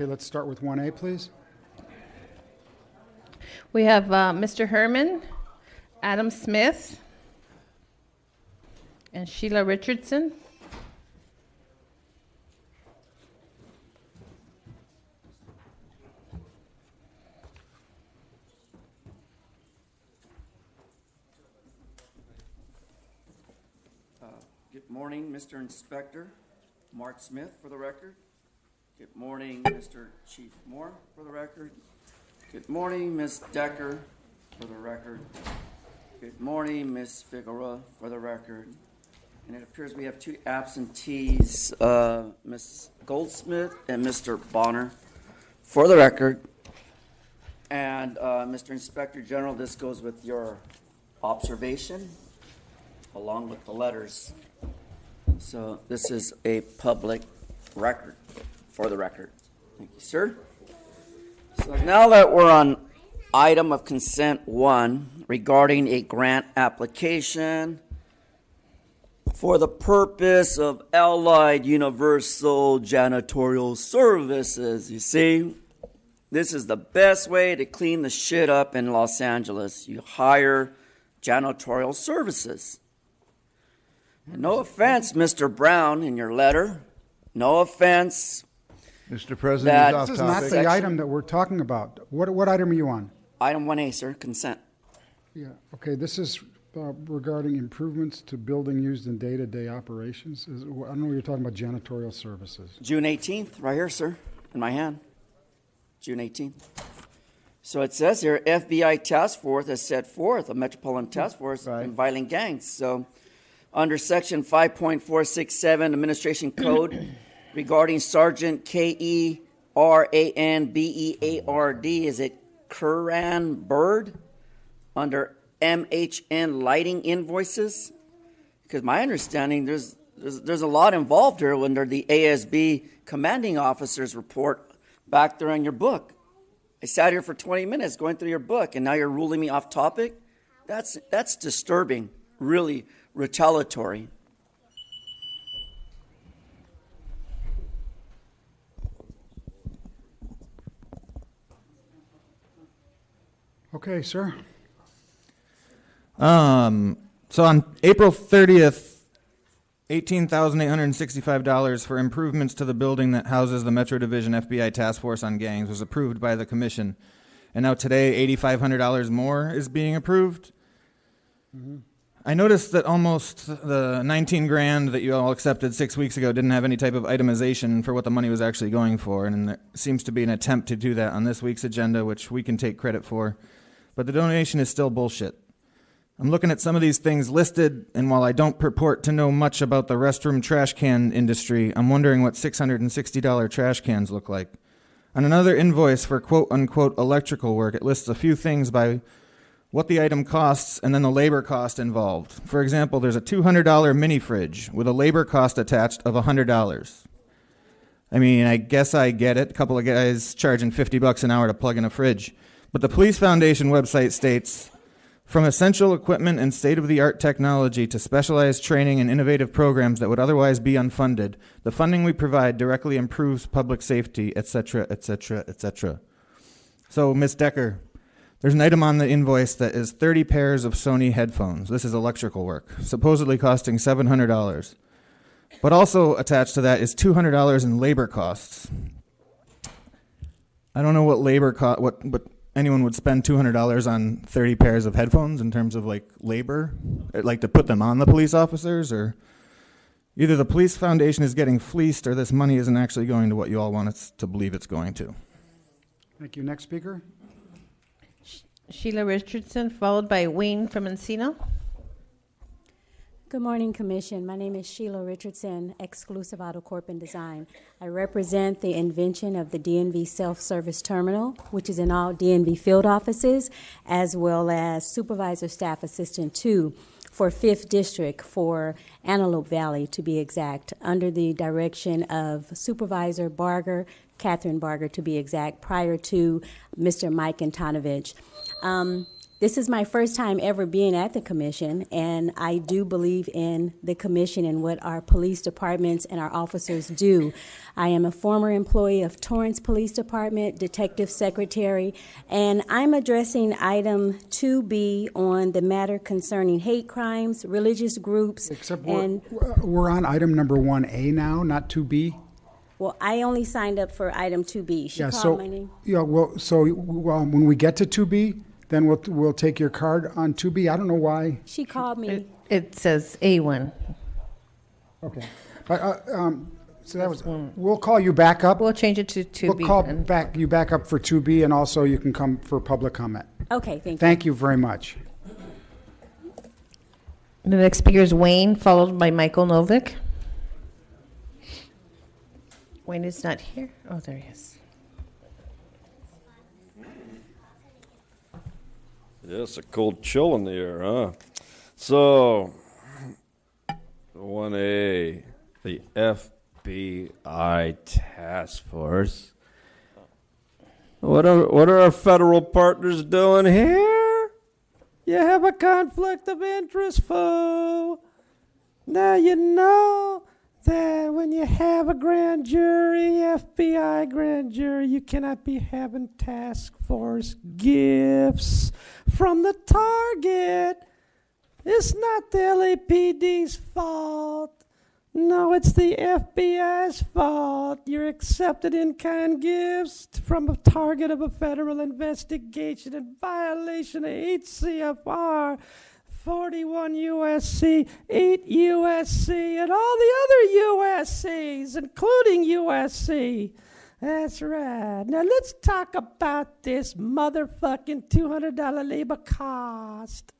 Okay, let's start with 1A, please. We have Mr. Herman, Adam Smith, and Sheila Richardson. Good morning, Mr. Inspector. Mark Smith, for the record. Good morning, Mr. Chief Moore, for the record. Good morning, Ms. Decker, for the record. Good morning, Ms. Figueroa, for the record. And it appears we have two absentees, Ms. Goldsmith and Mr. Bonner, for the record. And Mr. Inspector General, this goes with your observation, along with the letters. So this is a public record, for the record. Thank you, sir. So now that we're on item of consent 1 regarding a grant application for the purpose of Allied Universal Janitorial Services. You see, this is the best way to clean the shit up in Los Angeles. You hire janitorial services. And no offense, Mr. Brown, in your letter. No offense. Mr. President, This is not the item that we're talking about. What item are you on? Item 1A, sir, consent. Yeah, okay, this is regarding improvements to building used in day-to-day operations. I don't know, you're talking about janitorial services. June 18th, right here, sir, in my hand. June 18th. So it says here, FBI task force has set forth a metropolitan task force in violent gangs. So under section 5.467 Administration Code regarding Sergeant K-E-R-A-N-B-E-A-R-D, is it Curran Bird under MHN lighting invoices? Because my understanding, there's a lot involved here under the ASB commanding officer's report back there in your book. I sat here for 20 minutes going through your book, and now you're ruling me off topic? That's disturbing, really retaliatory. Okay, sir. So on April 30th, $18,865 for improvements to the building that houses the Metro Division FBI Task Force on Gangs was approved by the commission. And now today, $8,500 more is being approved. Mm-hmm. I noticed that almost the 19 grand that you all accepted 6 weeks ago didn't have any type of itemization for what the money was actually going for. And there seems to be an attempt to do that on this week's agenda, which we can take credit for. But the donation is still bullshit. I'm looking at some of these things listed, and while I don't purport to know much about the restroom trash can industry, I'm wondering what $660 trash cans look like. On another invoice for quote-unquote electrical work, it lists a few things by what the item costs and then the labor cost involved. For example, there's a $200 mini fridge with a labor cost attached of $100. I mean, I guess I get it. A couple of guys charging $50 an hour to plug in a fridge. But the Police Foundation website states, from essential equipment and state-of-the-art technology to specialized training and innovative programs that would otherwise be unfunded, the funding we provide directly improves public safety, etc., etc., etc. So, Ms. Decker, there's an item on the invoice that is 30 pairs of Sony headphones. This is electrical work, supposedly costing $700. But also attached to that is $200 in labor costs. I don't know what labor what anyone would spend $200 on 30 pairs of headphones in terms of like labor, like to put them on the police officers, or either the Police Foundation is getting fleeced or this money isn't actually going to what you all want us to believe it's going to. Thank you. Next speaker. Sheila Richardson, followed by Wayne from Encino. Good morning, Commission. My name is Sheila Richardson, Exclusive Auto Corp and Design. I represent the invention of the DNV Self-Service Terminal, which is in all DNV field offices, as well as Supervisor Staff Assistant 2 for 5th District for Antelope Valley, to be exact, under the direction of Supervisor Barger, Catherine Barger, to be exact, prior to Mr. Mike Antonovich. This is my first time ever being at the commission, and I do believe in the commission and what our police departments and our officers do. I am a former employee of Torrance Police Department, detective secretary, and I'm addressing item 2B on the matter concerning hate crimes, religious groups, Except and, we're on item number 1A now, not 2B. well, I only signed up for item 2B. She Yeah, called my name. Yeah, well, so when we get to 2B, then we'll take your card on 2B. I don't know why. She called me. It says A1. Okay. So that was, we'll call you back up. We'll change it to 2B. We'll call then. you back up for 2B, and also you can come for public comment. Okay, thank you. Thank you very much. The next speaker is Wayne, followed by Michael Novick. Wayne is not here. Oh, there he is. Yeah, it's a cold chill in the air, huh? So, 1A, the FBI task force. What are our federal partners doing here? You have a conflict of interest, fool. Now you know that when you have a grand jury, FBI grand jury, you cannot be having task force gifts from the target. It's not the LAPD's fault. No, it's the FBI's fault. You're accepted in-kind gifts from a target of a federal investigation in violation of 8 CFR 41 USC, 8 USC, and all the other USCs, including USC. That's right. Now let's talk about this motherfucking $200 labor cost.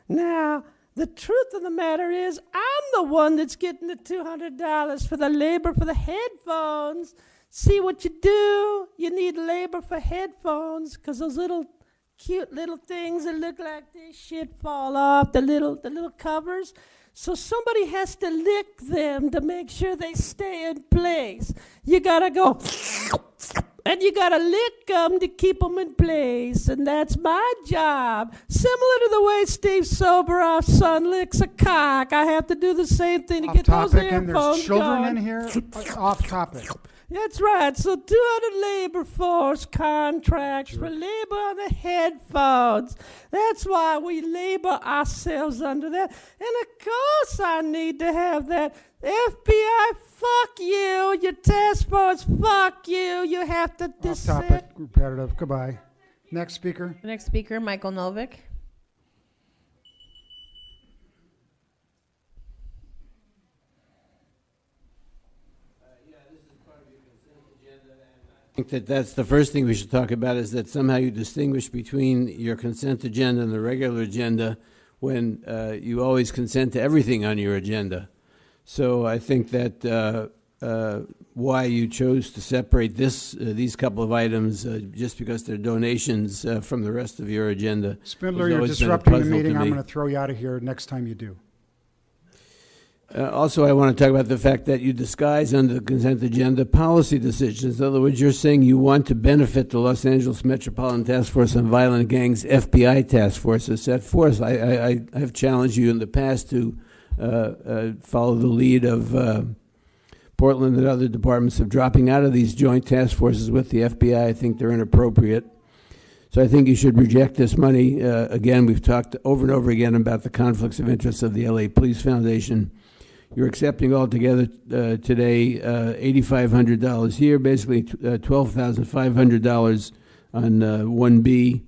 Now, the truth of the matter is, I'm the one that's getting the $200 for the labor for the headphones. See what you do? You need labor for headphones, because those little cute little things that look like this shit fall off, the little covers. So somebody has to lick them to make sure they stay in place. You gotta go, and you gotta lick them to keep them in place, and that's my job. Similar to the way Steve Soboroff's son licks a cock, I have to do the same thing to Off get those topic, and earphones there's children going. in here. Off topic. That's right. So 200 labor force contracts for labor on the headphones. That's why we labor ourselves under that. And of course I need to have that. FBI, fuck you. Your task force, fuck you. You have to Off dissent. topic. Repetitive. Goodbye. Next speaker. The next speaker, Michael Novick. I think that's the first thing we should talk about, is that somehow you distinguish between your consent agenda and the regular agenda when you always consent to everything on your agenda. So I think that why you chose to separate these couple of items just because they're donations from the rest of your agenda. Spindler, has you're always been a disrupting the puzzle to meeting. I'm me. going to throw you out of here next time you do. Also, I want to talk about the fact that you disguise under the consent agenda policy decisions. In other words, you're saying you want to benefit the Los Angeles Metropolitan Task Force on Violent Gangs FBI task force as set forth. I have challenged you in the past to follow the lead of Portland and other departments of dropping out of these joint task forces with the FBI. I think they're inappropriate. So I think you should reject this money. Again, we've talked over and over again about the conflicts of interest of the LA Police Foundation. You're accepting altogether today $8,500 here, basically $12,500 on 1B.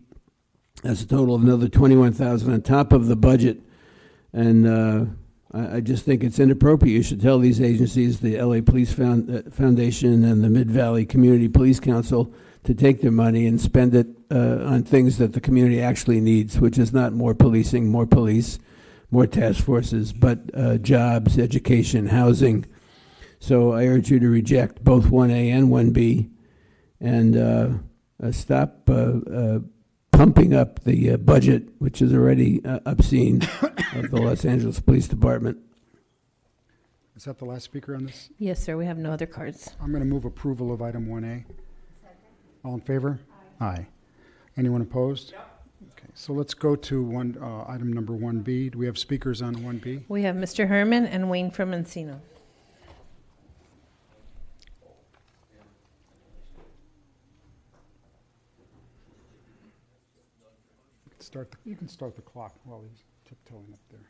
That's a total of another $21,000 on top of the budget. And I just think it's inappropriate. You should tell these agencies, the LA Police Foundation and the Mid-Valley Community Police Council, to take their money and spend it on things that the community actually needs, which is not more policing, more police, more task forces, but jobs, education, housing. So I urge you to reject both 1A and 1B and stop pumping up the budget, which is already obscene, of the Los Angeles Police Department. Is that the last speaker on this? Yes, sir. We have no other cards. I'm going to move approval of item 1A. All in favor? Aye. Anyone opposed? Okay, so let's go to item number 1B. Do we have speakers on 1B? We have Mr. Herman and Wayne from Encino. You can start the clock while he's tiptoeing up there.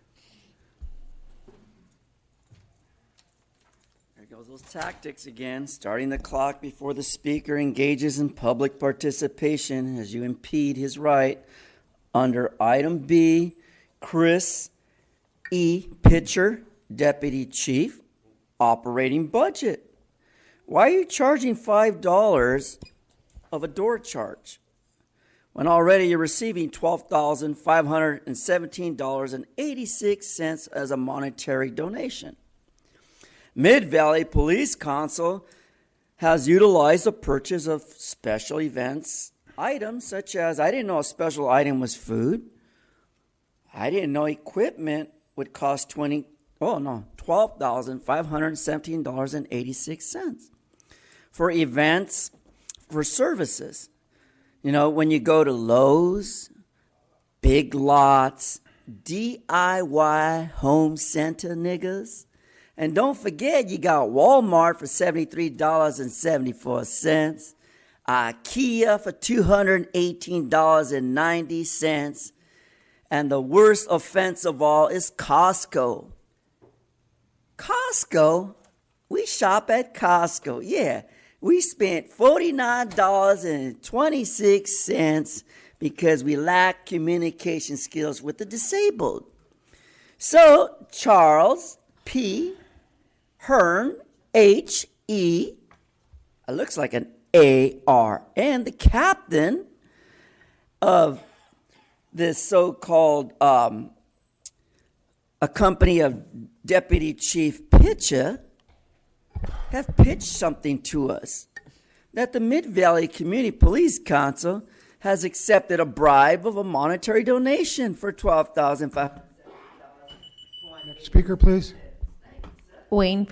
There goes those tactics again, starting the clock before the speaker engages in public participation as you impede his right. Under item B, Chris E. Pitcher, Deputy Chief, operating budget. Why are you charging $5 of a door charge when already you're receiving $12,517.86 as a monetary donation? Mid-Valley Police Council has utilized the purchase of special events items such as, I didn't know a special item was food. I didn't know equipment would cost $12,517.86 for events, for services. You know, when you go to Lowe's, Big Lots, DIY Home Center niggas. And don't forget, you got Walmart for $73.74, IKEA for $218.90, and the worst offense of all is Costco. Costco? We shop at Costco. Yeah, we spent $49.26 because we lack communication skills with the disabled. So, Charles P. Hearn, H.E., it looks like an A-R-N, the captain of this so-called a company of Deputy Chief Pitcher, have pitched something to us, that the Mid-Valley Community Police Council has accepted a bribe of a monetary donation for $12,500. Next speaker, please. Wayne.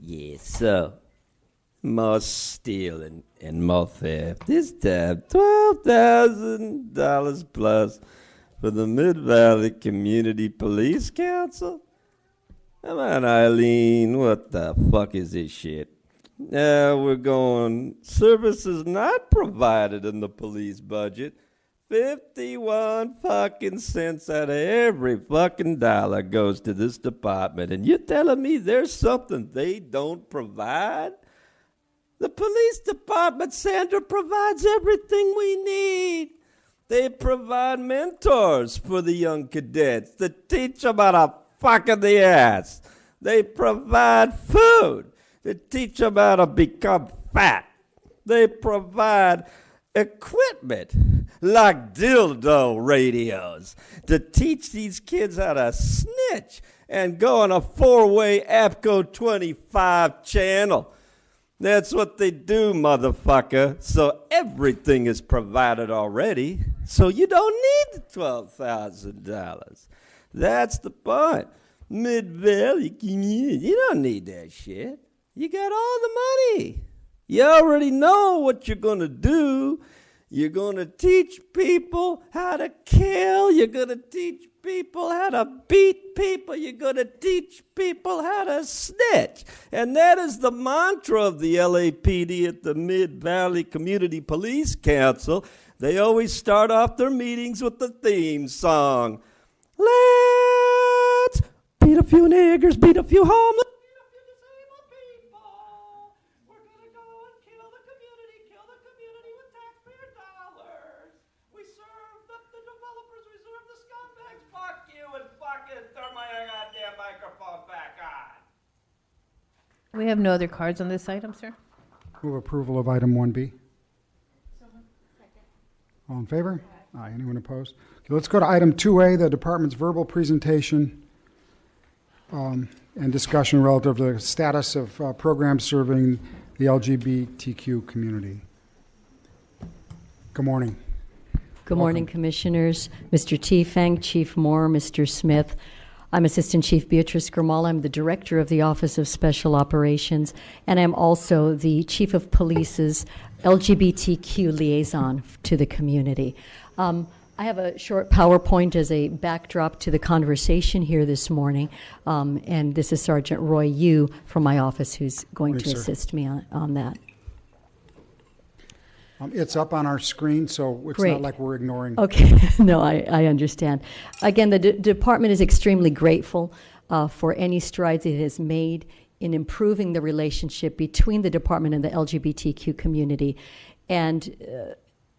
Yes, so more stealing and more theft. This time, $12,000 plus for the Mid-Valley Community Police Council? Come on, Eileen, what the fuck is this shit? Now we're going, services not provided in the police budget. 51 fucking cents out of every fucking dollar goes to this department. And you're telling me there's something they don't provide? The police department, Sandra, provides everything we need. They provide mentors for the young cadets to teach them how to fuck in the ass. They provide food to teach them how to become fat. They provide equipment like dildo radios to teach these kids how to snitch and go on a 4-way APCO 25 channel. That's what they do, motherfucker. So everything is provided already, so you don't need the $12,000. That's the point. Mid-Valley Community, you don't need that shit. You got all the money. You already know what you're going to do. You're going to teach people how to kill. You're going to teach people how to beat people. You're going to teach people how to snitch. And that is the mantra of the LAPD at the Mid-Valley Community Police Council. They always start off their meetings with the theme song. Let's beat a few niggers, beat a few homeless. We have no other cards on this item, sir. Move approval of item 1B. All in favor? Aye. Anyone opposed? Okay, let's go to item 2A, the department's verbal presentation and discussion relative to the status of programs serving the LGBTQ community. Good morning. Good morning, Commissioners, Mr. Tiefeng, Chief Moore, Mr. Smith. I'm Assistant Chief Beatrice Grimal. I'm the Director of the Office of Special Operations, and I'm also the Chief of Police's LGBTQ liaison to the community. I have a short PowerPoint as a backdrop to the conversation here this morning, and this is Sergeant Roy Yu from my office who's going Morning, to sir. assist me on that. It's up on our screen, so it's Great. not like we're ignoring. Okay, no, I understand. Again, the department is extremely grateful for any strides it has made in improving the relationship between the department and the LGBTQ community. And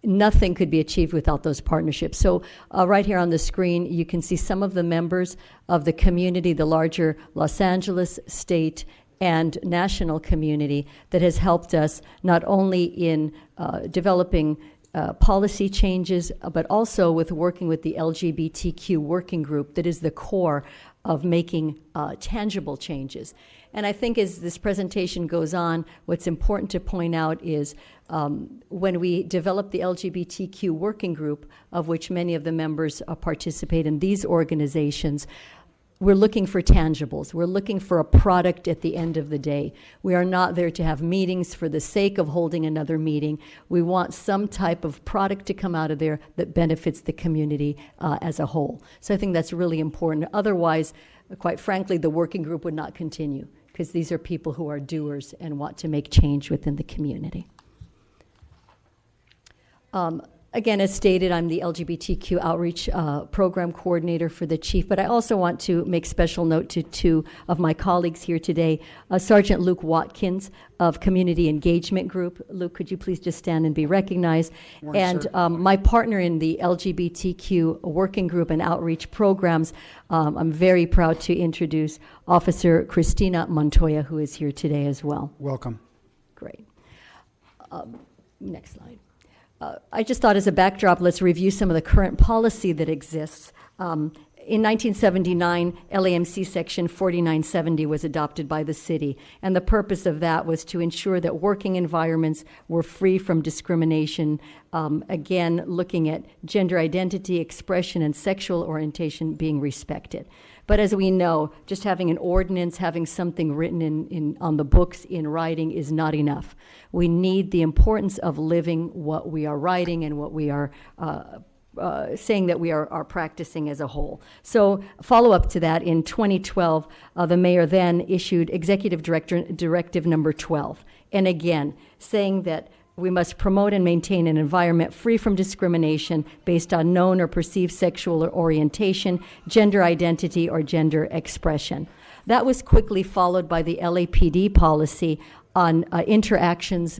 nothing could be achieved without those partnerships. So right here on the screen, you can see some of the members of the community, the larger Los Angeles, state, and national community that has helped us not only in developing policy changes, but also with working with the LGBTQ working group that is the core of making tangible changes. And I think as this presentation goes on, what's important to point out is when we developed the LGBTQ working group, of which many of the members participate in these organizations, we're looking for tangibles. We're looking for a product at the end of the day. We are not there to have meetings for the sake of holding another meeting. We want some type of product to come out of there that benefits the community as a whole. So I think that's really important. Otherwise, quite frankly, the working group would not continue because these are people who are doers and want to make change within the community. Again, as stated, I'm the LGBTQ outreach program coordinator for the chief, but I also want to make special note to two of my colleagues here today. Sergeant Luke Watkins of Community Engagement Group. Luke, could you please just stand and be recognized? Morning, And sir. my partner in the LGBTQ working group and outreach programs, I'm very proud to introduce Officer Christina Montoya, who is here today as well. Welcome. Great. Next slide. I just thought as a backdrop, let's review some of the current policy that exists. In 1979, LAMC Section 4970 was adopted by the city, and the purpose of that was to ensure that working environments were free from discrimination, again, looking at gender identity, expression, and sexual orientation being respected. But as we know, just having an ordinance, having something written on the books in writing is not enough. We need the importance of living what we are writing and what we are saying that we are practicing as a whole. So follow up to that, in 2012, the mayor then issued Executive Directive number 12. And again, saying that we must promote and maintain an environment free from discrimination based on known or perceived sexual orientation, gender identity, or gender expression. That was quickly followed by the LAPD policy on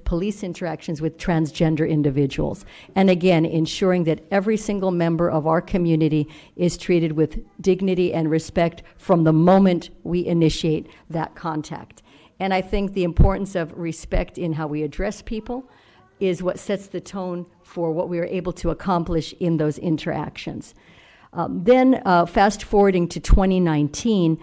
police interactions with transgender individuals. And again, ensuring that every single member of our community is treated with dignity and respect from the moment we initiate that contact. And I think the importance of respect in how we address people is what sets the tone for what we are able to accomplish in those interactions. Then fast forwarding to 2019,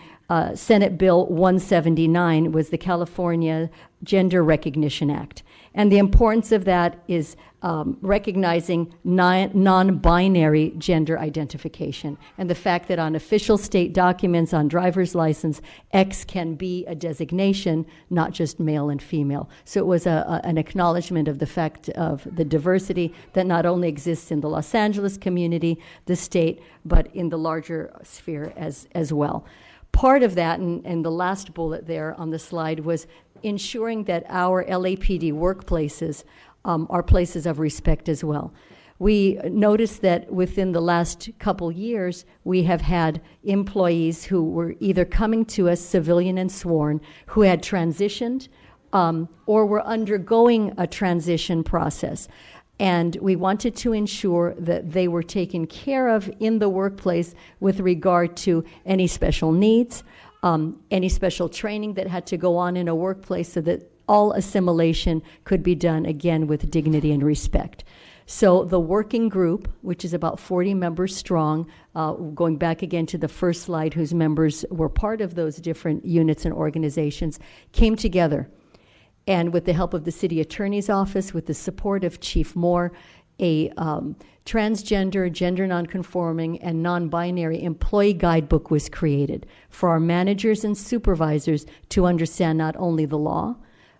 Senate Bill 179 was the California Gender Recognition Act. And the importance of that is recognizing non-binary gender identification and the fact that on official state documents, on driver's license, X can be a designation, not just male and female. So it was an acknowledgement of the fact of the diversity that not only exists in the Los Angeles community, the state, but in the larger sphere as well. Part of that, and the last bullet there on the slide, was ensuring that our LAPD workplaces are places of respect as well. We noticed that within the last couple years, we have had employees who were either coming to us, civilian and sworn, who had transitioned or were undergoing a transition process. And we wanted to ensure that they were taken care of in the workplace with regard to any special needs, any special training that had to go on in a workplace so that all assimilation could be done, again, with dignity and respect. So the working group, which is about 40 members strong, going back again to the first slide, whose members were part of those different units and organizations, came together. And with the help of the city attorney's office, with the support of Chief Moore, a transgender, gender nonconforming, and non-binary employee guidebook was created for our managers and supervisors to understand not only the law,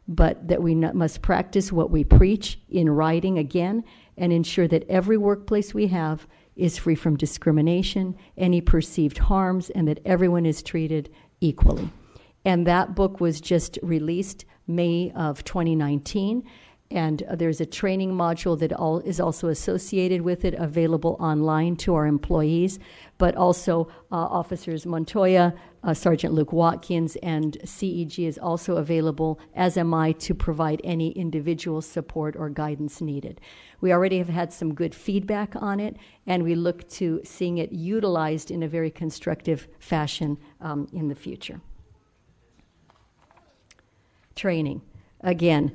but that we must practice what we preach in writing again, and ensure that every workplace we have is free from discrimination, any perceived harms, and that everyone is treated equally. And that book was just released May of 2019. And there's a training module that is also associated with it, available online to our employees, but also Officers Montoya, Sergeant Luke Watkins, and CEG is also available, as am I, to provide any individual support or guidance needed. We already have had some good feedback on it, and we look to seeing it utilized in a very constructive fashion in the future. Training. Again,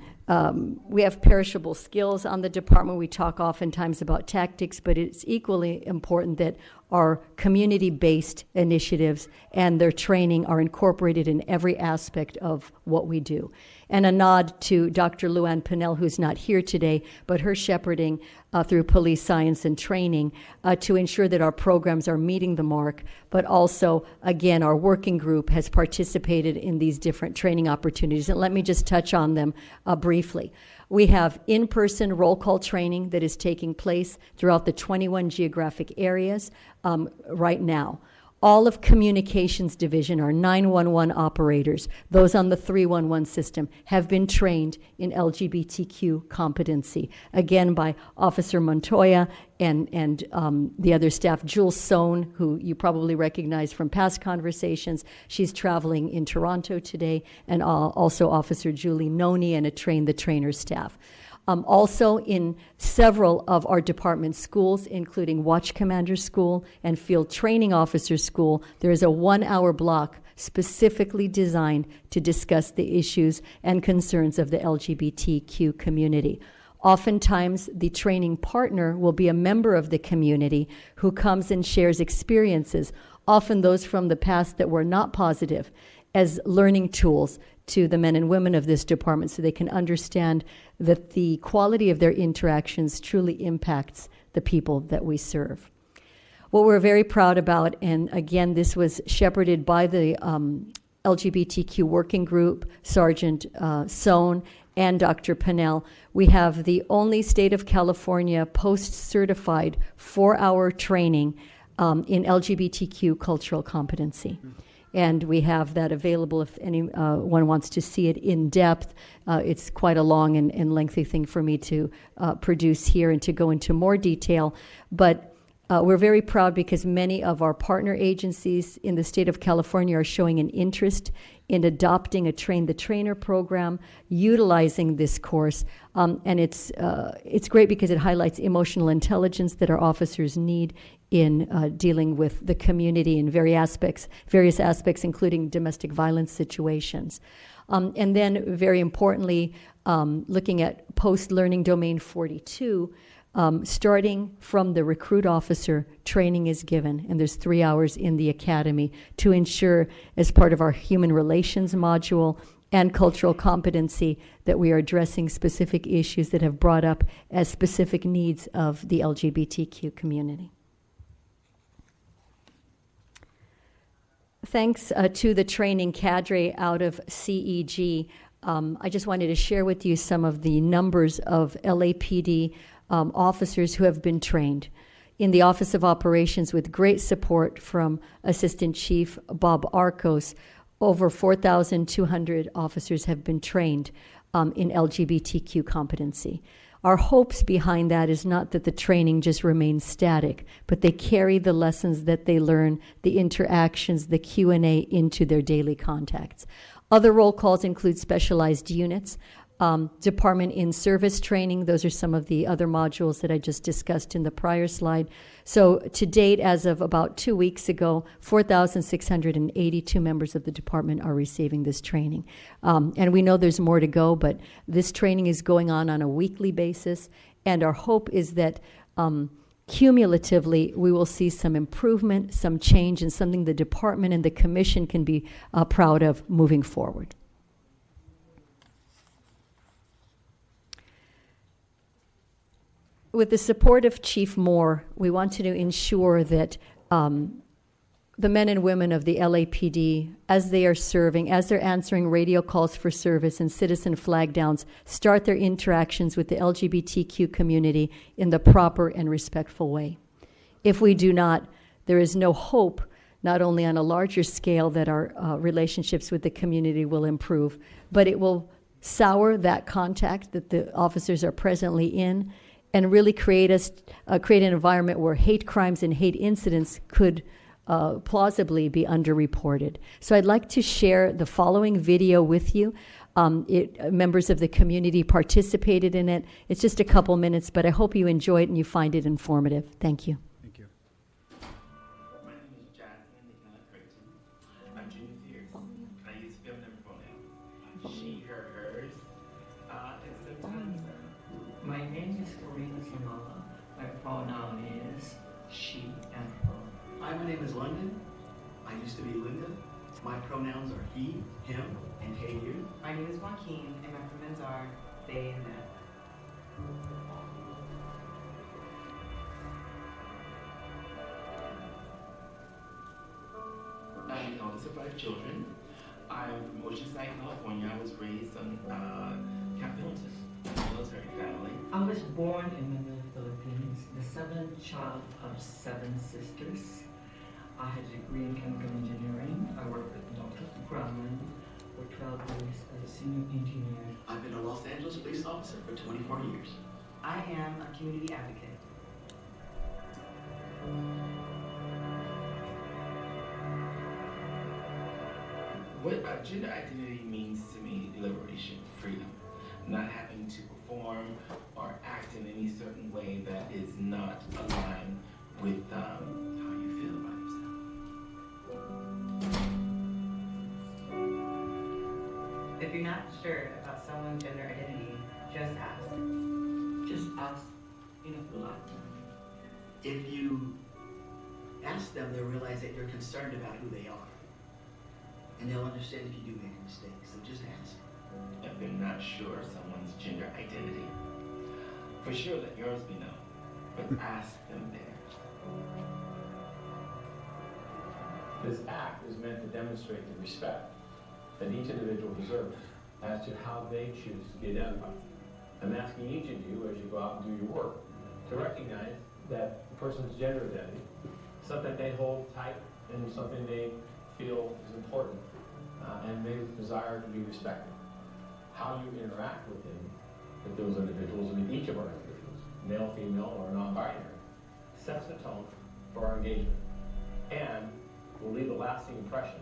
we have perishable skills on the department. We talk oftentimes about tactics, but it's equally important that our community-based initiatives and their training are incorporated in every aspect of what we do. And a nod to Dr. Luann Pinnell, who's not here today, but her shepherding through police science and training to ensure that our programs are meeting the mark, but also, again, our working group has participated in these different training opportunities. And let me just touch on them briefly. We have in-person roll call training that is taking place throughout the 21 geographic areas right now. All of Communications Division, our 911 operators, those on the 311 system, have been trained in LGBTQ competency, again by Officer Montoya and the other staff. Jules Sohn, who you probably recognize from past conversations, she's traveling in Toronto today, and also Officer Julie Noni and the trainer staff. Also in several of our department schools, including Watch Commander School and Field Training Officer School, there is a 1-hour block specifically designed to discuss the issues and concerns of the LGBTQ community. Oftentimes, the training partner will be a member of the community who comes and shares experiences, often those from the past that were not positive, as learning tools to the men and women of this department so they can understand that the quality of their interactions truly impacts the people that we serve. What we're very proud about, and again, this was shepherded by the LGBTQ working group, Sergeant Sohn and Dr. Pinnell, we have the only state of California post-certified 4-hour training in LGBTQ cultural competency. And we have that available if anyone wants to see it in depth. It's quite a long and lengthy thing for me to produce here and to go into more detail. But we're very proud because many of our partner agencies in the state of California are showing an interest in adopting a Train the Trainer program, utilizing this course. And it's great because it highlights emotional intelligence that our officers need in dealing with the community in various aspects, including domestic violence situations. And then, very importantly, looking at post-learning domain 42, starting from the recruit officer, training is given, and there's 3 hours in the academy to ensure, as part of our human relations module and cultural competency, that we are addressing specific issues that have brought up as specific needs of the LGBTQ community. Thanks to the training cadre out of CEG, I just wanted to share with you some of the numbers of LAPD officers who have been trained. In the Office of Operations, with great support from Assistant Chief Bob Arcos, over 4,200 officers have been trained in LGBTQ competency. Our hopes behind that is not that the training just remains static, but they carry the lessons that they learn, the interactions, the Q&A into their daily contacts. Other roll calls include specialized units, department in-service training. Those are some of the other modules that I just discussed in the prior slide. So to date, as of about 2 weeks ago, 4,682 members of the department are receiving this training. And we know there's more to go, but this training is going on a weekly basis, and our hope is that cumulatively we will see some improvement, some change, and something the department and the commission can be proud of moving forward. with the support of Chief Moore, we want to ensure that the men and women of the LAPD, as they are serving, as they're answering radio calls for service and citizen flag downs, start their interactions with the LGBTQ community in the proper and respectful way. If we do not, there is no hope, not only on a larger scale that our relationships with the community will improve, but it will sour that contact that the officers are presently in and really create an environment where hate crimes and hate incidents could plausibly be underreported. So I'd like to share the following video with you. Members of the community participated in it. It's just a couple minutes, but I hope you enjoy it and you find it informative. Thank you. Thank you. My name is Jasmine Creighton. I'm junior here. I use feminine pronouns. She, her, hers. And sometimes My name is Karina Samala. My pronoun is she and her. Hi, my name is London. I used to be Linda. My pronouns are he, him, and hey you. My name is Joaquin, and my pronouns are they and them. I'm the oldest of 5 children. I'm from Oceanside, California. I was raised on Camp Hilton, a military family. I was born in Manila, Philippines, the 7th child of 7 sisters. I had a degree in chemical engineering. I worked with Dr. Grumman for 12 years as a senior engineer. I've been a Los Angeles police officer for 24 years. I am a community advocate. What gender identity means to me, liberation, freedom. Not having to perform or act in any certain way that is not aligned with how you feel about yourself. If you're not sure about someone's gender identity, just ask. Just ask enough a lot. If you ask them, they'll realize that you're concerned about who they are. And they'll understand if you do make a mistake, so just ask. If they're not sure of someone's gender identity, for sure let yours be known, but ask them theirs. This act is meant to demonstrate the respect that each individual deserves as to how they choose to be identified. I'm asking each of you, as you go out and do your work, to recognize that the person's gender identity is something they hold tight and something they feel is important and they desire to be respected. How you interact with those individuals, with each of our individuals, male, female, or non-binary, sets the tone for our engagement and will leave a lasting impression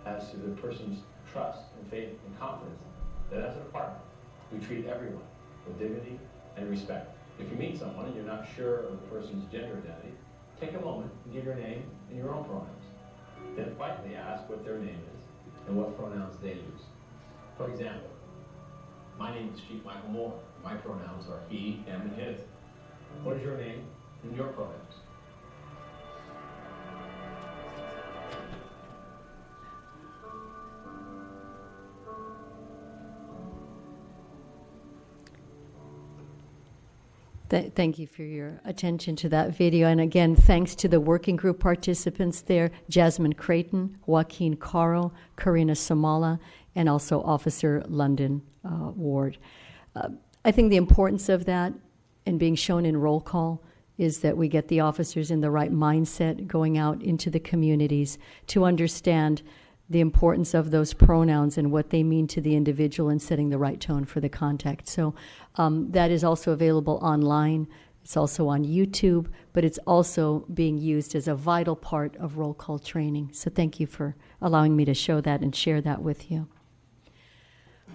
as to the person's trust and faith and confidence that as a department, we treat everyone with dignity and respect. If you meet someone and you're not sure of the person's gender identity, take a moment and give your name and your own pronouns. Then politely ask what their name is and what pronouns they use. For example, my name is Chief Michael Moore. My pronouns are he, him, and his. What is your name and your pronouns? Thank you for your attention to that video. And again, thanks to the working group participants there, Jasmine Creighton, Joaquin Caro, Karina Samala, and also Officer London Ward. I think the importance of that and being shown in roll call is that we get the officers in the right mindset going out into the communities to understand the importance of those pronouns and what they mean to the individual and setting the right tone for the contact. So that is also available online. It's also on YouTube, but it's also being used as a vital part of roll call training. So thank you for allowing me to show that and share that with you.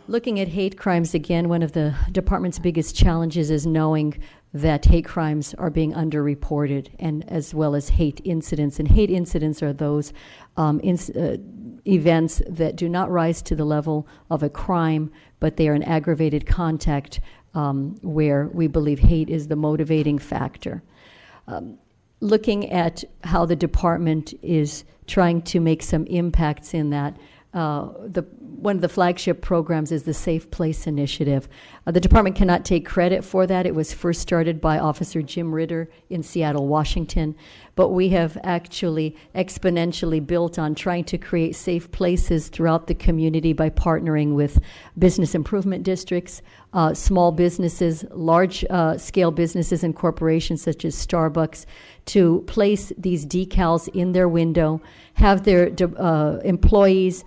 Looking at hate crimes, again, one of the department's biggest challenges is knowing that hate crimes are being underreported, and as well as hate incidents. And hate incidents are those events that do not rise to the level of a crime, but they are an aggravated contact where we believe hate is the motivating factor. Looking at how the department is trying to make some impacts in that, one of the flagship programs is the Safe Place Initiative. The department cannot take credit for that. It was first started by Officer Jim Ritter in Seattle, Washington. But we have actually exponentially built on trying to create safe places throughout the community by partnering with business improvement districts, small businesses, large-scale businesses and corporations such as Starbucks, to place these decals in their window, have their employees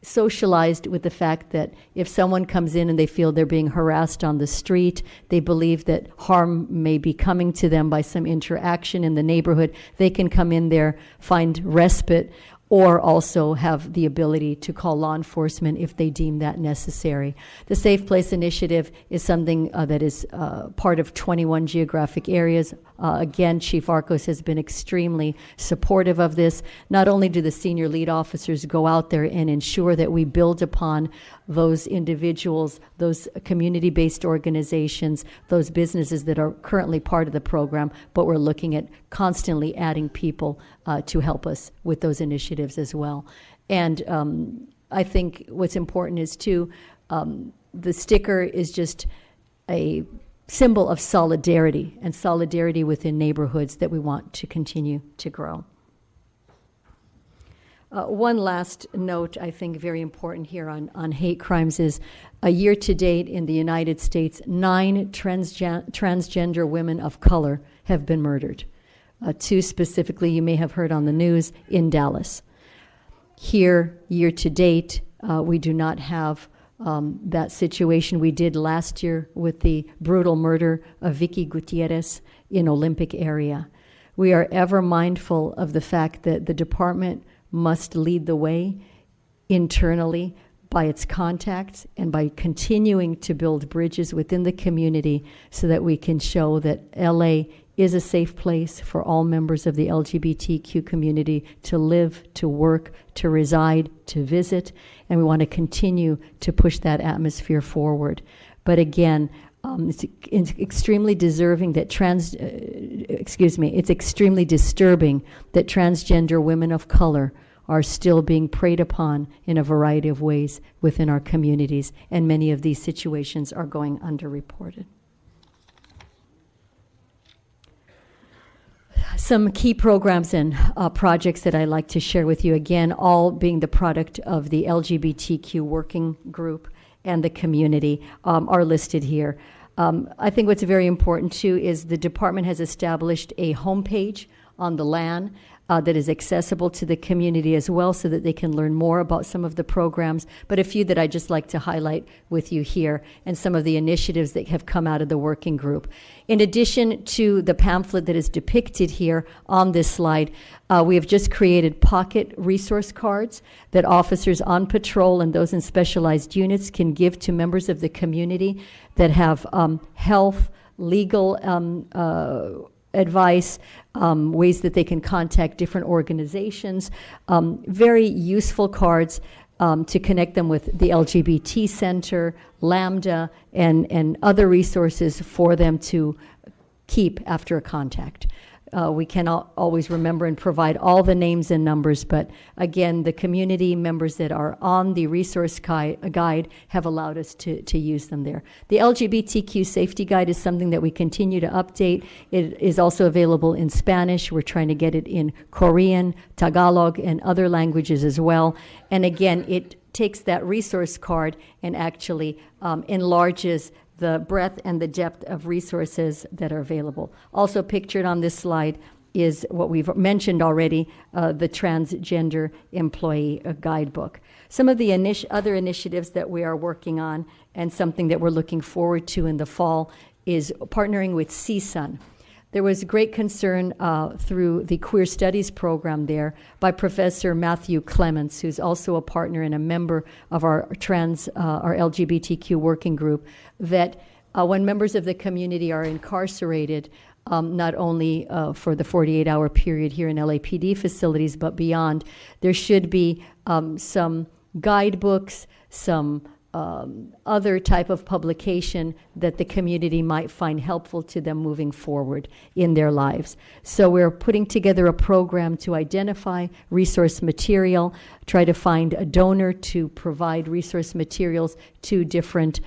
socialized with the fact that if someone comes in and they feel they're being harassed on the street, they believe that harm may be coming to them by some interaction in the neighborhood, they can come in there, find respite, or also have the ability to call law enforcement if they deem that necessary. The Safe Place Initiative is something that is part of 21 geographic areas. Again, Chief Arcos has been extremely supportive of this. Not only do the senior lead officers go out there and ensure that we build upon those individuals, those community-based organizations, those businesses that are currently part of the program, but we're looking at constantly adding people to help us with those initiatives as well. And I think what's important is, too, the sticker is just a symbol of solidarity, and solidarity within neighborhoods that we want to continue to grow. One last note, I think very important here on hate crimes, is a year to date in the United States, 9 transgender women of color have been murdered. 2 specifically, you may have heard on the news, in Dallas. Here, year to date, we do not have that situation. We did last year with the brutal murder of Vicky Gutierrez in Olympic area. We are ever mindful of the fact that the department must lead the way internally by its contacts and by continuing to build bridges within the community so that we can show that LA is a safe place for all members of the LGBTQ community to live, to work, to reside, to visit, and we want to continue to push that atmosphere forward. But again, it's extremely deserving that it's extremely disturbing that transgender women of color are still being preyed upon in a variety of ways within our communities, and many of these situations are going underreported. Some key programs and projects that I'd like to share with you, again, all being the product of the LGBTQ working group and the community, are listed here. I think what's very important, too, is the department has established a homepage on the LAN that is accessible to the community as well, so that they can learn more about some of the programs, but a few that I'd just like to highlight with you here, and some of the initiatives that have come out of the working group. In addition to the pamphlet that is depicted here on this slide, we have just created pocket resource cards that officers on patrol and those in specialized units can give to members of the community that have health, legal advice, ways that they can contact different organizations, very useful cards to connect them with the LGBT Center, Lambda, and other resources for them to keep after a contact. We cannot always remember and provide all the names and numbers, but again, the community members that are on the resource guide have allowed us to use them there. The LGBTQ safety guide is something that we continue to update. It is also available in Spanish. We're trying to get it in Korean, Tagalog, and other languages as well. And again, it takes that resource card and actually enlarges the breadth and the depth of resources that are available. Also pictured on this slide is what we've mentioned already, the Transgender Employee Guidebook. Some of the other initiatives that we are working on, and something that we're looking forward to in the fall, is partnering with CSUN. There was great concern through the Queer Studies program there by Professor Matthew Clements, who's also a partner and a member of our LGBTQ working group, that when members of the community are incarcerated, not only for the 48-hour period here in LAPD facilities, but beyond, there should be some guidebooks, some other type of publication that the community might find helpful to them moving forward in their lives. So we're putting together a program to identify resource material, try to find a donor to provide resource materials to different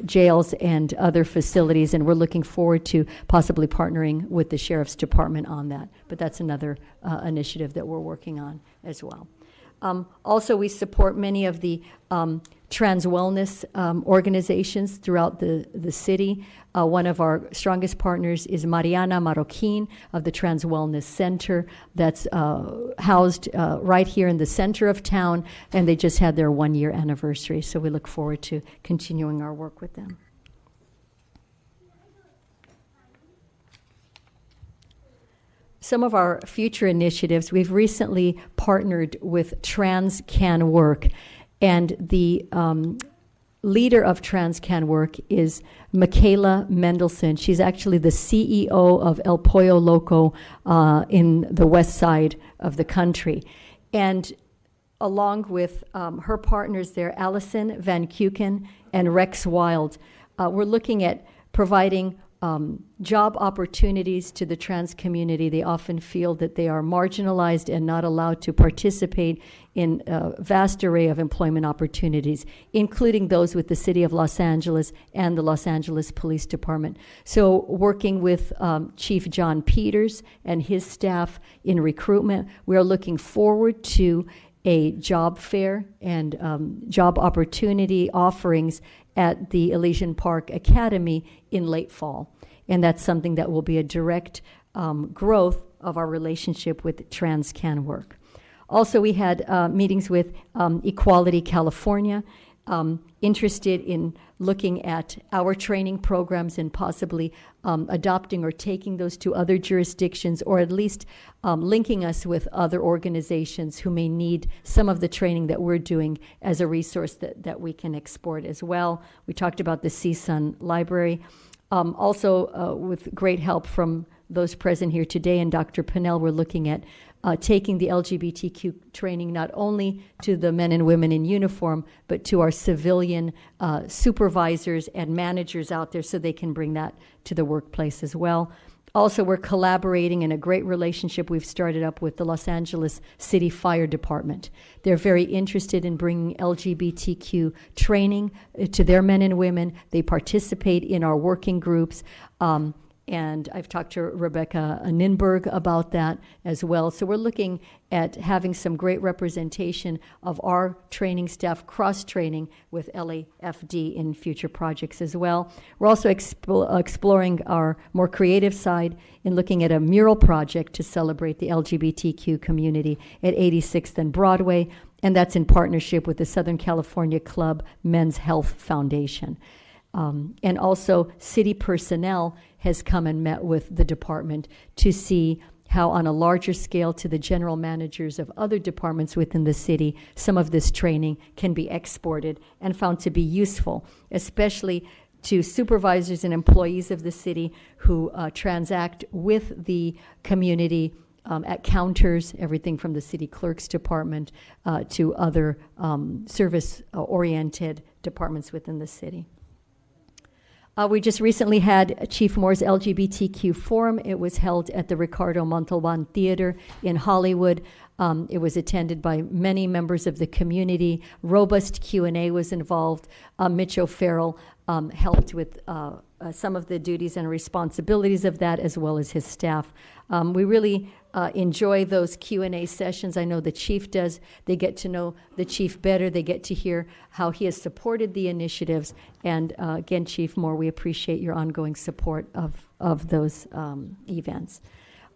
jails and other facilities, and we're looking forward to possibly partnering with the Sheriff's Department on that. But that's another initiative that we're working on as well. Also, we support many of the trans wellness organizations throughout the city. One of our strongest partners is Mariana Marroquin of the Trans Wellness Center that's housed right here in the center of town, and they just had their 1-year anniversary, so we look forward to continuing our work with them. Some of our future initiatives, we've recently partnered with Trans Can Work, and the leader of Trans Can Work is Michaela Mendelson. She's actually the CEO of El Pollo Loco in the west side of the country. And along with her partners there, Allison Van Kuken and Rex Wild, we're looking at providing job opportunities to the trans community. They often feel that they are marginalized and not allowed to participate in a vast array of employment opportunities, including those with the City of Los Angeles and the Los Angeles Police Department. So working with Chief John Peters and his staff in recruitment, we are looking forward to a job fair and job opportunity offerings at the Elysian Park Academy in late fall. And that's something that will be a direct growth of our relationship with Trans Can Work. Also, we had meetings with Equality California, interested in looking at our training programs and possibly adopting or taking those to other jurisdictions, or at least linking us with other organizations who may need some of the training that we're doing as a resource that we can export as well. We talked about the CSUN Library. Also, with great help from those present here today and Dr. Pinnell, we're looking at taking the LGBTQ training not only to the men and women in uniform, but to our civilian supervisors and managers out there so they can bring that to the workplace as well. Also, we're collaborating in a great relationship we've started up with the Los Angeles City Fire Department. They're very interested in bringing LGBTQ training to their men and women. They participate in our working groups. And I've talked to Rebecca Ninberg about that as well. So we're looking at having some great representation of our training staff, cross-training with LAFD in future projects as well. We're also exploring our more creative side in looking at a mural project to celebrate the LGBTQ community at 86th and Broadway, and that's in partnership with the Southern California Club Men's Health Foundation. And also, city personnel has come and met with the department to see how, on a larger scale, to the general managers of other departments within the city, some of this training can be exported and found to be useful, especially to supervisors and employees of the city who transact with the community at counters, everything from the city clerk's department to other service-oriented departments within the city. We just recently had Chief Moore's LGBTQ Forum. It was held at the Ricardo Montalban Theater in Hollywood. It was attended by many members of the community. Robust Q&A was involved. Mitch O'Farrell helped with some of the duties and responsibilities of that, as well as his staff. We really enjoy those Q&A sessions. I know the chief does. They get to know the chief better. They get to hear how he has supported the initiatives. And again, Chief Moore, we appreciate your ongoing support of those events.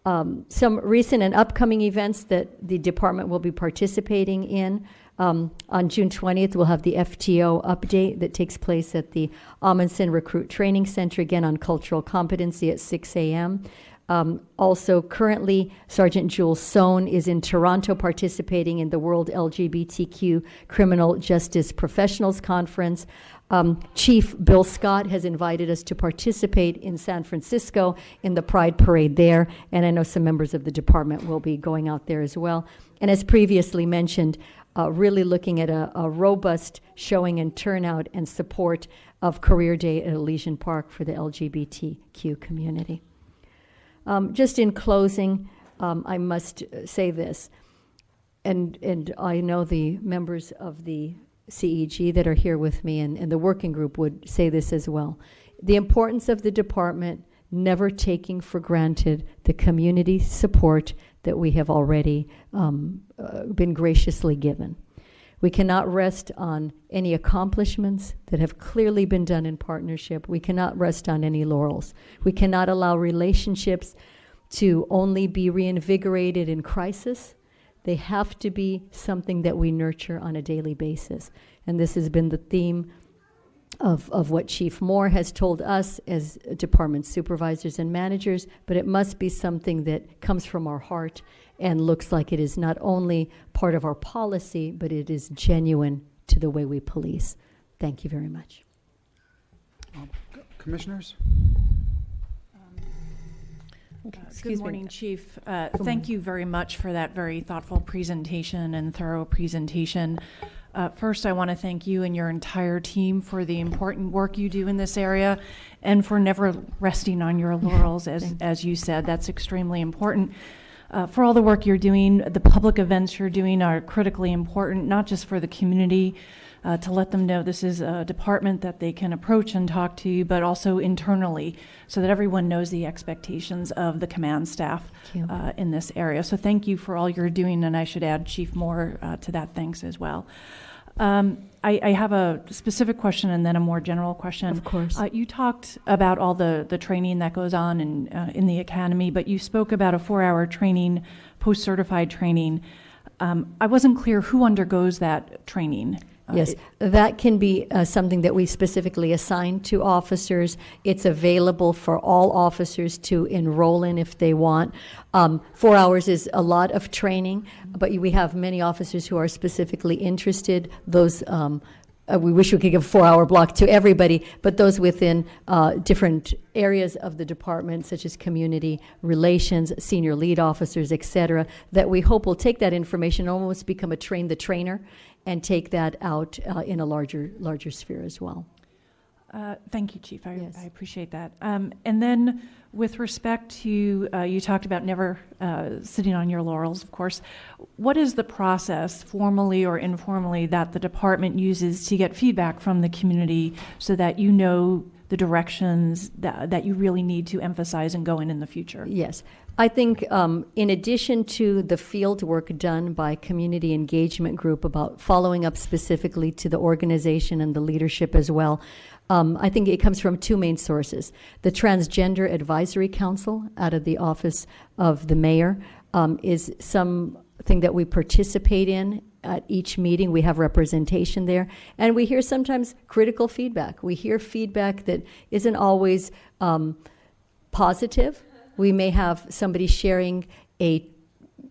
Some recent and upcoming events that the department will be participating in. On June 20th, we'll have the FTO update that takes place at the Amundsen Recruit Training Center, again on cultural competency at 6 a.m. Also, currently, Sergeant Jules Sohn is in Toronto participating in the World LGBTQ Criminal Justice Professionals Conference. Chief Bill Scott has invited us to participate in San Francisco in the Pride Parade there, and I know some members of the department will be going out there as well. And as previously mentioned, really looking at a robust showing and turnout and support of Career Day at Elysian Park for the LGBTQ community. Just in closing, I must say this, and I know the members of the CEG that are here with me and the working group would say this as well. The importance of the department never taking for granted the community support that we have already been graciously given. We cannot rest on any accomplishments that have clearly been done in partnership. We cannot rest on any laurels. We cannot allow relationships to only be reinvigorated in crisis. They have to be something that we nurture on a daily basis. And this has been the theme of what Chief Moore has told us as department supervisors and managers, but it must be something that comes from our heart and looks like it is not only part of our policy, but it is genuine to the way we police. Thank you very much. Commissioners? Good morning, Chief. Thank you very much for that very thoughtful presentation and thorough presentation. First, I want to thank you and your entire team for the important work you do in this area and for never resting on your laurels, as you said. That's extremely important. For all the work you're doing, the public events you're doing are critically important, not just for the community, to let them know this is a department that they can approach and talk to, but also internally so that everyone knows the expectations of the command staff in this area. So thank you for all you're doing, and I should add Chief Moore to that thanks as well. I have a specific question and then a more general question. Of course. You talked about all the training that goes on in the academy, but you spoke about a 4-hour training, post-certified training. I wasn't clear who undergoes that training. Yes, that can be something that we specifically assign to officers. It's available for all officers to enroll in if they want. 4 hours is a lot of training, but we have many officers who are specifically interested. Those we wish we could give a 4-hour block to everybody, but those within different areas of the department, such as community relations, senior lead officers, et cetera, that we hope will take that information, almost become a train the trainer, and take that out in a larger sphere as well. Thank you, Chief. I appreciate that. And then with respect to, you talked about never sitting on your laurels, of course. What is the process, formally or informally, that the department uses to get feedback from the community so that you know the directions that you really need to emphasize and go in the future? Yes. I think in addition to the field work done by Community Engagement Group about following up specifically to the organization and the leadership as well, I think it comes from two main sources. The Transgender Advisory Council out of the office of the mayor is something that we participate in at each meeting. We have representation there, and we hear sometimes critical feedback. We hear feedback that isn't always positive. We may have somebody sharing a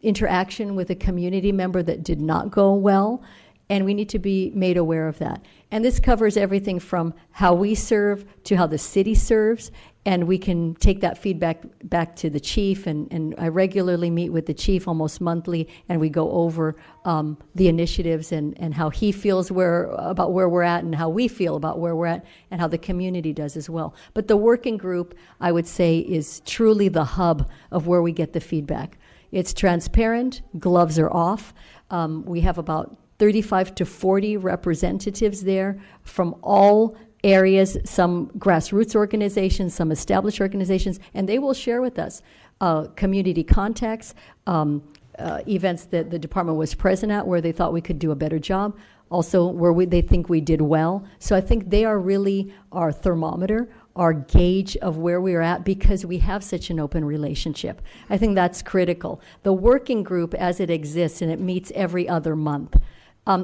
interaction with a community member that did not go well, and we need to be made aware of that. And this covers everything from how we serve to how the city serves, and we can take that feedback back to the chief, and I regularly meet with the chief almost monthly, and we go over the initiatives and how he feels about where we're at and how we feel about where we're at and how the community does as well. But the working group, I would say, is truly the hub of where we get the feedback. It's transparent, gloves are off. We have about 35 to 40 representatives there from all areas, some grassroots organizations, some established organizations, and they will share with us community contacts, events that the department was present at where they thought we could do a better job, also where they think we did well. So I think they are really our thermometer, our gauge of where we are at, because we have such an open relationship. I think that's critical. The working group as it exists, and it meets every other month,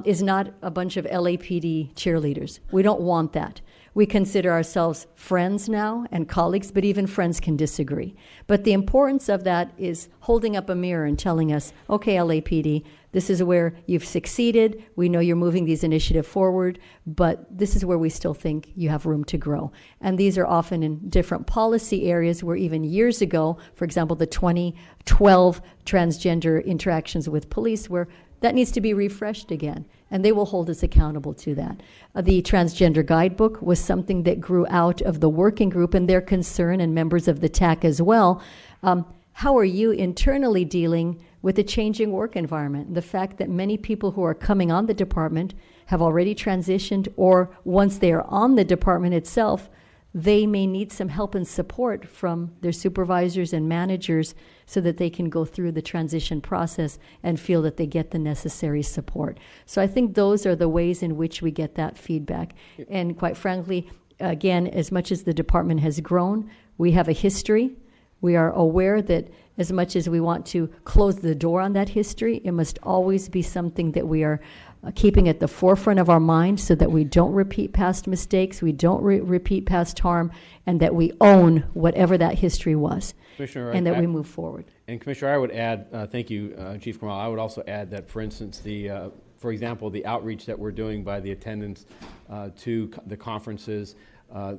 is not a bunch of LAPD cheerleaders. We don't want that. We consider ourselves friends now and colleagues, but even friends can disagree. But the importance of that is holding up a mirror and telling us, okay, LAPD, this is where you've succeeded. We know you're moving these initiatives forward, but this is where we still think you have room to grow. And these are often in different policy areas where even years ago, for example, the 2012 transgender interactions with police, where that needs to be refreshed again, and they will hold us accountable to that. The Transgender Guidebook was something that grew out of the working group and their concern, and members of the TAC as well. How are you internally dealing with a changing work environment? The fact that many people who are coming on the department have already transitioned, or once they are on the department itself, they may need some help and support from their supervisors and managers so that they can go through the transition process and feel that they get the necessary support. So I think those are the ways in which we get that feedback. And quite frankly, again, as much as the department has grown, we have a history. We are aware that as much as we want to close the door on that history, it must always be something that we are keeping at the forefront of our mind so that we don't repeat past mistakes, we don't repeat past harm, and that we own whatever that history was, Commissioner, and that we move forward. And Commissioner, I would add, thank you, Chief Kamal. I would also add that, for instance, for example, the outreach that we're doing by the attendance to the conferences,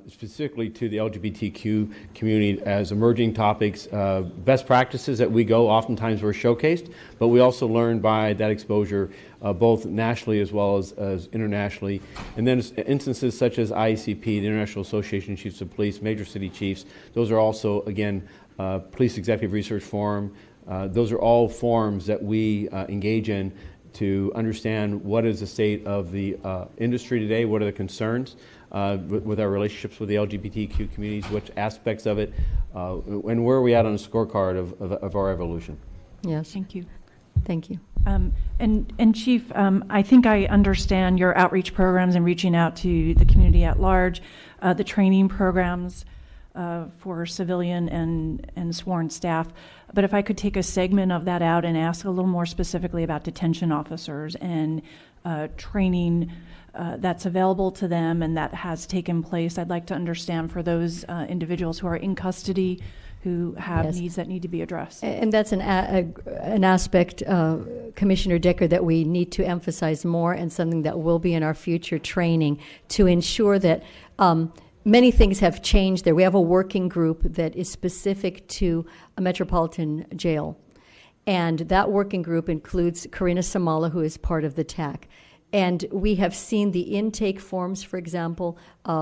specifically to the LGBTQ community as emerging topics, best practices that we go, oftentimes were showcased, but we also learn by that exposure both nationally as well as internationally. And then instances such as IACP, the International Association of Chiefs of Police, Major City Chiefs, those are also, again, Police Executive Research Forum. Those are all forums that we engage in to understand what is the state of the industry today, what are the concerns with our relationships with the LGBTQ communities, which aspects of it, and where are we at on the scorecard of our evolution. Yes. Thank you. Thank you. And Chief, I think I understand your outreach programs and reaching out to the community at large, the training programs for civilian and sworn staff. But if I could take a segment of that out and ask a little more specifically about detention officers and training that's available to them and that has taken place, I'd like to understand for those individuals who are in custody who have Yes. needs that need to be addressed. And that's an aspect, Commissioner Decker, that we need to emphasize more, and something that will be in our future training to ensure that many things have changed there. We have a working group that is specific to a metropolitan jail, and that working group includes Karina Samala, who is part of the TAC. And we have seen the intake forms, for example,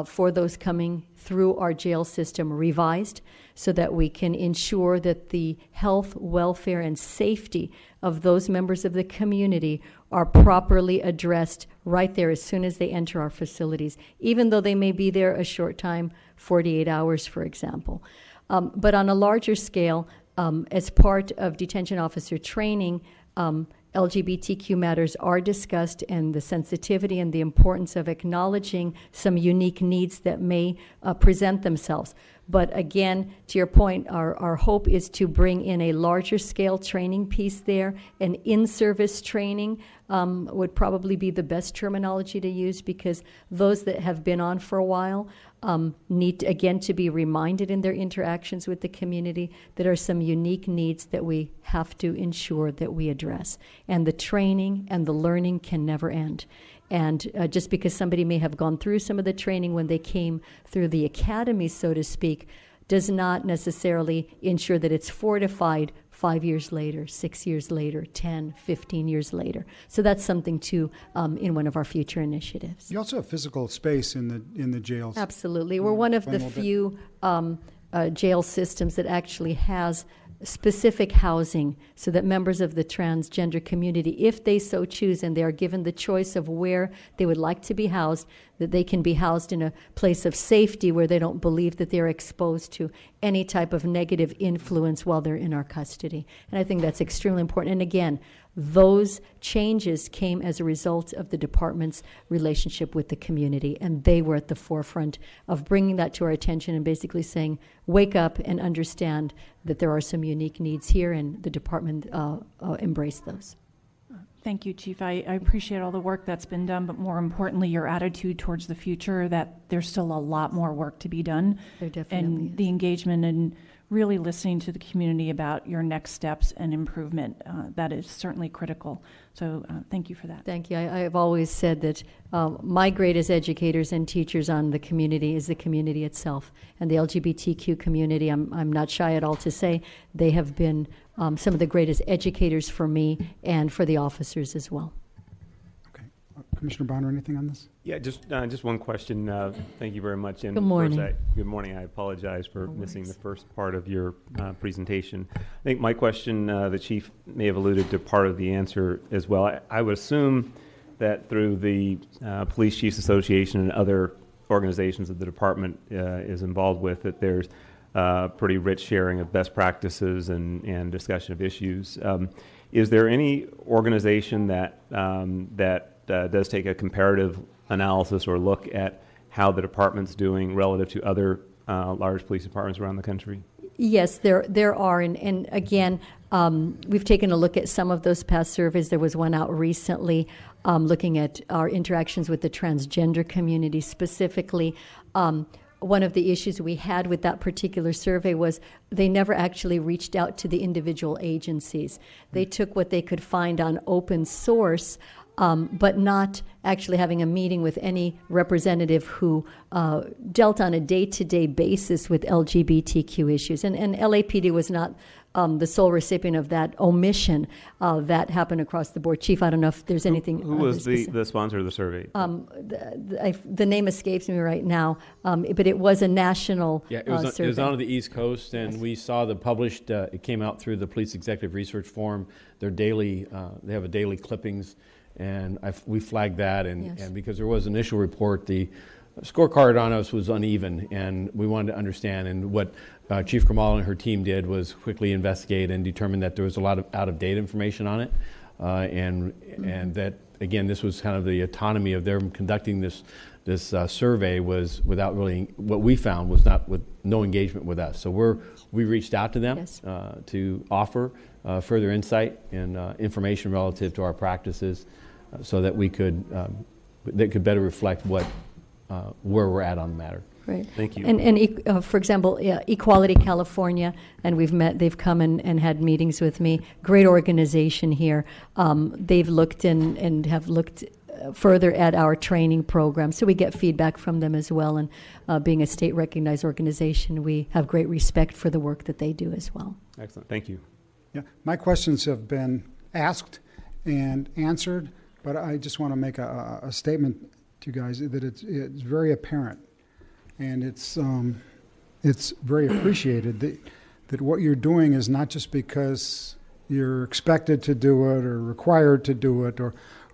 for those coming through our jail system revised so that we can ensure that the health, welfare, and safety of those members of the community are properly addressed right there as soon as they enter our facilities, even though they may be there a short time, 48 hours, for example. But on a larger scale, as part of detention officer training, LGBTQ matters are discussed, and the sensitivity and the importance of acknowledging some unique needs that may present themselves. But again, to your point, our hope is to bring in a larger scale training piece there. And in-service training would probably be the best terminology to use, because those that have been on for a while need, again, to be reminded in their interactions with the community that there are some unique needs that we have to ensure that we address. And the training and the learning can never end. And just because somebody may have gone through some of the training when they came through the academy, so to speak, does not necessarily ensure that it's fortified 5 years later, 6 years later, 10, 15 years later. So that's something too in one of our future initiatives. You also have physical space in the jails. Absolutely. We're one of the few jail systems that actually has specific housing so that members of the transgender community, if they so choose and they are given the choice of where they would like to be housed, that they can be housed in a place of safety where they don't believe that they're exposed to any type of negative influence while they're in our custody. And I think that's extremely important. And again, those changes came as a result of the department's relationship with the community, and they were at the forefront of bringing that to our attention and basically saying, wake up and understand that there are some unique needs here, and the department embraced those. Thank you, Chief. I appreciate all the work that's been done, but more importantly, your attitude towards the future, that there's still a lot more work to be done. There definitely and the engagement and really listening to the community about your next steps and improvement. That is certainly critical. So thank you for that. Thank you. I've always said that my greatest educators and teachers on the community is the community itself. And the LGBTQ community, I'm not shy at all to say, they have been some of the greatest educators for me and for the officers as well. Commissioner Bonner, anything on this? Yeah, just one question. Thank you very much. And Good morning. first, good morning. I apologize for missing the first part of your presentation. I think my question, the chief may have alluded to part of the answer as well. I would assume that through the Police Chiefs Association and other organizations that the department is involved with, that there's pretty rich sharing of best practices and discussion of issues. Is there any organization that does take a comparative analysis or look at how the department's doing relative to other large police departments around the country? Yes, there are, and again, we've taken a look at some of those past surveys. There was one out recently looking at our interactions with the transgender community specifically. One of the issues we had with that particular survey was they never actually reached out to the individual agencies. They took what they could find on open source, but not actually having a meeting with any representative who dealt on a day-to-day basis with LGBTQ issues. And LAPD was not the sole recipient of that omission. That happened across the board. Chief, I don't know if there's anything. Who was the sponsor of the survey? The name escapes me right now, but it was a national survey. It was on the East Coast, and we saw the published, it came out through the Police Executive Research Forum. Their daily, they have a daily clippings, and we flagged that, and because there was an initial report, the scorecard on us was uneven, and we wanted to understand, and what Chief Kamal and her team did was quickly investigate and determine that there was a lot of out-of-date information on it, and that, again, this was kind of the autonomy of them conducting this survey was without really, what we found was not with no engagement with us. So we reached out to them to offer further insight and information relative to our practices, so that we could that could better reflect what where we're at on the matter. Right. Thank you. And for example, Equality California, and they've come and had meetings with me. Great organization here. They've looked and have looked further at our training program, so we get feedback from them as well. And being a state recognized organization, we have great respect for the work that they do as well. Excellent. Thank you. Yeah, my questions have been asked and answered, but I just want to make a statement to you guys that it's very apparent, and it's very appreciated that what you're doing is not just because you're expected to do it or required to do it,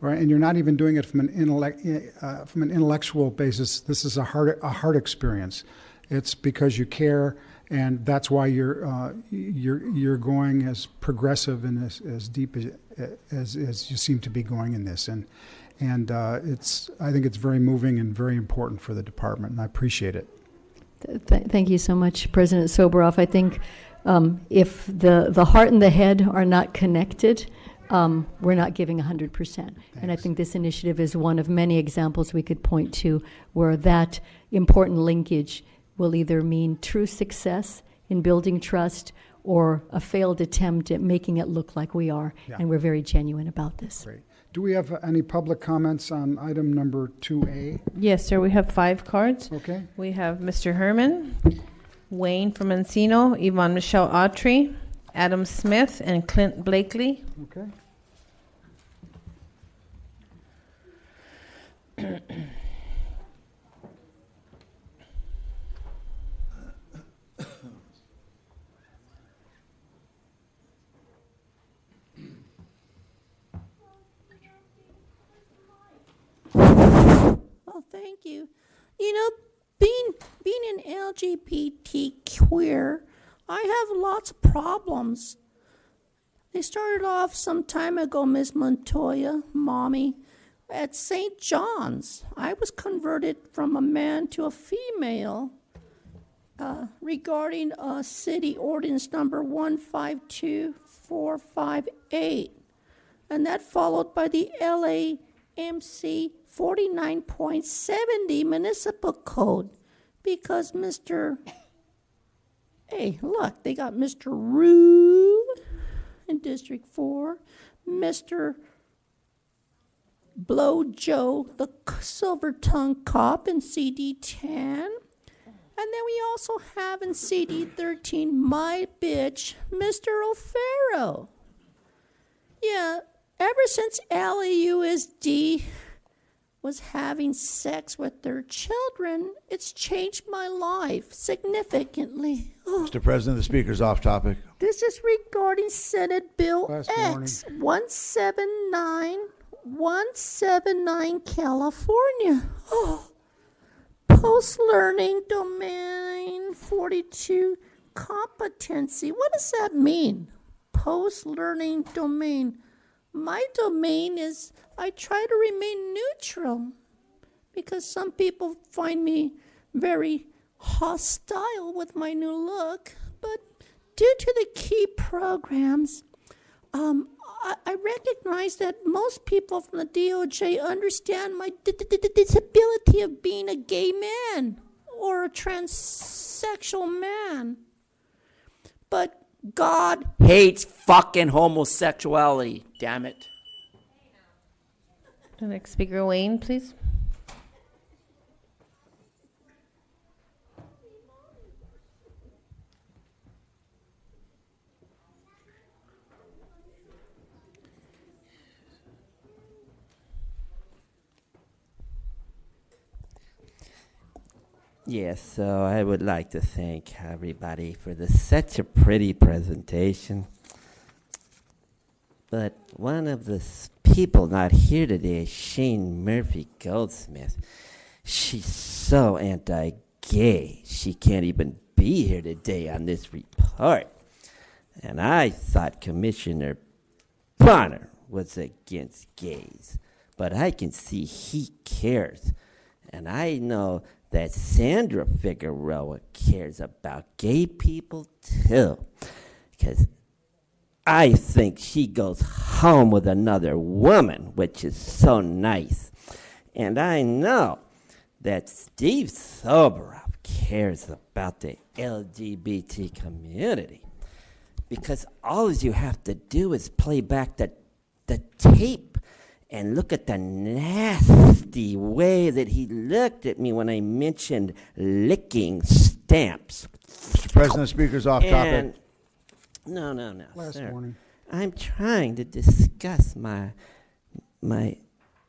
and you're not even doing it from an intellectual basis. This is a heart experience. It's because you care, and that's why you're going as progressive and as deep as you seem to be going in this. And I think it's very moving and very important for the department, and I appreciate it. Thank you so much, President Soboroff. I think if the heart and the head are not connected, we're not giving 100%. Thanks. And I think this initiative is one of many examples we could point to where that important linkage will either mean true success in building trust or a failed attempt at making it look like we are. Yeah. And we're very genuine about this. Great. Do we have any public comments on item number 2A? Yes, sir. We have 5 cards. Okay. We have Mr. Herman, Wayne from Encino, Yvonne Michelle Autry, Adam Smith, and Clint Blakely. Okay. Oh, thank you. You know, being an LGBT queer, I have lots of problems. They started off some time ago, Miss Montoya, Mommy, at St. John's. I was converted from a man to a female regarding city ordinance number 152458. And that followed by the LAMC 49.70 municipal code, because Mr. Hey, look, they got Mr. Rue in District 4, Mr. Blow Joe, the silver tongue cop in CD 10. And then we also have in CD 13, my bitch, Mr. O'Farrell. Yeah, ever since LAUSD was having sex with their children, it's changed my life significantly. Oh. Mr. President, the speaker's off topic. This is regarding Senate Bill Last X 179, California. Oh. Post-learning domain 42 competency. What does that mean? Post-learning domain. My domain is, I try to remain neutral because some people find me very hostile with my new look. But due to the key programs, I recognize that most people from the DOJ understand my disability of being a gay man or a transsexual man. But God Hates fucking homosexuality, damn it. The next speaker, Wayne, please. Yes, so I would like to thank everybody for such a pretty presentation. But one of the people not here today is Shane Murphy Goldsmith. She's so anti-gay, she can't even be here today on this report. And I thought Commissioner Bonner was against gays, but I can see he cares. And I know that Sandra Figueroa cares about gay people too, because I think she goes home with another woman, which is so nice. And I know that Steve Soboroff cares about the LGBT community, because all you have to do is play back the tape and look at the nasty way that he looked at me when I mentioned licking stamps. Mr. President, the speaker's off topic. No, Last sir. warning. I'm trying to discuss my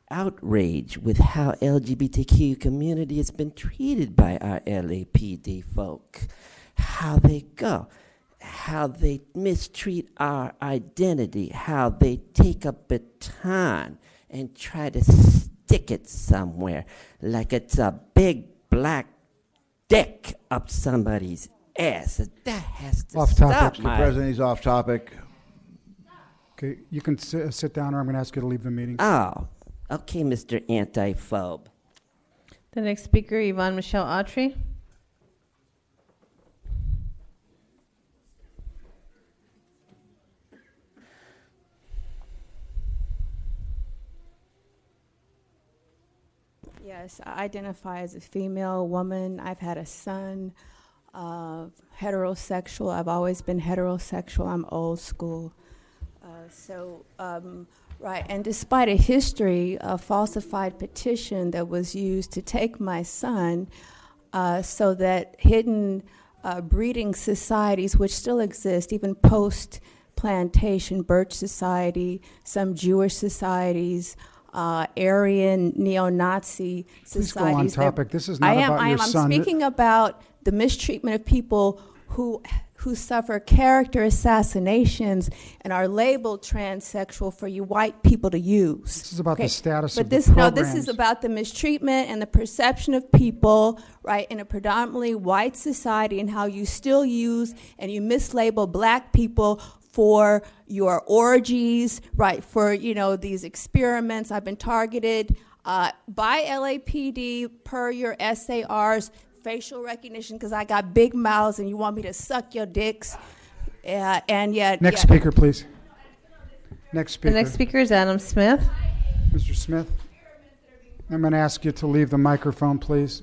outrage with how LGBTQ community has been treated by our LAPD folk. How they go, how they mistreat our identity, how they take a baton and try to stick it somewhere like it's a big black dick up somebody's ass. That has to Off stop. topic. Mr. President, he's off topic. Okay, you can sit down, or I'm going to ask you to leave the meeting. Oh, okay, Mr. Antiphobe. The next speaker, Yvonne Michelle Autry. Yes, I identify as a female woman. I've had a son, heterosexual. I've always been heterosexual. I'm old school. Right, and despite a history of falsified petition that was used to take my son, so that hidden breeding societies, which still exist, even post-plantation, Birch Society, some Jewish societies, Aryan neo-Nazi Please societies. go on topic. This is not about your son. I'm speaking about the mistreatment of people who suffer character assassinations and are labeled transsexual for you white people to use. This is about the status but of this, the No, programs. this is about the mistreatment and the perception of people, right, in a predominantly white society, and how you still use and you mislabel black people for your orgies, right, for, these experiments. I've been targeted by LAPD per your SARs, facial recognition, because I got big mouths and you want me to suck your dicks. And yet... Next speaker, please. Next speaker. The next speaker is Adam Smith. Mr. Smith, I'm going to ask you to leave the microphone, please.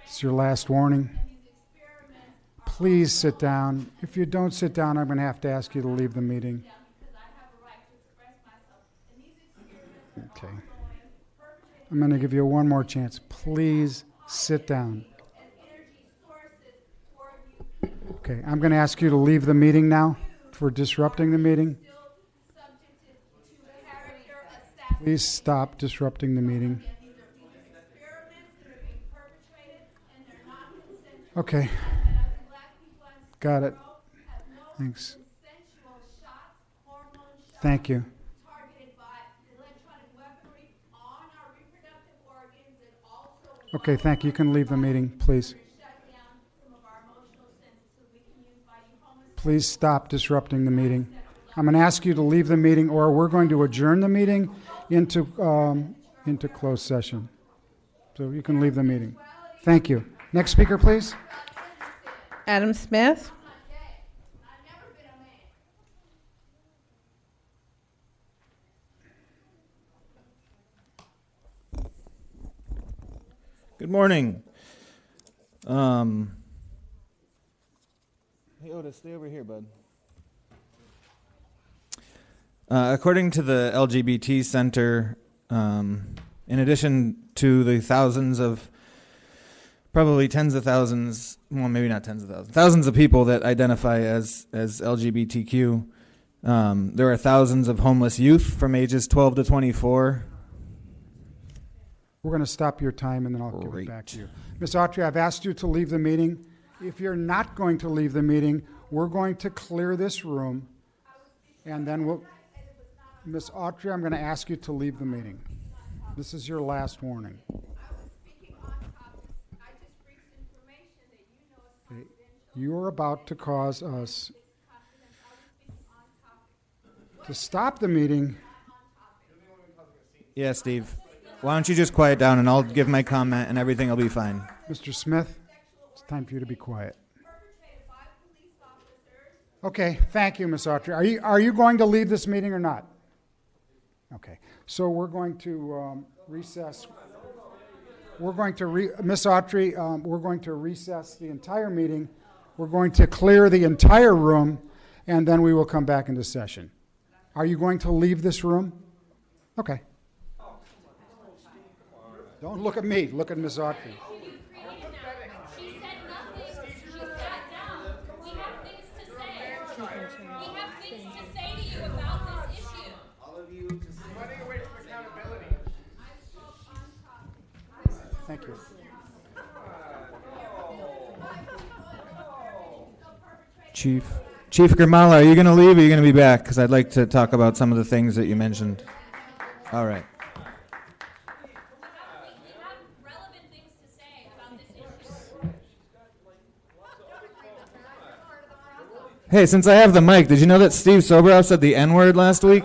It's your last warning. Please sit down. If you don't sit down, I'm going to have to ask you to leave the meeting. Okay. I'm going to give you one more chance. Please sit down. Okay, I'm going to ask you to leave the meeting now for disrupting the meeting. Please stop disrupting the meeting. Okay. Got it. Thanks. Thank you. Okay, thank you. You can leave the meeting, please. Please stop disrupting the meeting. I'm going to ask you to leave the meeting, or we're going to adjourn the meeting into closed session. So you can leave the meeting. Thank you. Next speaker, please. Adam Smith. Good morning. Hey, Otis, stay over here, bud. According to the LGBT Center, in addition to the thousands of, probably tens of thousands, well, maybe not tens of thousands, thousands of people that identify as LGBTQ, there are thousands of homeless youth from ages 12 to 24. We're going to stop your time, and then I'll give it back to you. Ms. Autry, I've asked you to leave the meeting. If you're not going to leave the meeting, we're going to clear this room, and then we'll... Ms. Autry, I'm going to ask you to leave the meeting. This is your last warning. Okay. You're about to cause us to stop the meeting. Yeah, Steve. Why don't you just quiet down, and I'll give my comment, and everything will be fine. Mr. Smith, it's time for you to be quiet. Okay, thank you, Ms. Autry. Are you going to leave this meeting or not? Okay, so we're going to recess. We're going to, Ms. Autry, we're going to recess the entire meeting. We're going to clear the entire room, and then we will come back into session. Are you going to leave this room? Okay. Don't look at me. Look at Ms. Autry. Thank you. Chief Grimala, are you going to leave or are you going to be back? Because I'd like to talk about some of the things that you mentioned. All right. Hey, since I have the mic, did you know that Steve Sobrow said the N-word last week?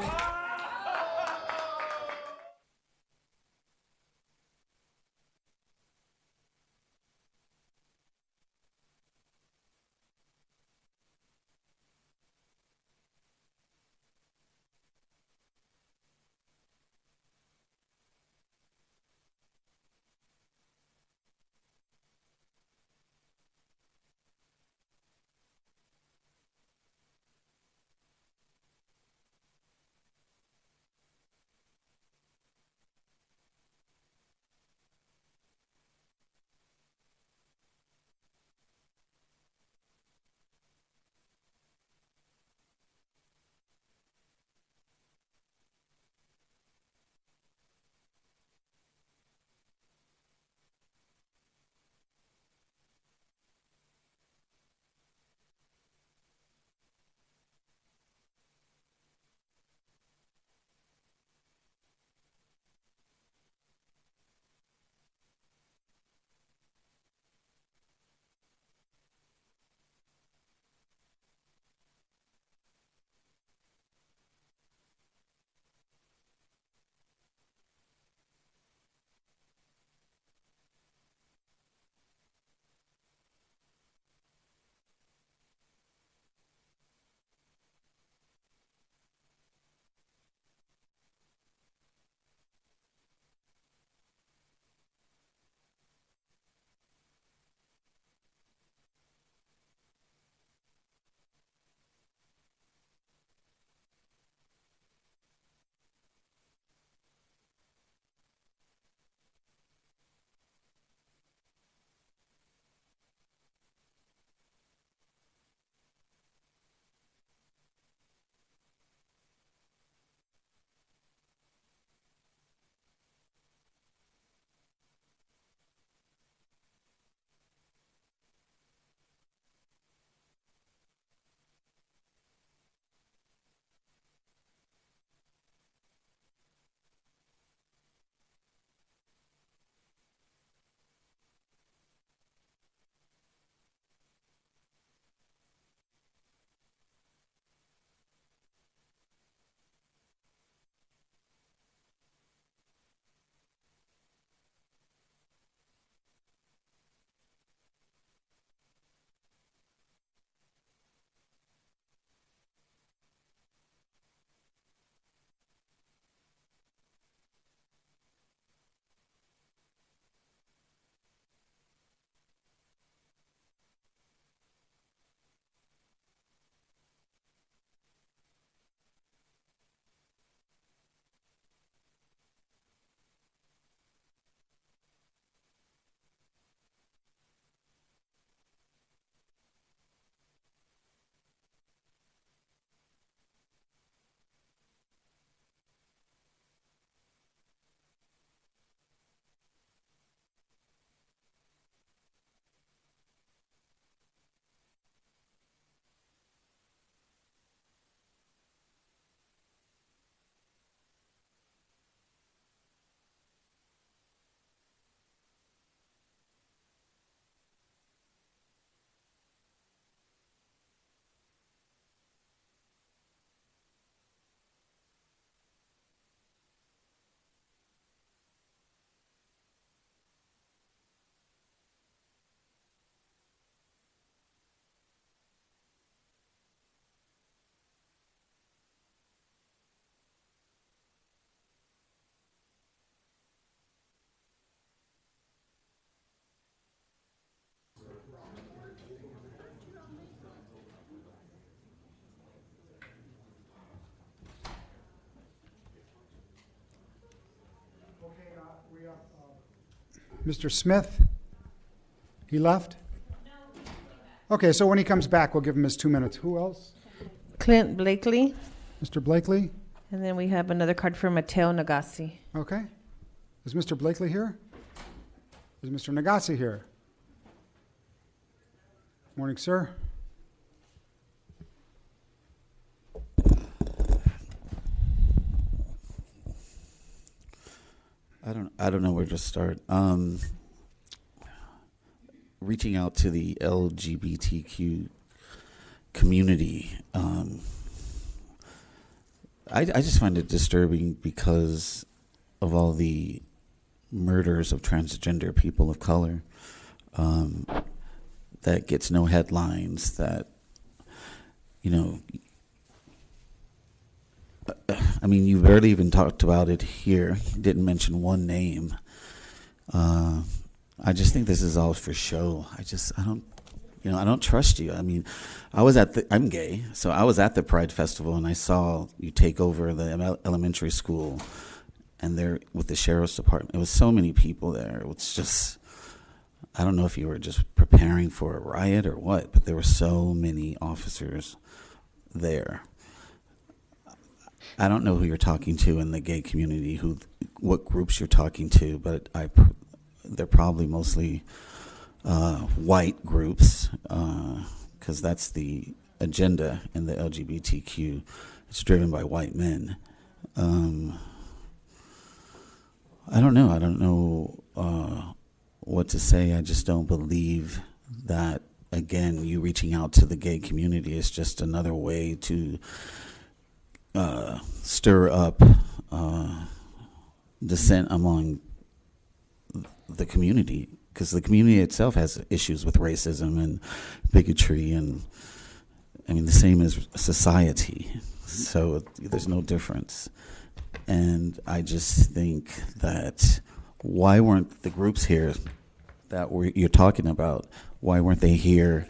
Mr. Smith? He left? Okay, so when he comes back, we'll give him his 2 minutes. Who else? Clint Blakely. Mr. Blakely? And then we have another card for Mateo Nagasi. Okay. Is Mr. Blakely here? Is Mr. Nagasi here? Morning, sir. I don't know where to start. Reaching out to the LGBTQ community, I just find it disturbing because of all the murders of transgender people of color. That gets no headlines. That, you know, I mean, you barely even talked about it here. You didn't mention one name. I just think this is all for show. I don't trust you. I mean, I'm gay, so I was at the Pride Festival and I saw you take over the elementary school and there with the sheriff's department. It was so many people there. It was just, I don't know if you were just preparing for a riot or what, but there were so many officers there. I don't know who you're talking to in the gay community, what groups you're talking to, but they're probably mostly white groups, because that's the agenda in the LGBTQ. It's driven by white men. I don't know what to say. I just don't believe that, again, you reaching out to the gay community is just another way to stir up dissent among the community, because the community itself has issues with racism and bigotry, and I mean the same as society, so there's no difference. And I just think that why weren't the groups here that you're talking about, why weren't they here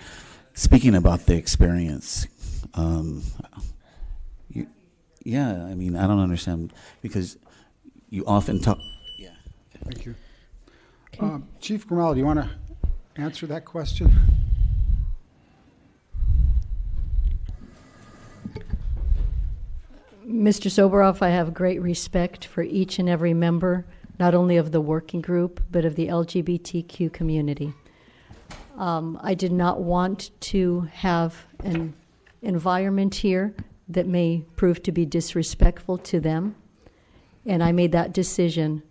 speaking about the experience? Yeah, I mean, I don't understand, because you often talk. Yeah. Thank you. Chief Grimala, do you want to answer that question? Mr. Soboroff, I have great respect for each and every member, not only of the working group, but of the LGBTQ community. I did not want to have an environment here that may prove to be disrespectful to them, and I made that decision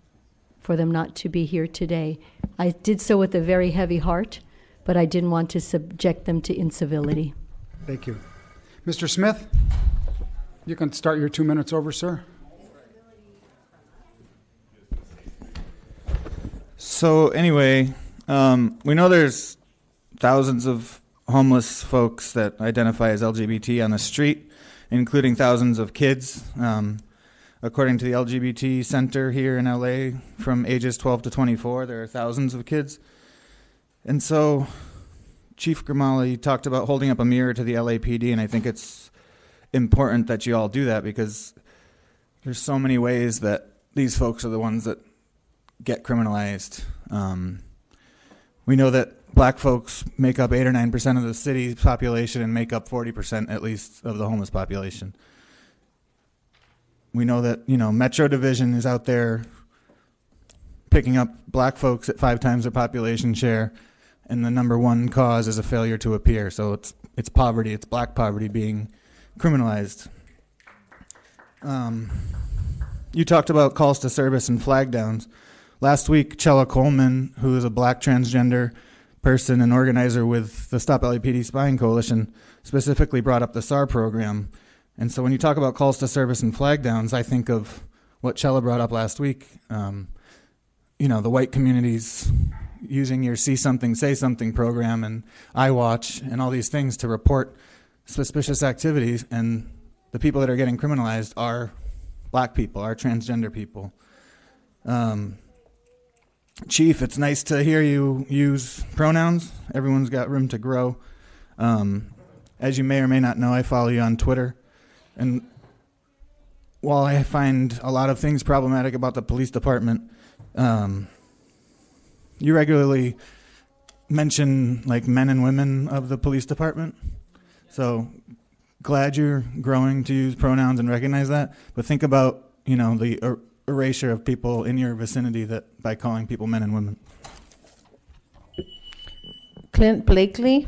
for them not to be here today. I did so with a very heavy heart, but I didn't want to subject them to incivility. Thank you. Mr. Smith, you can start your 2 minutes over, sir. So anyway, we know there's thousands of homeless folks that identify as LGBT on the street, including thousands of kids. According to the LGBT Center here in LA, from ages 12 to 24, there are thousands of kids. And so Chief Grimala, you talked about holding up a mirror to the LAPD, and I think it's important that you all do that, because there's so many ways that these folks are the ones that get criminalized. We know that black folks make up 8 or 9% of the city's population and make up 40% at least of the homeless population. We know that, Metro Division is out there picking up black folks at 5 times their population share, and the number one cause is a failure to appear. So it's poverty, it's black poverty being criminalized. You talked about calls to service and flag downs. Last week, Chella Coleman, who is a black transgender person and organizer with the Stop LAPD Spying Coalition, specifically brought up the SAR program. And so when you talk about calls to service and flag downs, I think of what Chella brought up last week. The white communities using your See Something, Say Something program and iWatch and all these things to report suspicious activities, and the people that are getting criminalized are black people, are transgender people. Chief, it's nice to hear you use pronouns. Everyone's got room to grow. As you may or may not know, I follow you on Twitter. And while I find a lot of things problematic about the police department, you regularly mention like men and women of the police department. So glad you're growing to use pronouns and recognize that. But think about, the erasure of people in your vicinity that by calling people men and women. Clint Blakely.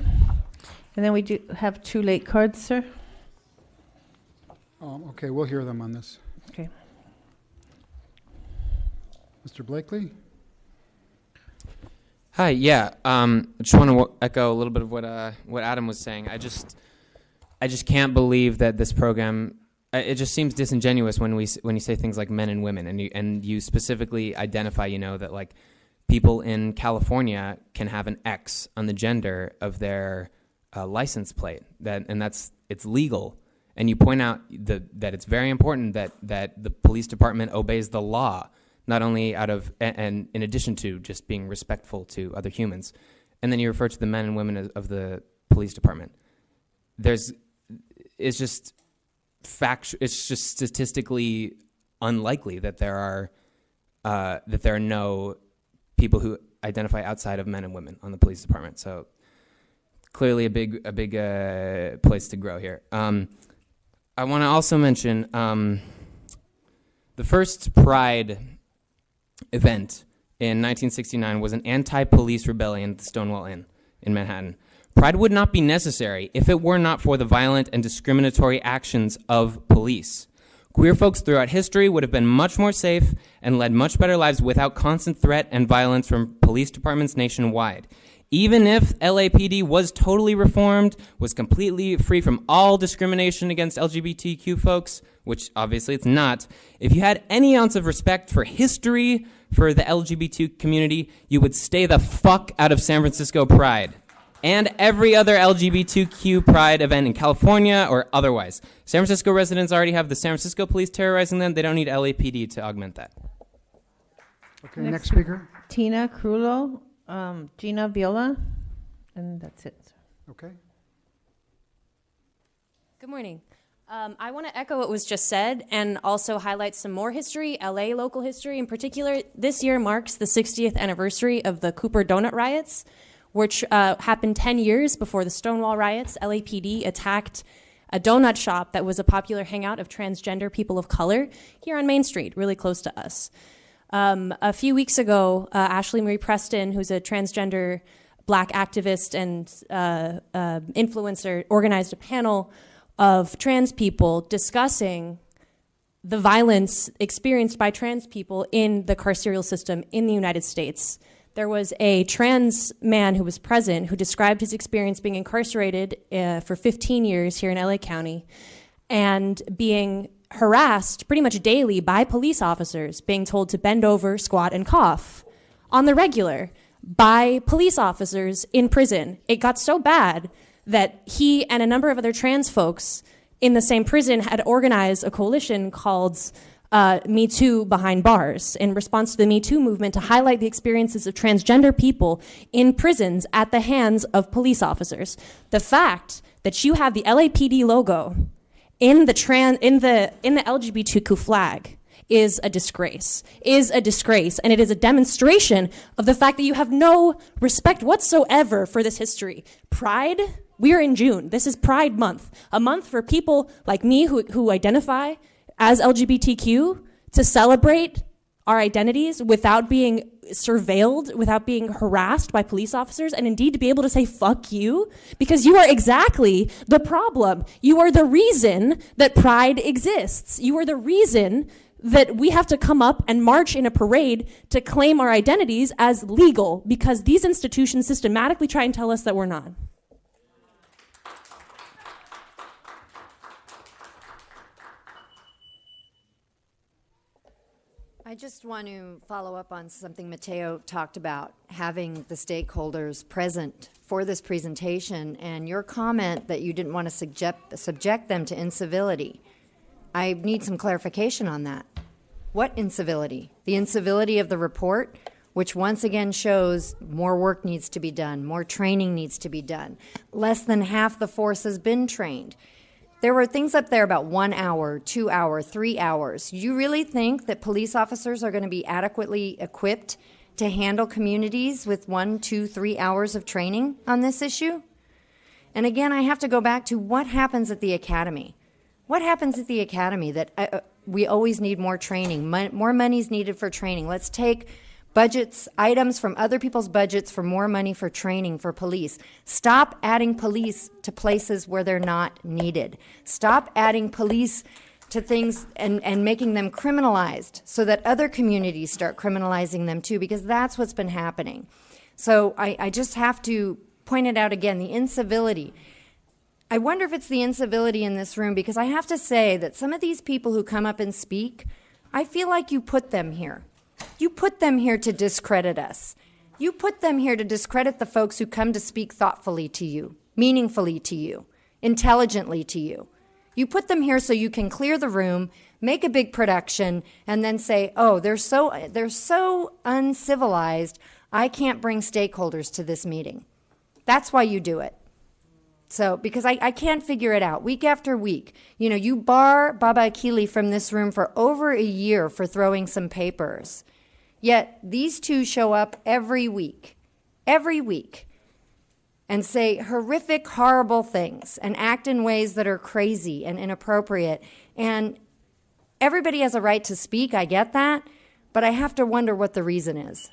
And then we do have 2 late cards, sir. Okay, we'll hear them on this. Okay. Mr. Blakely? Hi, yeah. I just want to echo a little bit of what Adam was saying. I just can't believe that this program. It just seems disingenuous when you say things like men and women, and you specifically identify, that like people in California can have an X on the gender of their license plate. It's legal, and you point out that it's very important that the police department obeys the law. Not only and in addition to just being respectful to other humans. And then you refer to the men and women of the police department. It's just statistically unlikely that there are no people who identify outside of men and women on the police department. So clearly a big place to grow here. I want to also mention the first Pride event in 1969 was an anti-police rebellion at the Stonewall Inn in Manhattan. Pride would not be necessary if it were not for the violent and discriminatory actions of police. Queer folks throughout history would have been much more safe and led much better lives without constant threat and violence from police departments nationwide. Even if LAPD was totally reformed, was completely free from all discrimination against LGBTQ folks, which obviously it's not, if you had any ounce of respect for history, for the LGBT community, you would stay the fuck out of San Francisco Pride and every other LGBTQ Pride event in California or otherwise. San Francisco residents already have the San Francisco police terrorizing them. They don't need LAPD to augment that. Okay, next speaker. Tina Crulo, Gina Viola, and that's it. Okay. Good morning. I want to echo what was just said and also highlight some more history, LA local history. In particular, this year marks the 60th anniversary of the Cooper Donut riots, which happened 10 years before the Stonewall riots. LAPD attacked a donut shop that was a popular hangout of transgender people of color here on Main Street, really close to us. A few weeks ago, Ashley Marie Preston, who's a transgender Black activist and influencer, organized a panel of trans people discussing the violence experienced by trans people in the carceral system in the United States. There was a trans man who was present who described his experience being incarcerated for 15 years here in LA County and being harassed pretty much daily by police officers, being told to bend over, squat, and cough on the regular by police officers in prison. It got so bad that he and a number of other trans folks in the same prison had organized a coalition called Me Too Behind Bars in response to the Me Too movement to highlight the experiences of transgender people in prisons at the hands of police officers. The fact that you have the LAPD logo in the LGBTQ flag is a disgrace, and it is a demonstration of the fact that you have no respect whatsoever for this history. Pride, we are in June. This is Pride Month, a month for people like me who identify as LGBTQ to celebrate our identities without being surveilled, without being harassed by police officers, and indeed to be able to say fuck you, because you are exactly the problem. You are the reason that Pride exists. You are the reason that we have to come up and march in a parade to claim our identities as legal, because these institutions systematically try and tell us that we're not. I just want to follow up on something Mateo talked about, having the stakeholders present for this presentation, and your comment that you didn't want to subject them to incivility. I need some clarification on that. What incivility? The incivility of the report, which once again shows more work needs to be done, more training needs to be done. Less than half the force has been trained. There were things up there about 1 hour, 2 hours, 3 hours. You really think that police officers are going to be adequately equipped to handle communities with 1, 2, 3 hours of training on this issue? And again, I have to go back to what happens at the academy. What happens at the academy that we always need more training, more money is needed for training. Let's take budgets, items from other people's budgets for more money for training for police. Stop adding police to places where they're not needed. Stop adding police to things and making them criminalized so that other communities start criminalizing them too, because that's what's been happening. So I just have to point it out again, the incivility. I wonder if it's the incivility in this room, because I have to say that some of these people who come up and speak, I feel like you put them here. You put them here to discredit us. You put them here to discredit the folks who come to speak thoughtfully to you, meaningfully to you, intelligently to you. You put them here so you can clear the room, make a big production, and then say, oh, they're so uncivilized, I can't bring stakeholders to this meeting. That's why you do it. So, because I can't figure it out. Week after week, you bar Baba Akili from this room for over a year for throwing some papers. Yet these two show up every week, and say horrific, horrible things and act in ways that are crazy and inappropriate. And everybody has a right to speak, I get that, but I have to wonder what the reason is.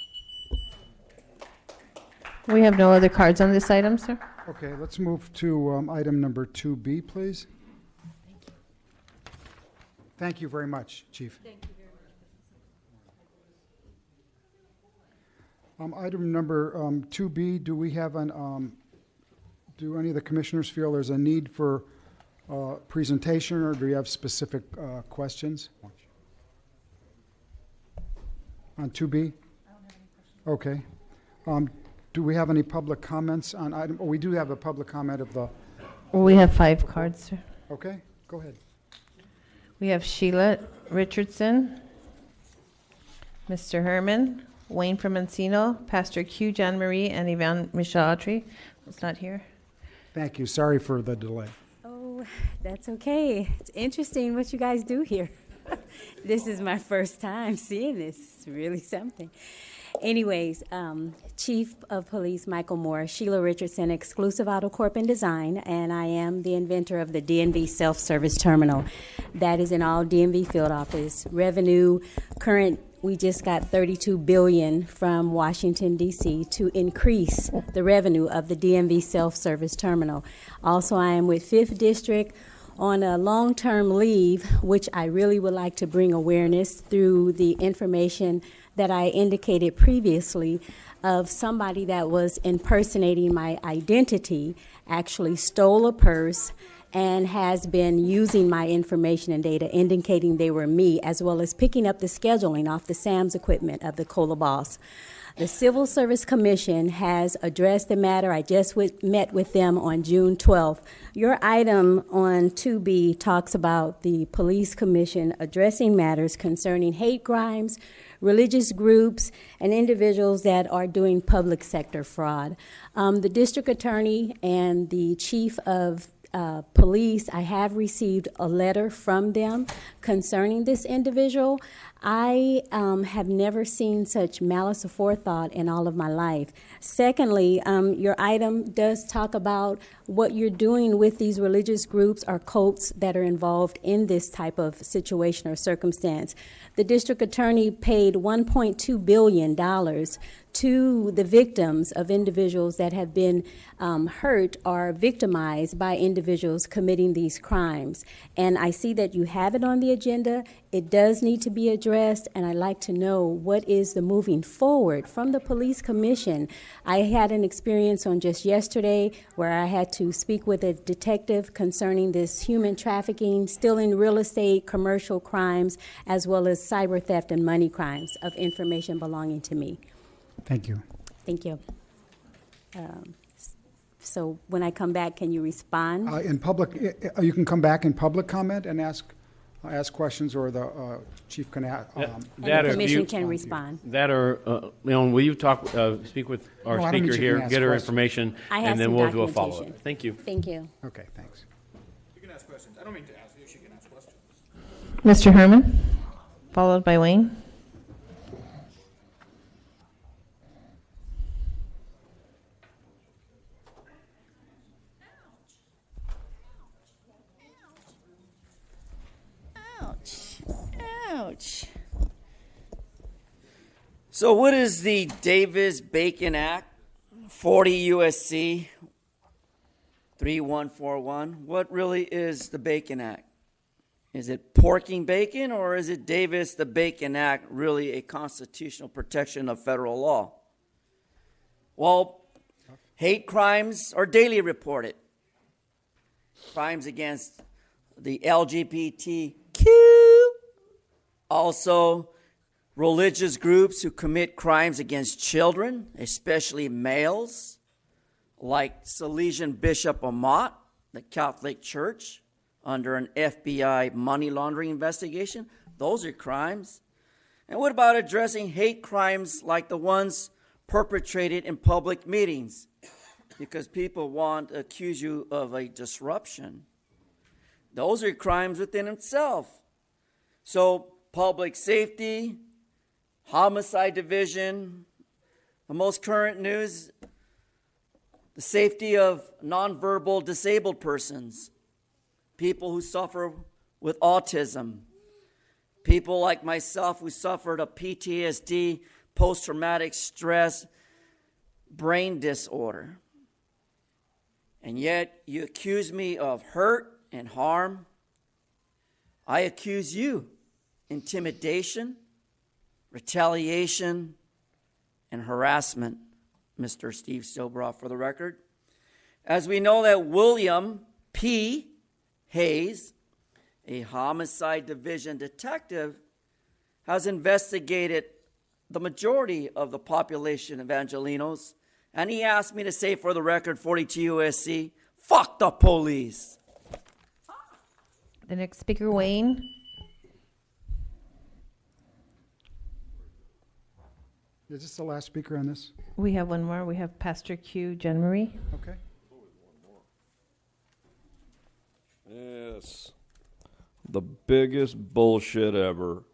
We have no other cards on this item, sir. Okay, let's move to item number 2B, please. Thank you very much, Chief. Thank you very much. Item number 2B, do we have do any of the commissioners feel there's a need for presentation, or do you have specific questions? On 2B? I don't have any questions. Okay. Do we have any public comments on item? Oh, we do have a public comment of the... We have 5 cards, sir. Okay, go ahead. We have Sheila Richardson, Mr. Herman, Wayne from Encino, Pastor Q. John Marie, and Yvonne Michelle Autry. It's not here. Thank you. Sorry for the delay. Oh, that's okay. It's interesting what you guys do here. This is my first time seeing this. It's really something. Anyways, Chief of Police Michael Moore, Sheila Richardson, Exclusive Auto Corp and Design, and I am the inventor of the DMV Self-Service Terminal. That is in all DMV field office. Revenue, current, we just got $32 billion from Washington, D.C. to increase the revenue of the DMV Self-Service Terminal. Also, I am with 5th District on a long-term leave, which I really would like to bring awareness through the information that I indicated previously of somebody that was impersonating my identity, actually stole a purse and has been using my information and data indicating they were me, as well as picking up the scheduling off the SAMS equipment of the COLA boss. The Civil Service Commission has addressed the matter. I just met with them on June 12th. Your item on 2B talks about the Police Commission addressing matters concerning hate crimes, religious groups, and individuals that are doing public sector fraud. The district attorney and the chief of police, I have received a letter from them concerning this individual. I have never seen such malice aforethought in all of my life. Secondly, your item does talk about what you're doing with these religious groups or cults that are involved in this type of situation or circumstance. The district attorney paid $1.2 billion to the victims of individuals that have been hurt or victimized by individuals committing these crimes. And I see that you have it on the agenda. It does need to be addressed, and I'd like to know what is the moving forward from the Police Commission. I had an experience on just yesterday where I had to speak with a detective concerning this human trafficking, stealing real estate, commercial crimes, as well as cyber theft and money crimes of information belonging to me. Thank you. Thank you. So when I come back, can you respond? In public, you can come back in public comment and ask questions, or the chief can ask. And the commission can respond. That or, will you speak with our speaker here, get her information, and then we'll do a follow-up. Thank you. Thank you. Okay, thanks. You can ask questions. I don't mean to ask you. She can ask questions. Mr. Herman, followed by Wayne. much. So what is the Davis-Bacon Act? 40 USC 3141. What really is the Bacon Act? Is it porking bacon, or is it Davis the Bacon Act really a constitutional protection of federal law? Well, hate crimes are daily reported. Crimes against the LGBTQ. Also, religious groups who commit crimes against children, especially males, like Salesian Bishop Amat, the Catholic Church, under an FBI money laundering investigation. Those are crimes. And what about addressing hate crimes like the ones perpetrated in public meetings? Because people want to accuse you of a disruption. Those are crimes within itself. So public safety, homicide division, the most current news, the safety of nonverbal disabled persons, people who suffer with autism, people like myself who suffered a PTSD, post-traumatic stress, brain disorder. And yet you accuse me of hurt and harm. I accuse you intimidation, retaliation, and harassment, Mr. Steve Silbroff, for the record. As we know that William P. Hayes, a homicide division detective, has investigated the majority of the population of Angelenos, and he asked me to say for the record, 42 USC, fuck the police. The next speaker, Wayne. Is this the last speaker on this? We have one more. We have Pastor Q. Jean Marie. Okay. Yes. The biggest bullshit ever.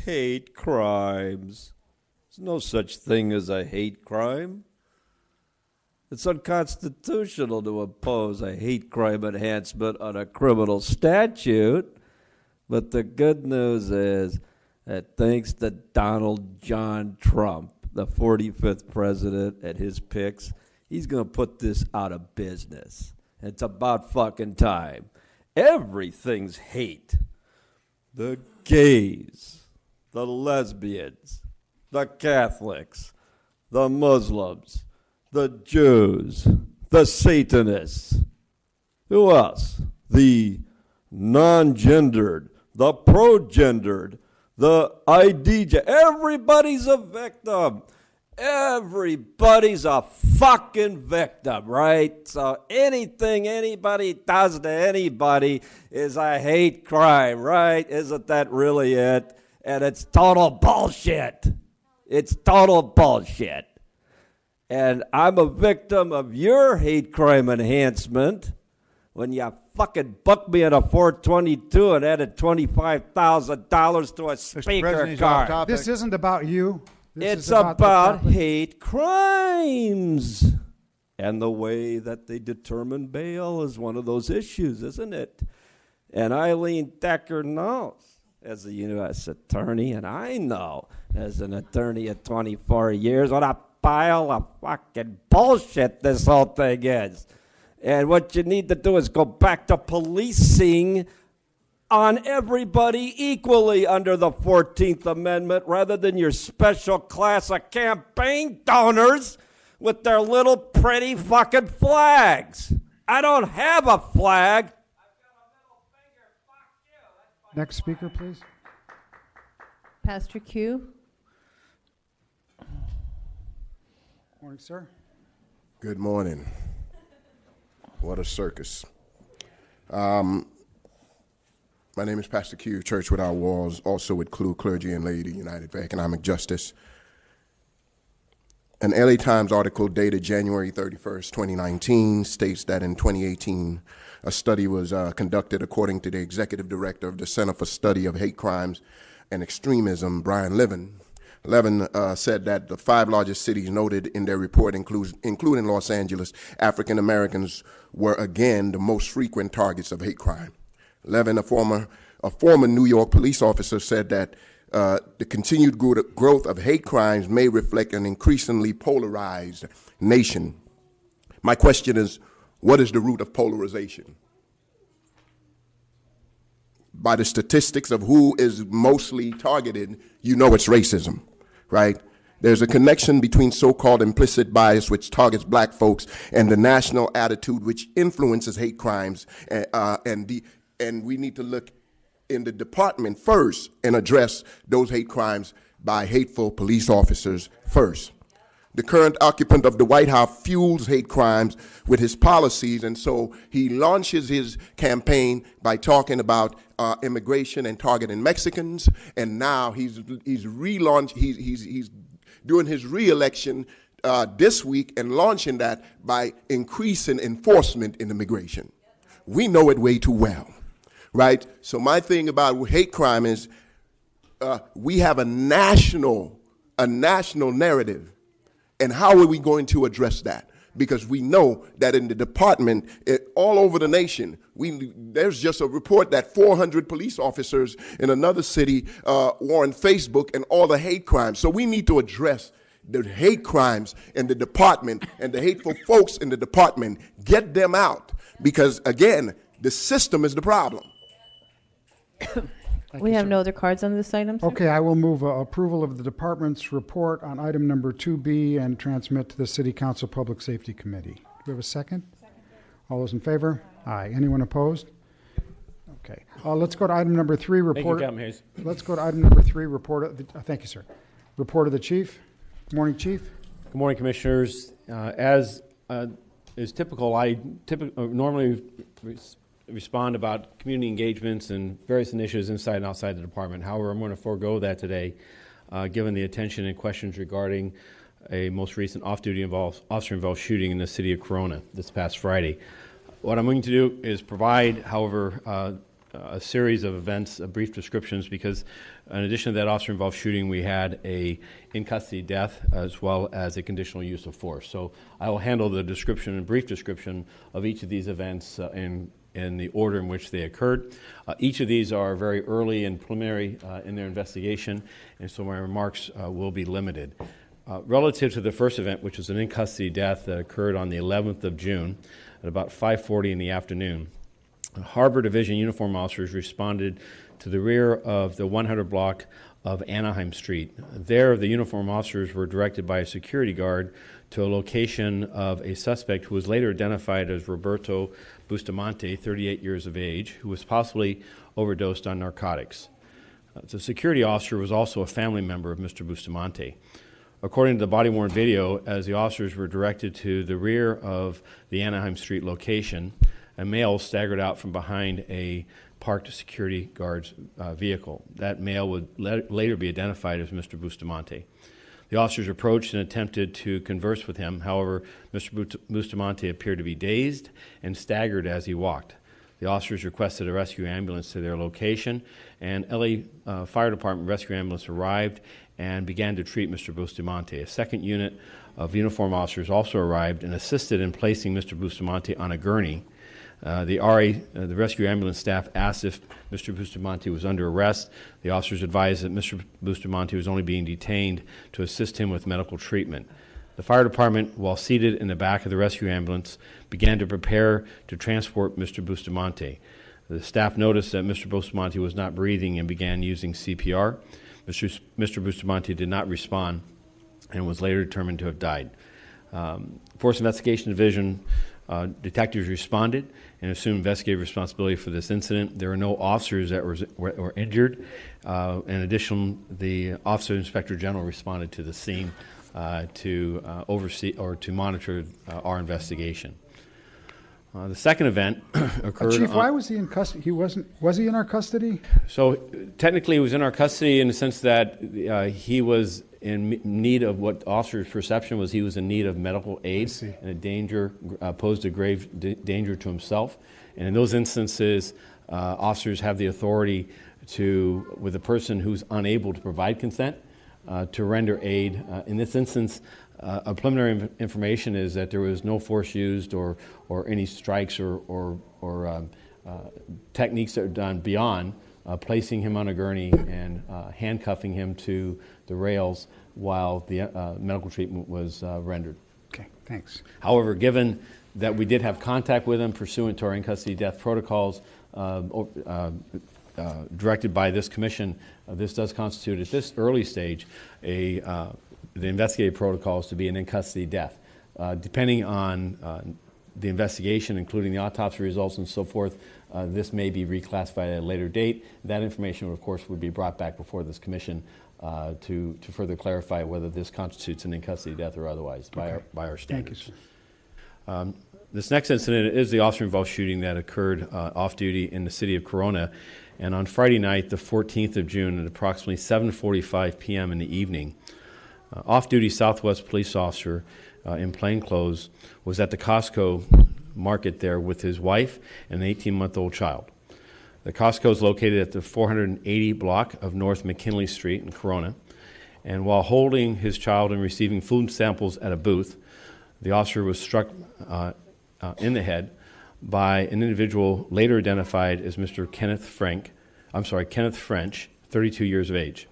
Hate crimes. There's no such thing as a hate crime. It's unconstitutional to impose a hate crime enhancement on a criminal statute. But the good news is that thanks to Donald John Trump, the 45th president, and his picks, he's going to put this out of business. It's about fucking time. Everything's hate. The gays, the lesbians, the Catholics, the Muslims, the Jews, the Satanists. Who else? The non-gendered, the pro-gendered, the ID. Everybody's a victim. Everybody's a fucking victim, right? So anything anybody does to anybody is a hate crime, right? Isn't that really it? And it's total bullshit. It's total bullshit. And I'm a victim of your hate crime enhancement when you fucking booked me at a 422 and added $25,000 to a speaker card. This isn't about you. This It's is about the hate crimes. And the way that they determine bail is one of those issues, isn't it? And Eileen Decker knows as a U.S. attorney, and I know as an attorney of 24 years what a pile of fucking bullshit this whole thing is. And what you need to do is go back to policing on everybody equally under the 14th Amendment rather than your special class of campaign donors with their little pretty fucking flags. I don't have a flag. Next speaker, please. Pastor Q. Morning, sir. Good morning. What a circus. My name is Pastor Q, Church Without Walls, also with CLUE, Clergy and Laity United for Economic Justice. An LA Times article dated January 31st, 2019 states that in 2018, a study was conducted according to the executive director of the Center for Study of Hate Crimes and Extremism, Brian Levin. Levin said that the 5 largest cities noted in their report, including Los Angeles, African Americans were again the most frequent targets of hate crime. Levin, a former New York police officer, said that The continued growth of hate crimes may reflect an increasingly polarized nation. My question is, what is the root of polarization? By the statistics of who is mostly targeted, you know it's racism, right? There's a connection between so-called implicit bias, which targets black folks, and the national attitude, which influences hate crimes. And we need to look in the department first and address those hate crimes by hateful police officers first. The current occupant of the White House fuels hate crimes with his policies, and so he launches his campaign by talking about immigration and targeting Mexicans, and now he's doing his re-election this week and launching that by increasing enforcement in immigration. We know it way too well, right? So my thing about hate crime is we have a national narrative. And how are we going to address that? Because we know that in the department, all over the nation, there's just a report that 400 police officers in another city were on Facebook and all the hate crimes. So we need to address the hate crimes in the department and the hateful folks in the department. Get them out. Because, again, the system is the problem. We have no other cards on this item, sir? Okay, I will move approval of the department's report on item number 2B and transmit to the City Council Public Safety Committee. Do we have a second? All those in favor? Aye. Anyone opposed? Okay. Let's go to item number 3, report. Thank you, Captain Hayes. Let's go to item number 3, report. Thank you, sir. Report of the chief. Good morning, Chief. Good morning, Commissioners. As is typical, I normally respond about community engagements and various initiatives inside and outside the department. However, I'm going to forego that today, given the attention and questions regarding a most recent off-duty officer-involved shooting in the city of Corona this past Friday. What I'm going to do is provide, however, a series of events, brief descriptions, because in addition to that officer-involved shooting, we had a in-custody death as well as a conditional use of force. So I will handle the description and brief description of each of these events in the order in which they occurred. Each of these are very early and preliminary in their investigation, and so my remarks will be limited. Relative to the first event, which was an in-custody death that occurred on the 11th of June at about 5:40 in the afternoon, Harbor Division uniform officers responded to the rear of the 100 block of Anaheim Street. There, the uniform officers were directed by a security guard to a location of a suspect who was later identified as Roberto Bustamante, 38 years of age, who was possibly overdosed on narcotics. The security officer was also a family member of Mr. Bustamante. According to the body-worn video, as the officers were directed to the rear of the Anaheim Street location, a male staggered out from behind a parked security guard's vehicle. That male would later be identified as Mr. Bustamante. The officers approached and attempted to converse with him. However, Mr. Bustamante appeared to be dazed and staggered as he walked. The officers requested a rescue ambulance to their location, and LA Fire Department rescue ambulance arrived and began to treat Mr. Bustamante. A second unit of uniformed officers also arrived and assisted in placing Mr. Bustamante on a gurney. The rescue ambulance staff asked if Mr. Bustamante was under arrest. The officers advised that Mr. Bustamante was only being detained to assist him with medical treatment. The fire department, while seated in the back of the rescue ambulance, began to prepare to transport Mr. Bustamante. The staff noticed that Mr. Bustamante was not breathing and began using CPR. Mr. Bustamante did not respond and was later determined to have died. Force Investigation Division detectives responded and assumed investigative responsibility for this incident. There were no officers that were injured. In addition, the Officer Inspector General responded to the scene to oversee or to monitor our investigation. The second event occurred. Chief, why was he in custody? Was he in our custody? So technically, he was in our custody in the sense that he was in need of what officer's perception was he was in need of medical aid and a danger, posed a grave danger to himself. And in those instances, officers have the authority to, with a person who's unable to provide consent, to render aid. In this instance, a preliminary information is that there was no force used or any strikes or techniques that were done beyond placing him on a gurney and handcuffing him to the rails while the medical treatment was rendered. Okay, thanks. However, given that we did have contact with him pursuant to our in-custody death protocols directed by this commission, this does constitute at this early stage the investigative protocols to be an in-custody death. Depending on the investigation, including the autopsy results and so forth, this may be reclassified at a later date. That information, of course, would be brought back before this commission to further clarify whether this constitutes an in-custody death or otherwise by our standards. Thank you, sir. This next incident is the officer-involved shooting that occurred off-duty in the city of Corona. And on Friday night, the 14th of June, at approximately 7:45 p.m. in the evening, off-duty Southwest police officer in plain clothes was at the Costco market there with his wife and an 18-month-old child. The Costco is located at the 480 block of North McKinley Street in Corona. And while holding his child and receiving food samples at a booth, the officer was struck in the head by an individual later identified as Mr. Kenneth French, 32 years of age.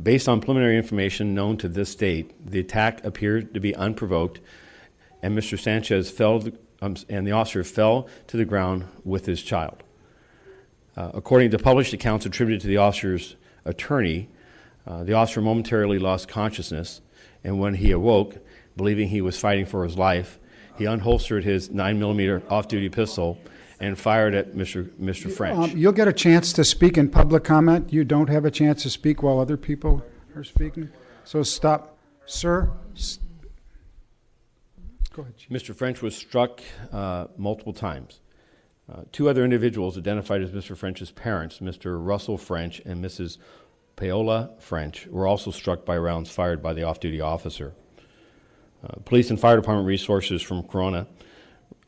Based on preliminary information known to this date, the attack appeared to be unprovoked, and Mr. Sanchez and the officer fell to the ground with his child. According to published accounts attributed to the officer's attorney, the officer momentarily lost consciousness, and when he awoke, believing he was fighting for his life, he unholstered his 9mm off-duty pistol and fired at Mr. French. You'll get a chance to speak in public comment. You don't have a chance to speak while other people are speaking. So stop. Sir? Go ahead, Chief. Mr. French was struck multiple times. Two other individuals identified as Mr. French's parents, Mr. Russell French and Mrs. Paola French, were also struck by rounds fired by the off-duty officer. Police and fire department resources from Corona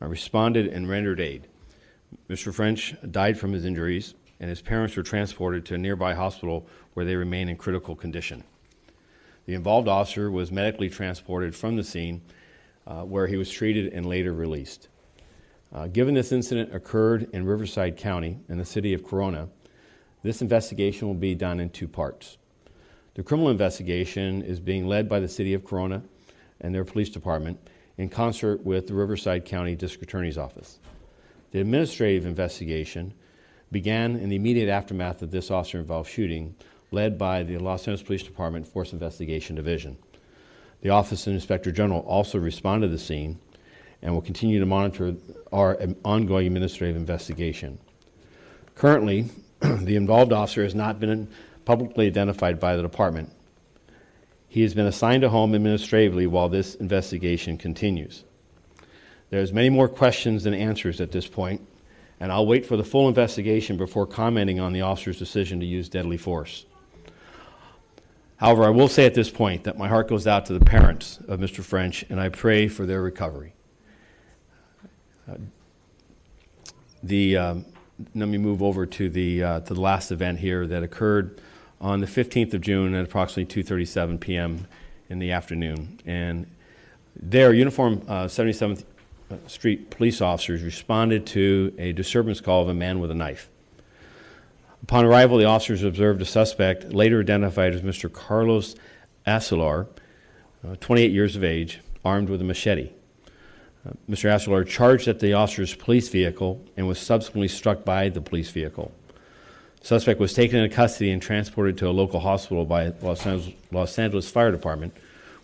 responded and rendered aid. Mr. French died from his injuries, and his parents were transported to a nearby hospital where they remain in critical condition. The involved officer was medically transported from the scene where he was treated and later released. Given this incident occurred in Riverside County in the city of Corona, this investigation will be done in two parts. The criminal investigation is being led by the city of Corona and their police department in concert with the Riverside County District Attorney's Office. The administrative investigation began in the immediate aftermath of this officer-involved shooting, led by the Los Angeles Police Department Force Investigation Division. The Office of Inspector General also responded to the scene and will continue to monitor our ongoing administrative investigation. Currently, the involved officer has not been publicly identified by the department. He has been assigned a home administratively while this investigation continues. There's many more questions than answers at this point, and I'll wait for the full investigation before commenting on the officer's decision to use deadly force. However, I will say at this point that my heart goes out to the parents of Mr. French, and I pray for their recovery. Let me move over to the last event here that occurred on the 15th of June at approximately 2:37 p.m. in the afternoon. And there, uniformed 77th Street police officers responded to a disturbance call of a man with a knife. Upon arrival, the officers observed a suspect, later identified as Mr. Carlos Acilar, 28 years of age, armed with a machete. Mr. Acilar charged at the officer's police vehicle and was subsequently struck by the police vehicle. The suspect was taken into custody and transported to a local hospital by Los Angeles Fire Department,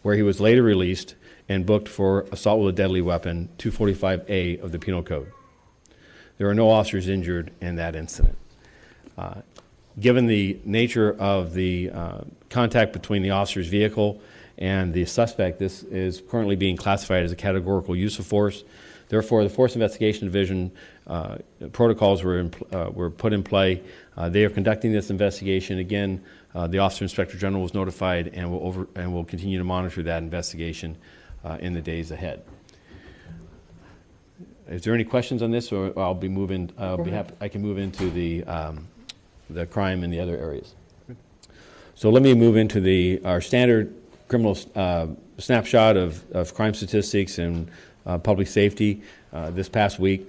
where he was later released and booked for assault with a deadly weapon, 245A of the Penal Code. There were no officers injured in that incident. Given the nature of the contact between the officer's vehicle and the suspect, this is currently being classified as a categorical use of force. Therefore, the Force Investigation Division protocols were put in play. They are conducting this investigation. Again, the Officer Inspector General was notified and will continue to monitor that investigation in the days ahead. Is there any questions on this, or I'll be moving? I can move into the crime in the other areas. So let me move into our standard criminal snapshot of crime statistics and public safety this past week.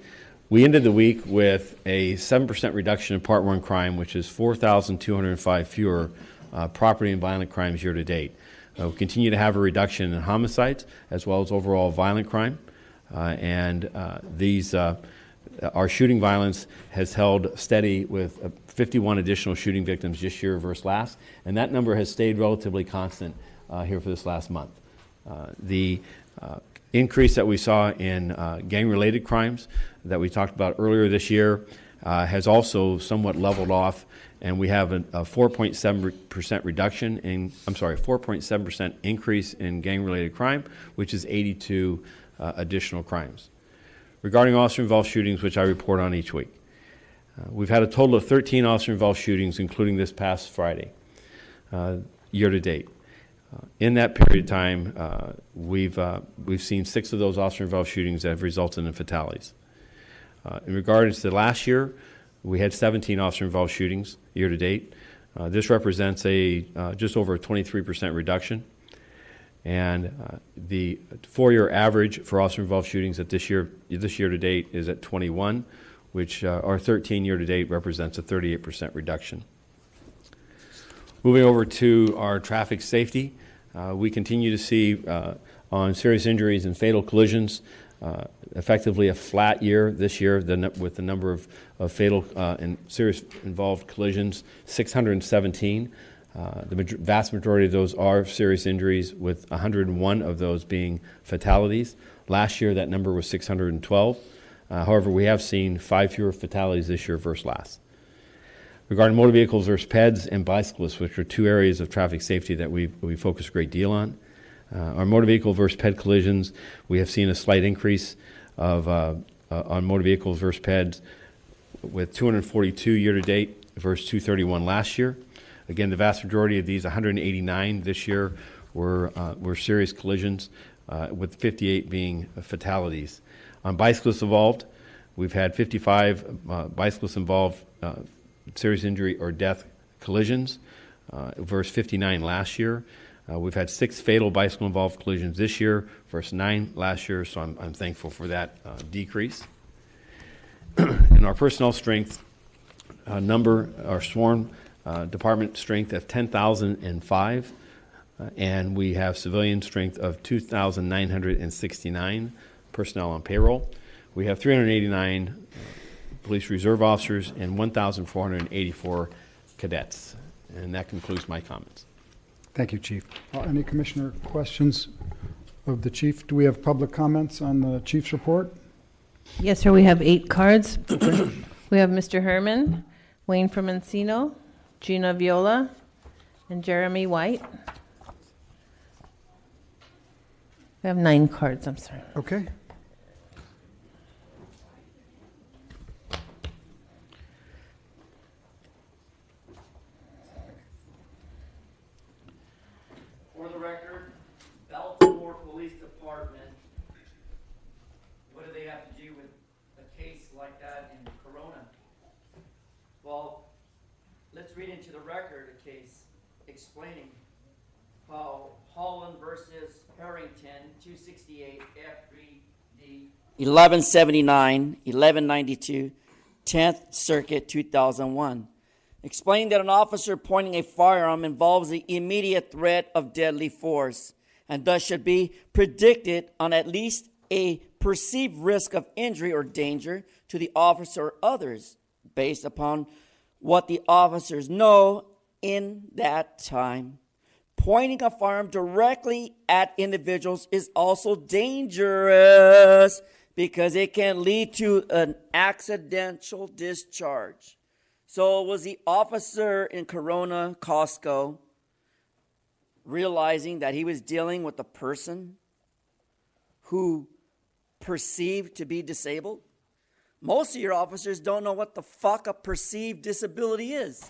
We ended the week with a 7% reduction in Part 1 crime, which is 4,205 fewer property and violent crimes year to date. We continue to have a reduction in homicides as well as overall violent crime. Our shooting violence has held steady with 51 additional shooting victims this year versus last, and that number has stayed relatively constant here for this last month. The increase that we saw in gang-related crimes that we talked about earlier this year has also somewhat leveled off, and we have a 4.7% reduction in, 4.7% increase in gang-related crime, which is 82 additional crimes. Regarding officer-involved shootings, which I report on each week, we've had a total of 13 officer-involved shootings, including this past Friday, year to date. In that period of time, we've seen 6 of those officer-involved shootings that have resulted in fatalities. In regards to last year, we had 17 officer-involved shootings year to date. This represents just over a 23% reduction. And the 4-year average for officer-involved shootings at this year to date is at 21, which our 13 year to date represents a 38% reduction. Moving over to our traffic safety, we continue to see on serious injuries and fatal collisions effectively a flat year this year with the number of fatal and serious involved collisions, 617. The vast majority of those are serious injuries, with 101 of those being fatalities. Last year, that number was 612. However, we have seen 5 fewer fatalities this year versus last. Regarding motor vehicles versus peds and bicyclists, which are 2 areas of traffic safety that we focus a great deal on, our motor vehicle versus ped collisions, we have seen a slight increase of on motor vehicles versus peds, with 242 year to date versus 231 last year. Again, the vast majority of these, 189 this year, were serious collisions, with 58 being fatalities. On bicyclists involved, we've had 55 bicyclists involved serious injury or death collisions versus 59 last year. We've had 6 fatal bicycle involved collisions this year versus 9 last year, so I'm thankful for that decrease. And our personnel strength number, our sworn department strength of 10,005, and we have civilian strength of 2,969 personnel on payroll. We have 389 police reserve officers and 1,484 cadets. And that concludes my comments. Thank you, Chief. Any commissioner questions of the chief? Do we have public comments on the chief's report? Yes, sir. We have 8 cards. We have Mr. Herman, Wayne from Encino, Gina Viola, and Jeremy White. We have 9 cards, I'm sorry. Okay. For the record, Baltimore Police Department, what do they have to do with a case like that in Corona? Well, let's read into the record a case explaining how Holland versus Harrington, 268 FBD 1179, 1192, 10th Circuit, 2001. Explained that an officer pointing a firearm involves the immediate threat of deadly force and thus should be predicted on at least a perceived risk of injury or danger to the officer or others based upon what the officers know in that time. Pointing a firearm directly at individuals is also dangerous because it can lead to an accidental discharge. So was the officer in Corona, Costco, realizing that he was dealing with a person who perceived to be disabled? Most of your officers don't know what the fuck a perceived disability is.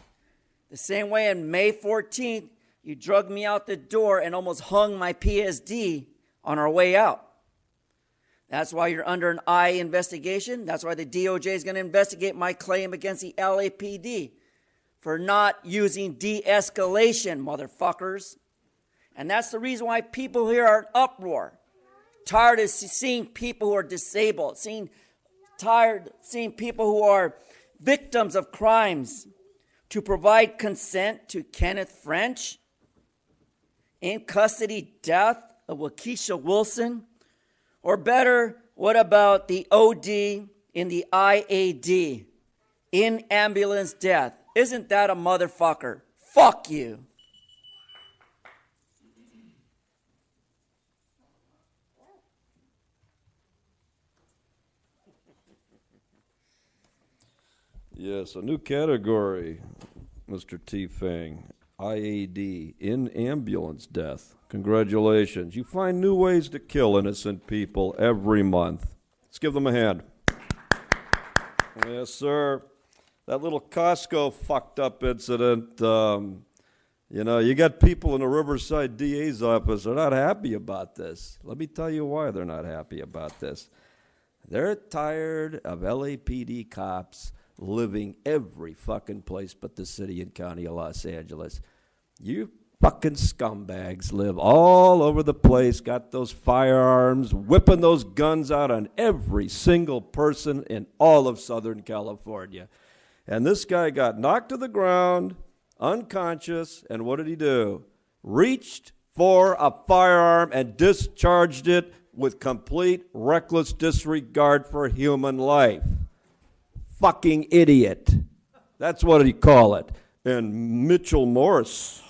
The same way on May 14th, you drugged me out the door and almost hung my PSD on our way out. That's why you're under an I investigation. That's why the DOJ is going to investigate my claim against the LAPD for not using de-escalation, motherfuckers. And that's the reason why people here are in uproar. Tired of seeing people who are disabled, seeing tired seeing people who are victims of crimes to provide consent to Kenneth French in custody death of Waukesha Wilson? Or better, what about the OD in the IAD, in ambulance death? Isn't that a motherfucker? Fuck you. Yes, a new category, Mr. T. Fang. IAD, in ambulance death. Congratulations. You find new ways to kill innocent people every month. Let's give them a hand. Yes, sir. That little Costco fucked up incident, you got people in the Riverside DA's office. They're not happy about this. Let me tell you why they're not happy about this. They're tired of LAPD cops living every fucking place but the city and county of Los Angeles. You fucking scumbags live all over the place, got those firearms, whipping those guns out on every single person in all of Southern California. And this guy got knocked to the ground, unconscious, and what did he do? Reached for a firearm and discharged it with complete reckless disregard for human life. Fucking idiot. That's what he call it. And Mitchell Morris,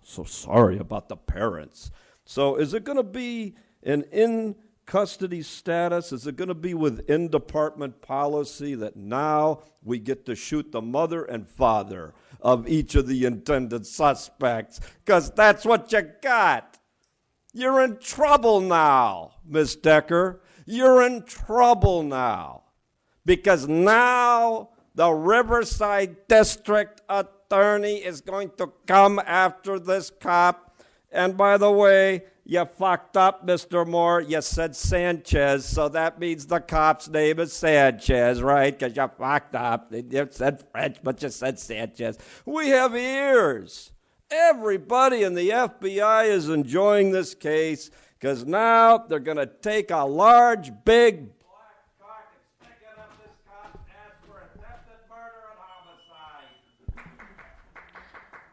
so sorry about the parents. So is it going to be an in-custody status? Is it going to be within department policy that now we get to shoot the mother and father of each of the intended suspects? Because that's what you got. You're in trouble now, Miss Decker. You're in trouble now. Because now the Riverside District Attorney is going to come after this cop. And by the way, you fucked up, Mr. Moore. You said Sanchez, so that means the cop's name is Sanchez, right? Because you fucked up. You said French, but you said Sanchez. We have ears. Everybody in the FBI is enjoying this case because now they're going to take a large, big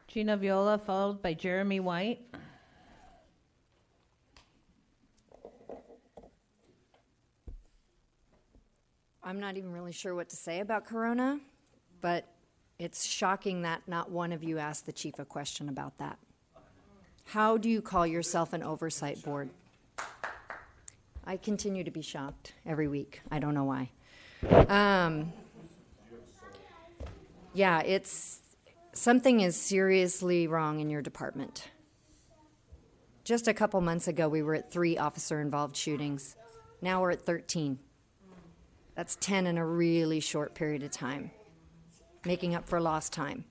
Gina Viola, followed by Jeremy White. I'm not even really sure what to say about Corona, but it's shocking that not one of you asked the chief a question about that. How do you call yourself an oversight board? I continue to be shocked every week. I don't know why. Yeah, something is seriously wrong in your department. Just a couple months ago, we were at 3 officer-involved shootings. Now we're at 13. That's 10 in a really short period of time, making up for lost time.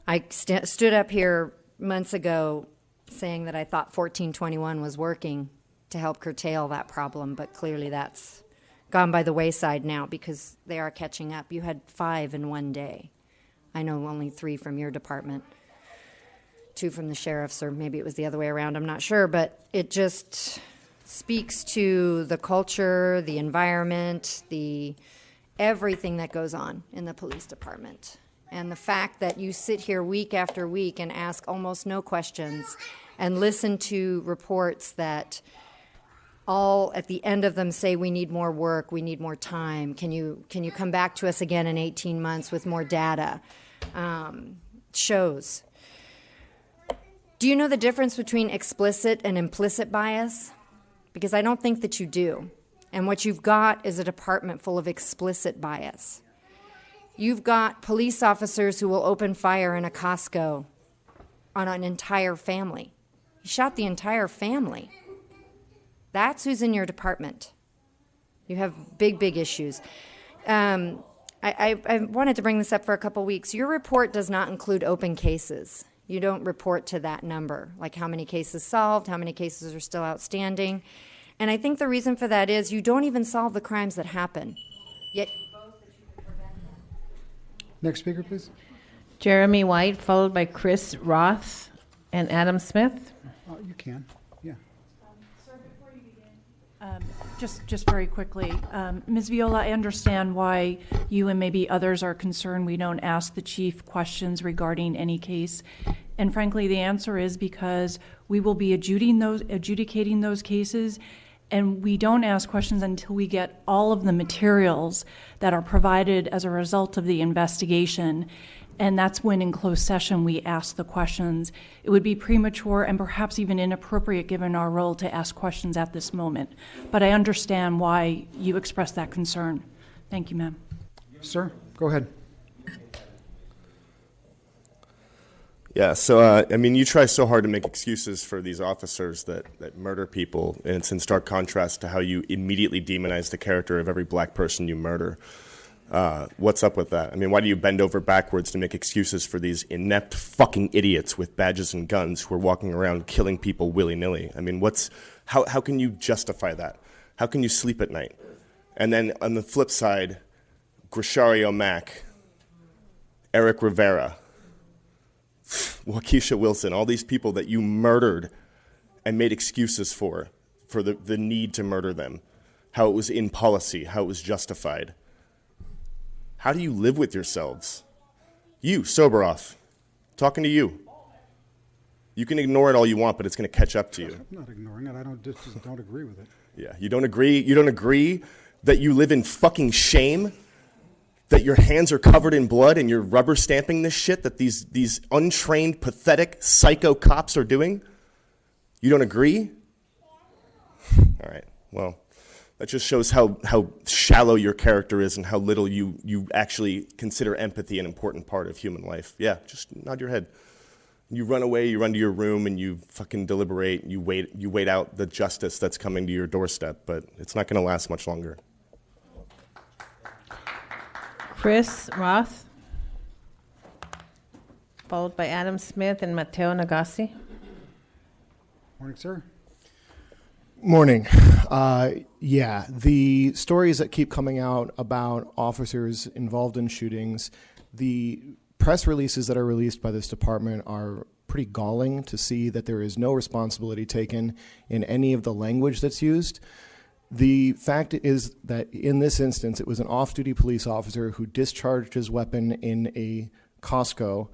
I stood up here months ago saying that I thought 1421 was working to help curtail that problem, but clearly that's gone by the wayside now because they are catching up. You had 5 in one day. I know only 3 from your department, 2 from the sheriff's, or maybe it was the other way around, I'm not sure, but it just speaks to the culture, the environment, everything that goes on in the police department. And the fact that you sit here week after week and ask almost no questions and listen to reports that all at the end of them say we need more work, we need more time. Can you come back to us again in 18 months with more data? Shows. Do you know the difference between explicit and implicit bias? Because I don't think that you do. And what you've got is a department full of explicit bias. You've got police officers who will open fire in a Costco on an entire family. He shot the entire family. That's who's in your department. You have big, big issues. I wanted to bring this up for a couple weeks. Your report does not include open cases. You don't report to that number, like how many cases solved, how many cases are still outstanding. And I think the reason for that is you don't even solve the crimes that happen. Yet. Next speaker, please. Jeremy White, followed by Chris Roth and Adam Smith. Oh, you can, yeah. Just very quickly, Ms. Viola, I understand why you and maybe others are concerned we don't ask the chief questions regarding any case. And frankly, the answer is because we will be adjudicating those cases, and we don't ask questions until we get all of the materials that are provided as a result of the investigation. And that's when in closed session we ask the questions. It would be premature and perhaps even inappropriate given our role to ask questions at this moment. But I understand why you expressed that concern. Thank you, ma'am. Sir, go ahead. Yeah, so, I mean, you try so hard to make excuses for these officers that murder people, and it's in stark contrast to how you immediately demonize the character of every black person you murder. What's up with that? I mean, why do you bend over backwards to make excuses for these inept fucking idiots with badges and guns who are walking around killing people willy-nilly? I mean, how can you justify that? How can you sleep at night? And then on the flip side, Grishario Mack, Eric Rivera, Waukesha Wilson, all these people that you murdered and made excuses for the need to murder them, how it was in policy, how it was justified. How do you live with yourselves? You, Soboroff, talking to you. You can ignore it all you want, but it's going to catch up to you. I'm not ignoring it. I just don't agree with it. Yeah, you don't agree? You don't agree that you live in fucking shame? That your hands are covered in blood and you're rubber stamping this shit that these untrained, pathetic, psycho cops are doing? You don't agree? All right, well, that just shows how shallow your character is and how little you actually consider empathy an important part of human life. Yeah, just nod your head. You run away, you run to your room, and you fucking deliberate, and you wait out the justice that's coming to your doorstep, but it's not going to last much longer. Chris Roth, followed by Adam Smith and Matteo Nagassi. Morning, sir. Morning. Yeah, the stories that keep coming out about officers involved in shootings, the press releases that are released by this department are pretty galling to see that there is no responsibility taken in any of the language that's used. The fact is that in this instance, it was an off-duty police officer who discharged his weapon in a Costco,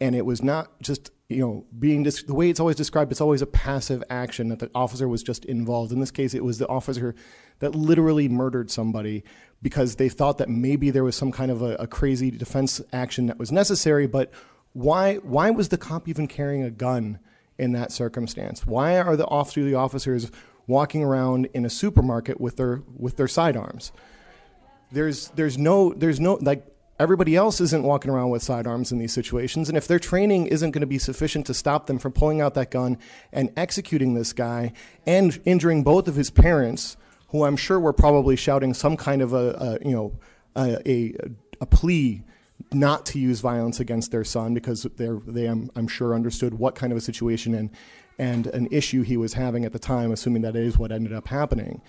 and it was not just, being the way it's always described, it's always a passive action that the officer was just involved. In this case, it was the officer that literally murdered somebody because they thought that maybe there was some kind of a crazy defense action that was necessary, but why was the cop even carrying a gun in that circumstance? Why are the off-duty officers walking around in a supermarket with their sidearms? There's no everybody else isn't walking around with sidearms in these situations, and if their training isn't going to be sufficient to stop them from pulling out that gun and executing this guy and injuring both of his parents, who I'm sure were probably shouting some kind of a plea not to use violence against their son because I'm sure understood what kind of a situation and an issue he was having at the time, assuming that is what ended up happening.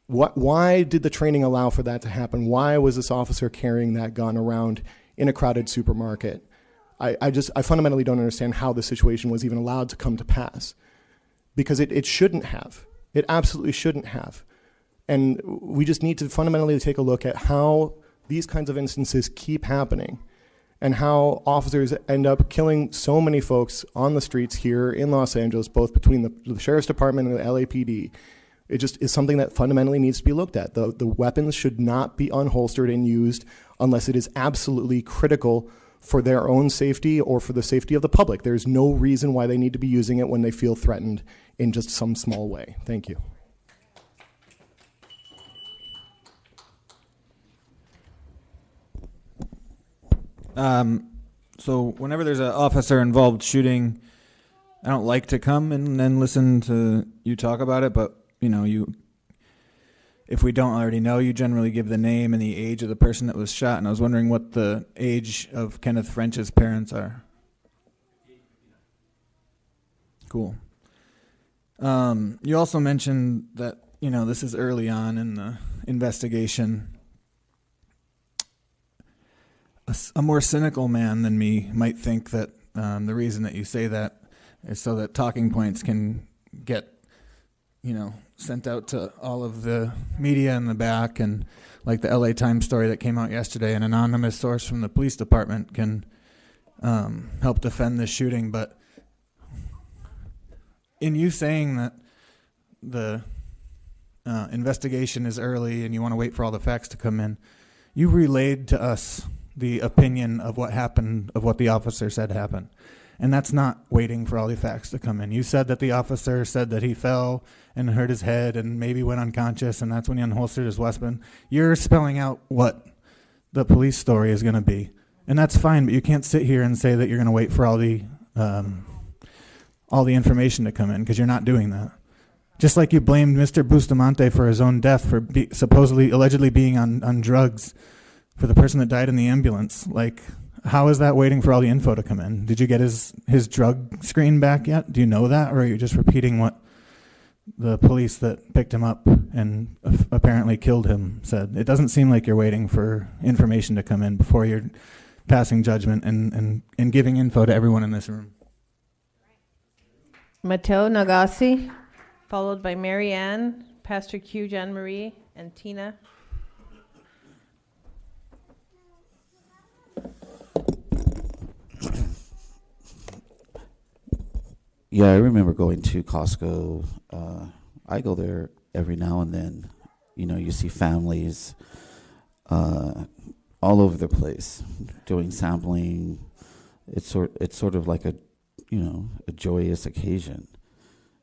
Why did the training allow for that to happen? Why was this officer carrying that gun around in a crowded supermarket? I fundamentally don't understand how the situation was even allowed to come to pass, because it shouldn't have. It absolutely shouldn't have. And we just need to fundamentally take a look at how these kinds of instances keep happening and how officers end up killing so many folks on the streets here in Los Angeles, both between the Sheriff's Department and the LAPD. It just is something that fundamentally needs to be looked at. The weapons should not be unholstered and used unless it is absolutely critical for their own safety or for the safety of the public. There's no reason why they need to be using it when they feel threatened in just some small way. Thank you. So whenever there's an officer-involved shooting, I don't like to come and then listen to you talk about it, but if we don't already know, you generally give the name and the age of the person that was shot, and I was wondering what the age of Kenneth French's parents are. Cool. You also mentioned that, this is early on in the investigation. A more cynical man than me might think that the reason that you say that is so that talking points can get sent out to all of the media in the back, and like the LA Times story that came out yesterday, an anonymous source from the police department can help defend this shooting. But in you saying that the investigation is early and you want to wait for all the facts to come in, you relayed to us the opinion of what happened, of what the officer said happened. And that's not waiting for all the facts to come in. You said that the officer said that he fell and hurt his head and maybe went unconscious, and that's when he unholstered his weapon. You're spelling out what the police story is going to be. And that's fine, but you can't sit here and say that you're going to wait for all the information to come in, because you're not doing that. Just like you blamed Mr. Bustamante for his own death for allegedly being on drugs for the person that died in the ambulance. Like, how is that waiting for all the info to come in? Did you get his drug screen back yet? Do you know that? Or are you just repeating what the police that picked him up and apparently killed him said? It doesn't seem like you're waiting for information to come in before you're passing judgment and giving info to everyone in this room. Mateo Nagasi, followed by Mary Ann, Pastor Q, Jean Marie, and Tina. Yeah, I remember going to Costco. I go there every now and then. You see families all over the place doing sampling. It's sort of like a joyous occasion,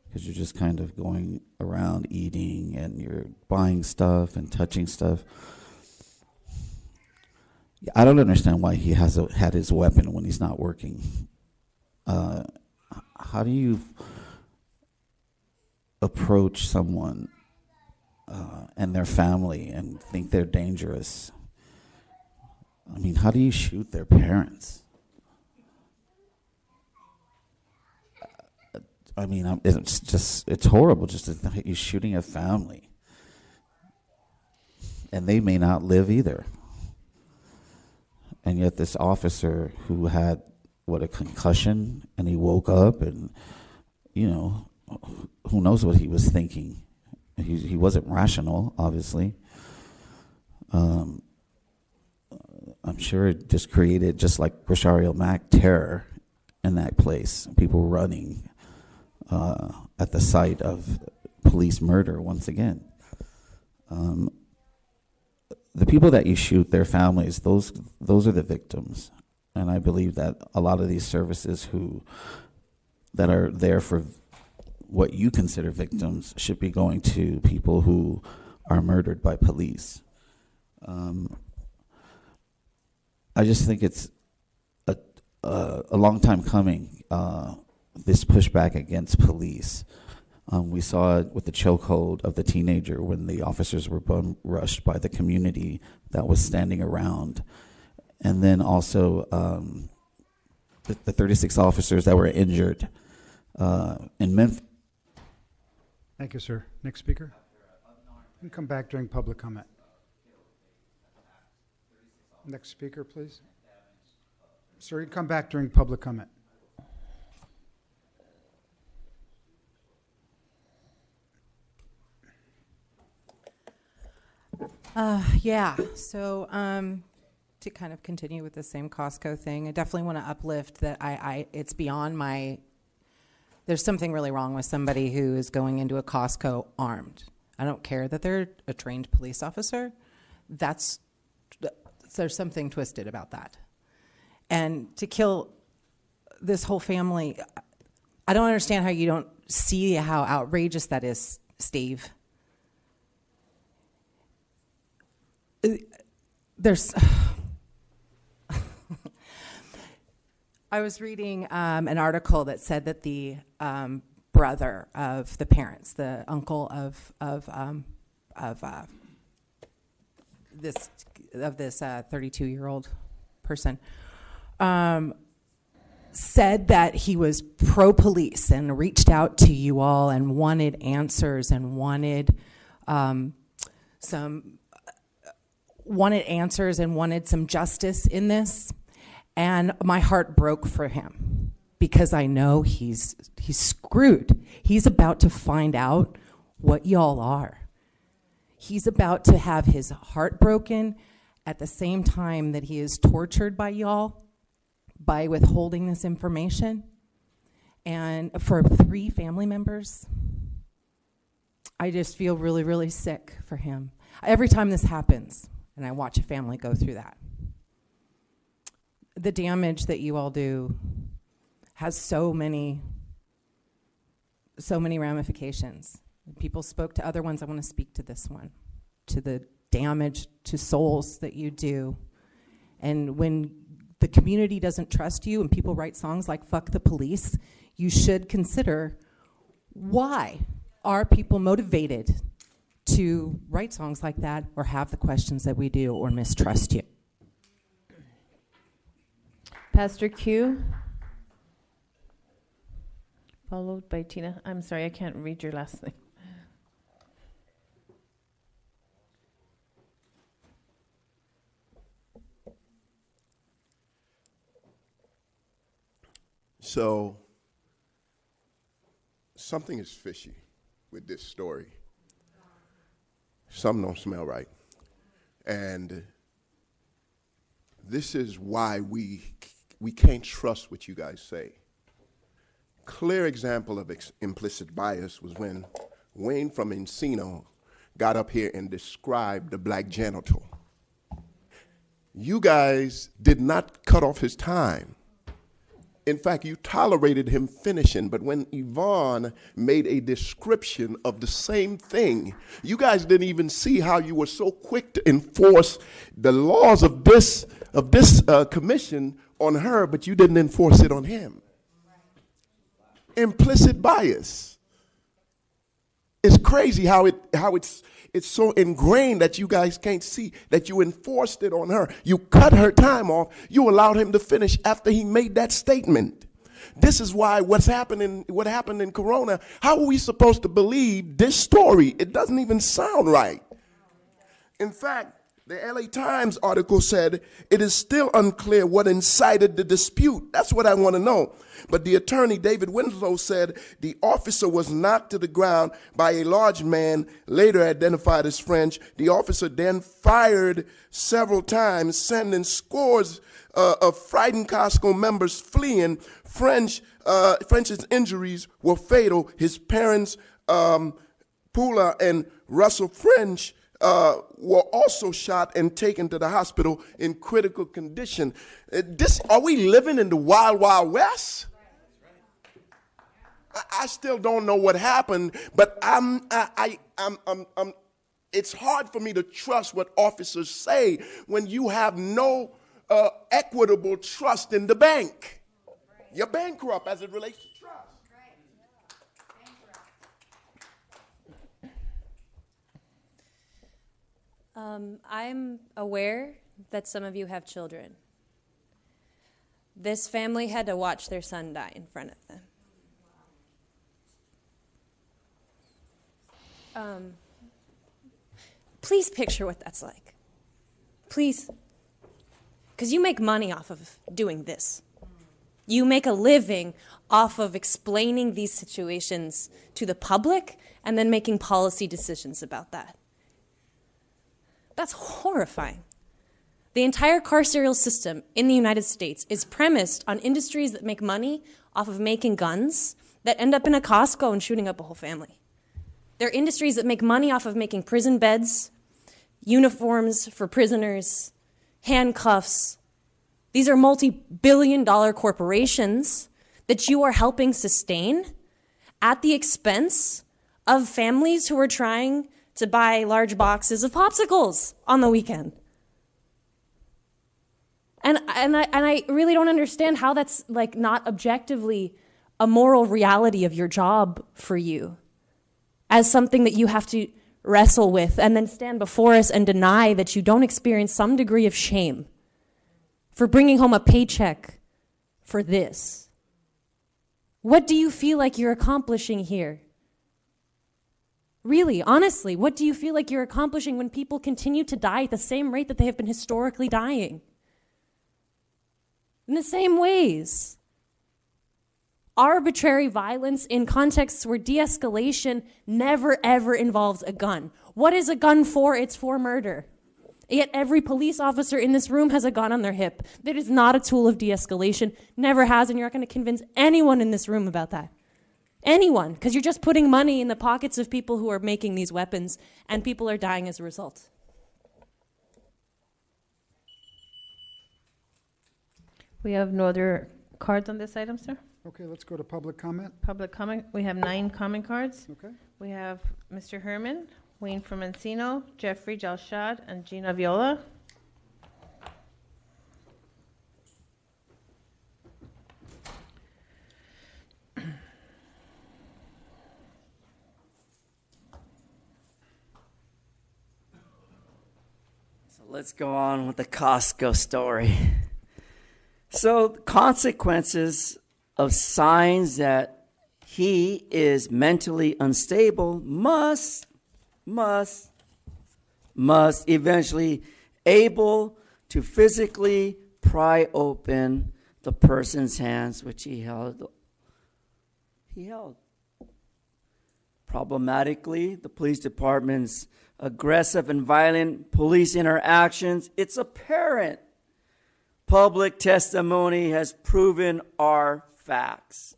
because you're just kind of going around eating and you're buying stuff and touching stuff. I don't understand why he had his weapon when he's not working. How do you approach someone and their family and think they're dangerous? I mean, how do you shoot their parents? I mean, it's horrible just to think you're shooting a family. And they may not live either. And yet this officer who had, a concussion, and he woke up and, who knows what he was thinking. He wasn't rational, obviously. I'm sure it just created, just like Rosario Mack, terror in that place. People running at the sight of police murder once again. The people that you shoot, their families, those are the victims. And I believe that a lot of these services that are there for what you consider victims should be going to people who are murdered by police. I just think it's a long time coming, this pushback against police. We saw it with the chokehold of the teenager when the officers were bum rushed by the community that was standing around. And then also the 36 officers that were injured in Memphis. Thank you, sir. Next speaker. You can come back during public comment. Next speaker, please. Sir, you can come back during public comment. So to kind of continue with the same Costco thing, I definitely want to uplift that it's beyond my, there's something really wrong with somebody who is going into a Costco armed. I don't care that they're a trained police officer. There's something twisted about that. And to kill this whole family, I don't understand how you don't see how outrageous that is, Steve. I was reading an article that said that the brother of the parents, the uncle of this 32-year-old person, said that he was pro-police and reached out to you all and wanted answers and wanted some justice in this. And my heart broke for him because I know he's screwed. He's about to find out what y'all are. He's about to have his heart broken at the same time that he is tortured by y'all by withholding this information. And for 3 family members, I just feel really, really sick for him. Every time this happens, and I watch a family go through that, the damage that you all do has so many ramifications. People spoke to other ones. I want to speak to this one, to the damage to souls that you do. And when the community doesn't trust you and people write songs like "Fuck the Police," you should consider, why are people motivated to write songs like that or have the questions that we do or mistrust you? Pastor Q, followed by Tina. I'm sorry, I can't read your last name. So, something is fishy with this story. Something don't smell right. And this is why we can't trust what you guys say. Clear example of implicit bias was when Wayne from Encino got up here and described the black genital. You guys did not cut off his time. In fact, you tolerated him finishing, but when Yvonne made a description of the same thing, you guys didn't even see how you were so quick to enforce the laws of this commission on her, but you didn't enforce it on him. Implicit bias. It's crazy how it's so ingrained that you guys can't see that you enforced it on her. You cut her time off. You allowed him to finish after he made that statement. This is why what happened in Corona, how are we supposed to believe this story? It doesn't even sound right. In fact, the LA Times article said it is still unclear what incited the dispute. That's what I want to know. But the attorney, David Winslow, said the officer was knocked to the ground by a large man, later identified as French. The officer then fired several times, sending scores of frightened Costco members fleeing. French's injuries were fatal. His parents, Pula and Russell French, were also shot and taken to the hospital in critical condition. Are we living in the wild, wild west? I still don't know what happened, but it's hard for me to trust what officers say when you have no equitable trust in the bank. You're bankrupt as it relates to trust. I'm aware that some of you have children. This family had to watch their son die in front of them. Please picture what that's like. Please. Because you make money off of doing this. You make a living off of explaining these situations to the public and then making policy decisions about that. That's horrifying. The entire carceral system in the United States is premised on industries that make money off of making guns that end up in a Costco and shooting up a whole family. They're industries that make money off of making prison beds, uniforms for prisoners, handcuffs. These are multi-billion-dollar corporations that you are helping sustain at the expense of families who are trying to buy large boxes of popsicles on the weekend. And I really don't understand how that's like not objectively a moral reality of your job for you as something that you have to wrestle with and then stand before us and deny that you don't experience some degree of shame for bringing home a paycheck for this. What do you feel like you're accomplishing here? Really, honestly, what do you feel like you're accomplishing when people continue to die at the same rate that they have been historically dying? In the same ways. arbitrary violence in contexts where de-escalation never ever involves a gun. What is a gun for? It's for murder. Yet every police officer in this room has a gun on their hip. That is not a tool of de-escalation, never has, and you're not going to convince anyone in this room about that. Anyone, because you're just putting money in the pockets of people who are making these weapons, and people are dying as a result. We have no other cards on this item, sir? Okay, let's go to public comment. Public comment, we have 9 comment cards. Okay. We have Mr. Herman, Wayne from Encino, Jeffrey Jalshad, and Gina Viola. So let's go on with the Costco story. So, consequences of signs that he is mentally unstable must eventually able to physically pry open the person's hands which he held. Problematically, the police department's aggressive and violent police interactions, it's apparent. Public testimony has proven our facts.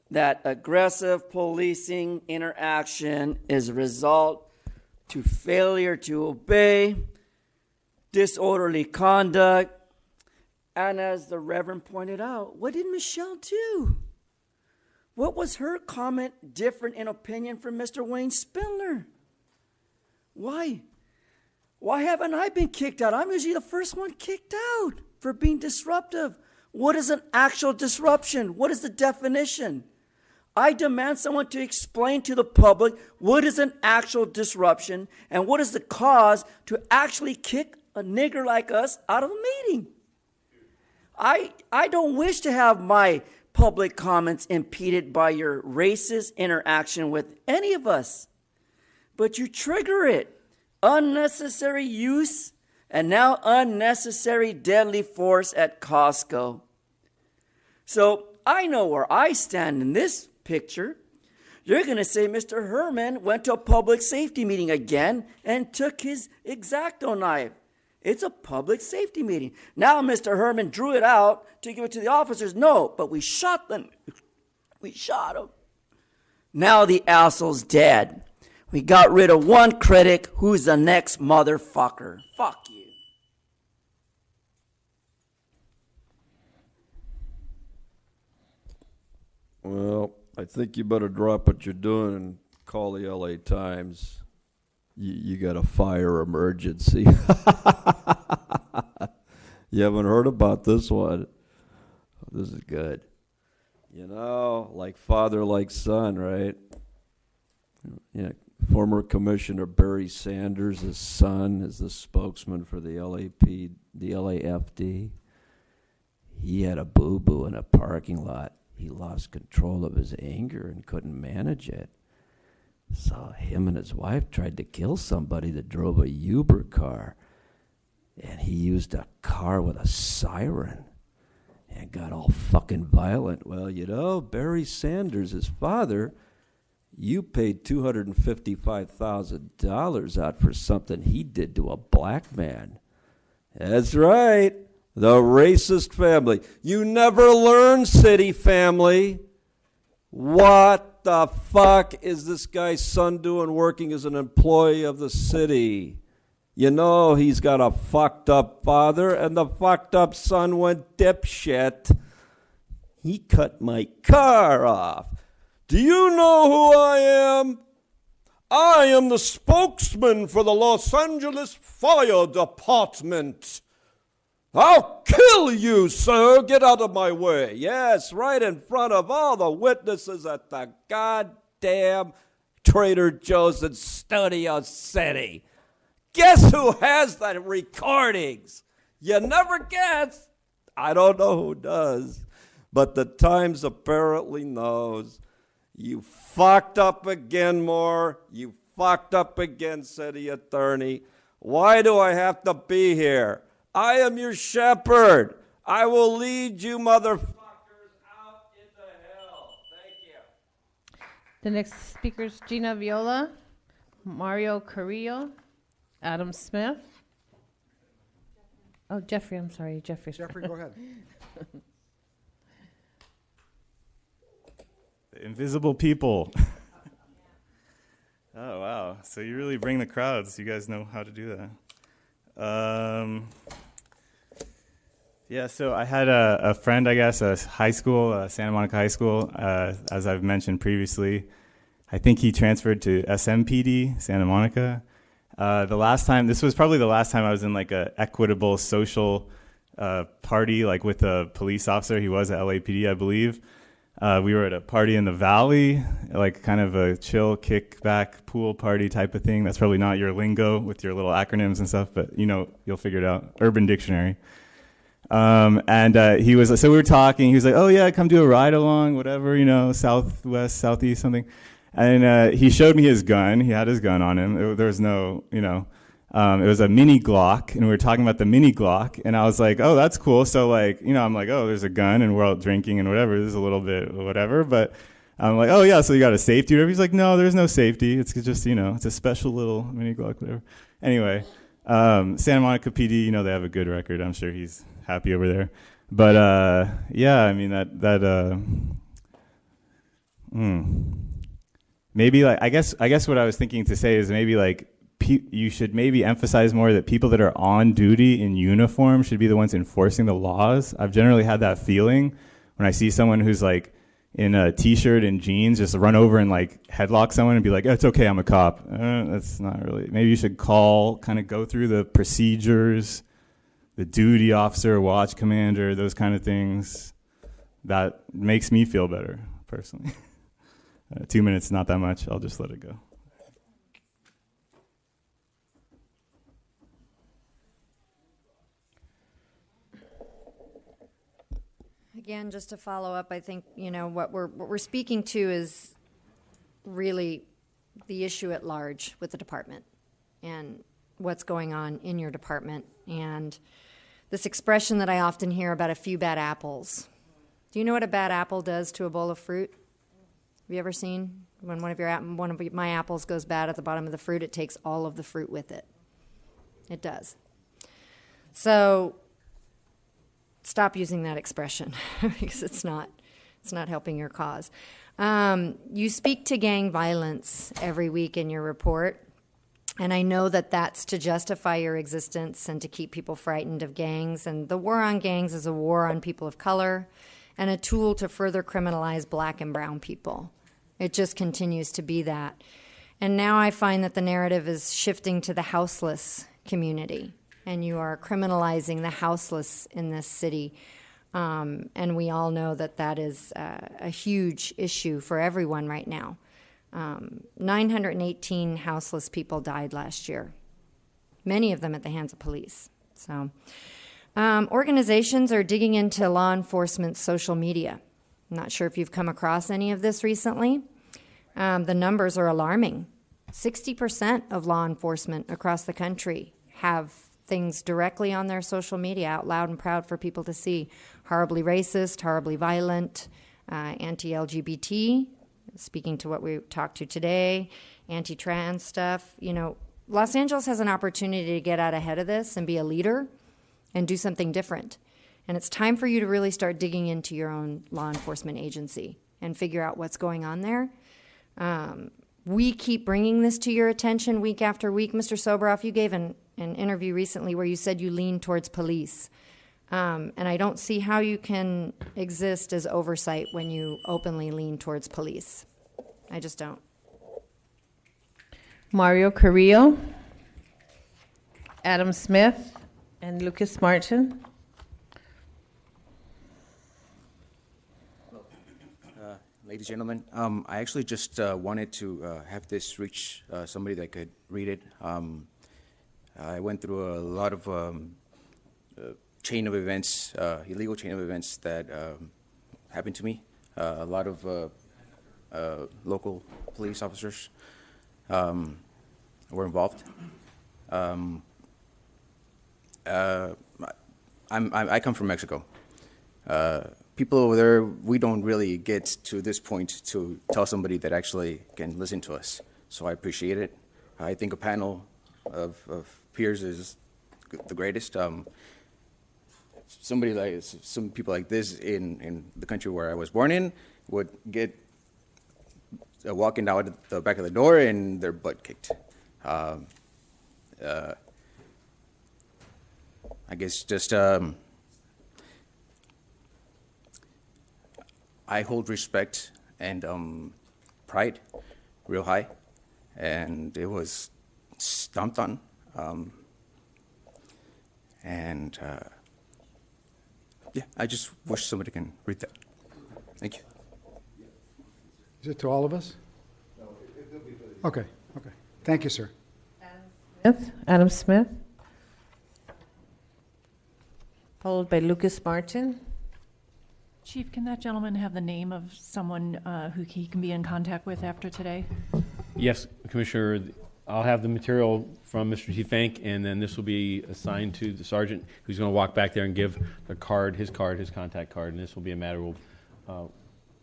That aggressive policing interaction is a result to failure to obey, disorderly conduct, and as the Reverend pointed out, what did Michelle do? What was her comment different in opinion from Mr. Wayne Spindler? Why? Why haven't I been kicked out? I'm usually the first one kicked out for being disruptive. What is an actual disruption? What is the definition? I demand someone to explain to the public what is an actual disruption and what is the cause to actually kick a nigger like us out of a meeting. I don't wish to have my public comments impeded by your racist interaction with any of us, but you trigger it. Unnecessary use and now unnecessary deadly force at Costco. So I know where I stand in this picture. You're going to say Mr. Herman went to a public safety meeting again and took his X-Acto knife. It's a public safety meeting. Now Mr. Herman drew it out to give it to the officers. No, but we shot them. We shot him. Now the asshole's dead. We got rid of one critic. Who's the next motherfucker? Fuck you. Well, I think you better drop what you're doing and call the LA Times. You got a fire emergency. You haven't heard about this one? This is good. You know, like father, like son, right? Yeah. Former Commissioner Barry Sanders, his son, is the spokesman for the LAFD. He had a boo-boo in a parking lot. He lost control of his anger and couldn't manage it. So him and his wife tried to kill somebody that drove a Uber car. And he used a car with a siren and got all fucking violent. Well, you know, Barry Sanders, his father, you paid $255,000 out for something he did to a black man. That's right. The racist family. You never learn, city family. What the fuck is this guy's son doing working as an employee of the city? You know he's got a fucked up father, and the fucked up son went dipshit. He cut my car off. Do you know who I am? I am the spokesman for the Los Angeles Fire Department. I'll kill you, sir. Get out of my way. Yes, right in front of all the witnesses at the goddamn Trader Joe's in Studio City. Guess who has the recordings? You never guess. I don't know who does, but the Times apparently knows. You fucked up again, Moore. You fucked up again, city attorney. Why do I have to be here? I am your shepherd. I will lead you motherfuckers out The next speakers, Gina Viola, Mario Carrillo, Adam Smith. Oh, Jeffrey, I'm sorry, Jeffrey. Jeffrey, go ahead. The invisible people. Oh, wow. So you really bring the crowds. You guys know how to do that. Yeah, so I had a friend, I guess, a high school, Santa Monica High School, as I've mentioned previously. I think he transferred to SMPD, Santa Monica. This was probably the last time I was in like a equitable social party, like with a police officer. He was at LAPD, I believe. We were at a party in the Valley, like kind of a chill kickback pool party type of thing. That's probably not your lingo with your little acronyms and stuff, but you'll figure it out. Urban Dictionary. He was, so we were talking, he was like, oh yeah, come do a ride along, whatever, southwest, southeast, something. And he showed me his gun. He had his gun on him. There was no, it was a mini Glock, and we were talking about the mini Glock, and I was like, oh, that's cool. So like, I'm like, oh, there's a gun, and we're out drinking and whatever. This is a little bit whatever, but I'm like, oh yeah, so you got a safety or whatever. He's like, no, there's no safety. It's just, it's a special little mini Glock, whatever. Anyway, Santa Monica PD, they have a good record. I'm sure he's happy over there. But yeah, I mean maybe like I guess what I was thinking to say is maybe like you should maybe emphasize more that people that are on duty in uniform should be the ones enforcing the laws. I've generally had that feeling when I see someone who's like in a t-shirt and jeans just run over and like headlock someone and be like, oh, it's okay, I'm a cop. That's not really. Maybe you should kind of go through the procedures, the duty officer, watch commander, those kind of things. That makes me feel better, personally. 2 minutes, not that much. I'll just let it go. Again, just to follow up, I think, what we're speaking to is really the issue at large with the department and what's going on in your department. And this expression that I often hear about a few bad apples. Do you know what a bad apple does to a bowl of fruit? Have you ever seen when one of my apples goes bad at the bottom of the fruit, it takes all of the fruit with it? It does. So stop using that expression because it's not helping your cause. You speak to gang violence every week in your report. And I know that that's to justify your existence and to keep people frightened of gangs. And the war on gangs is a war on people of color and a tool to further criminalize black and brown people. It just continues to be that. And now I find that the narrative is shifting to the houseless community. And you are criminalizing the houseless in this city. And we all know that that is a huge issue for everyone right now. 918 houseless people died last year, many of them at the hands of police. So organizations are digging into law enforcement's social media. I'm not sure if you've come across any of this recently. The numbers are alarming. 60% of law enforcement across the country have things directly on their social media, out loud and proud for people to see. Horribly racist, horribly violent, anti-LGBT, speaking to what we talked to today, anti-trans stuff. Los Angeles has an opportunity to get out ahead of this and be a leader and do something different. And it's time for you to really start digging into your own law enforcement agency and figure out what's going on there. We keep bringing this to your attention week after week. Mr. Soboroff, you gave an interview recently where you said you lean towards police. And I don't see how you can exist as oversight when you openly lean towards police. I just don't. Mario Carrillo, Adam Smith, and Lucas Martin. Ladies and gentlemen, I actually just wanted to have this reach somebody that could read it. I went through a lot of chain of events, illegal chain of events that happened to me. A lot of local police officers were involved. I come from Mexico. people over there, we don't really get to this point to tell somebody that actually can listen to us. So I appreciate it. I think a panel of peers is the greatest. Somebody like some people like this in the country where I was born in would get walking out the back of the door and their butt kicked. I guess just I hold respect and pride real high, and it was stomped on. Yeah, I just wish somebody can read that. Thank you. Is it to all of us? No, it'll be for the... Okay, okay. Thank you, sir. Adam Smith. Followed by Lucas Martin. Chief, can that gentleman have the name of someone who he can be in contact with after today? Yes, Commissioner. I'll have the material from Mr. Chief Fank, and then this will be assigned to the sergeant, who's going to walk back there and give his contact card, and this will be a matter of.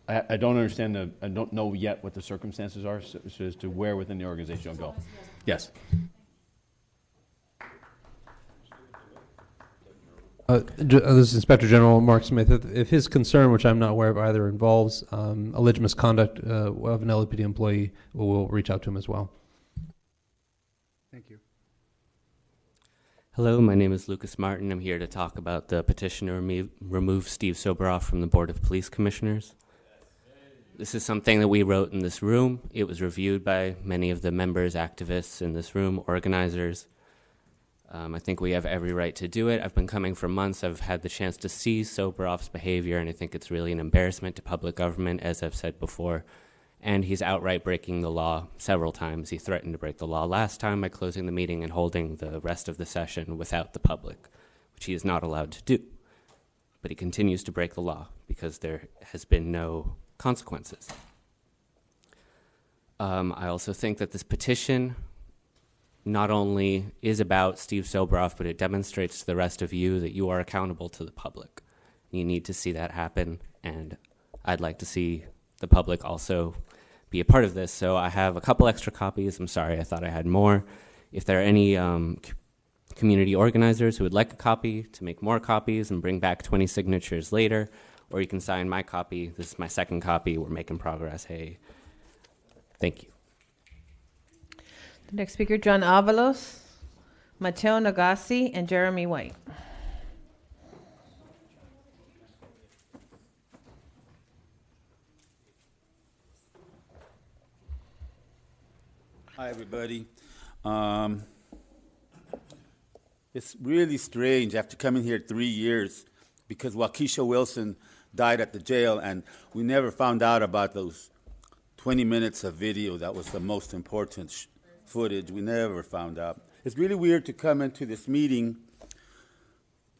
I don't understand I don't know yet what the circumstances are as to where within the organization you'll go. Yes. This is Inspector General Mark Smith. If his concern, which I'm not aware of either, involves alleged misconduct of an LAPD employee, we'll reach out to him as well. Thank you. Hello, my name is Lucas Martin. I'm here to talk about the petition to remove Steve Soboroff from the Board of Police Commissioners. This is something that we wrote in this room. It was reviewed by many of the members, activists in this room, organizers. I think we have every right to do it. I've been coming for months. I've had the chance to see Soboroff's behavior, and I think it's really an embarrassment to public government, as I've said before. And he's outright breaking the law several times. He threatened to break the law last time by closing the meeting and holding the rest of the session without the public, which he is not allowed to do. But he continues to break the law because there has been no consequences. I also think that this petition not only is about Steve Soboroff, but it demonstrates to the rest of you that you are accountable to the public. You need to see that happen, and I'd like to see the public also be a part of this. So I have a couple extra copies. I'm sorry, I thought I had more. If there are any community organizers who would like a copy, to make more copies and bring back 20 signatures later, or you can sign my copy. This is my second copy. We're making progress. Hey, thank you. The next speaker, John Avalos, Mateo Nagasi, and Jeremy White. Hi, everybody. It's really strange after coming here 3 years because Waukesha Wilson died at the jail, and we never found out about those 20 minutes of video that was the most important footage. We never found out. It's really weird to come into this meeting,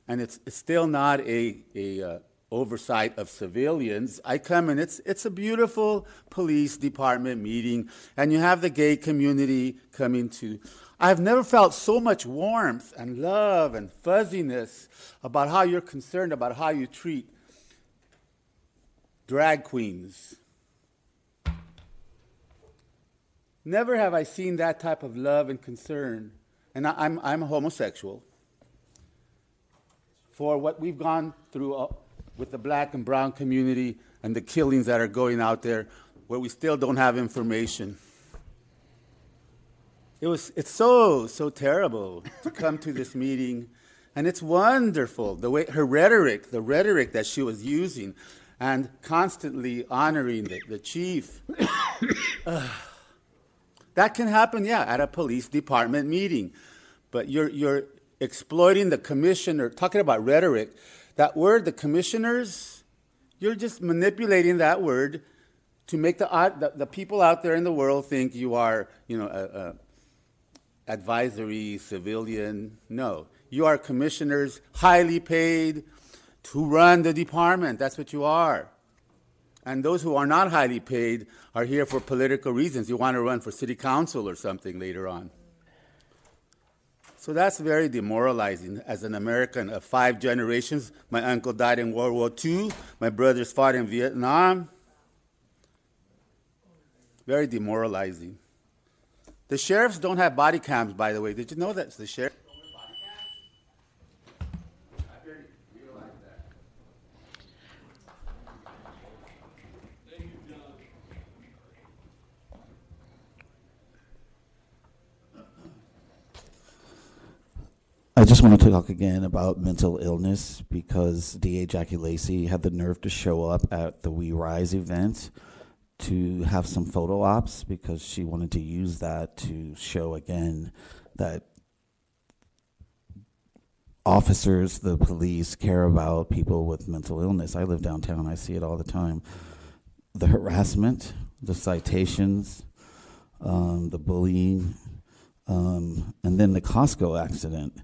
and it's still not a oversight of civilians. I come and it's a beautiful police department meeting, and you have the gay community coming to. I've never felt so much warmth and love and fuzziness about how you're concerned about how you treat drag queens. Never have I seen that type of love and concern. And I'm a homosexual. For what we've gone through with the black and brown community and the killings that are going out there where we still don't have information. It's so terrible to come to this meeting, and it's wonderful the way the rhetoric that she was using, and constantly honoring the chief. That can happen, yeah, at a police department meeting, but you're exploiting the commissioner, talking about rhetoric. That word, the commissioners, you're just manipulating that word to make the people out there in the world think you are, advisory civilian. No, you are commissioners, highly paid to run the department. That's what you are. And those who are not highly paid are here for political reasons. You want to run for city council or something later on. So that's very demoralizing. As an American of 5 generations, my uncle died in World War II, my brothers fought in Vietnam. Very demoralizing. The sheriffs don't have body cams, by the way. Did you know that? The sheriff. I just want to talk again about mental illness because DA Jackie Lacey had the nerve to show up at the We Rise event to have some photo ops because she wanted to use that to show again that officers, the police, care about people with mental illness. I live downtown. I see it all the time. The harassment, the citations, the bullying, and then the Costco accident.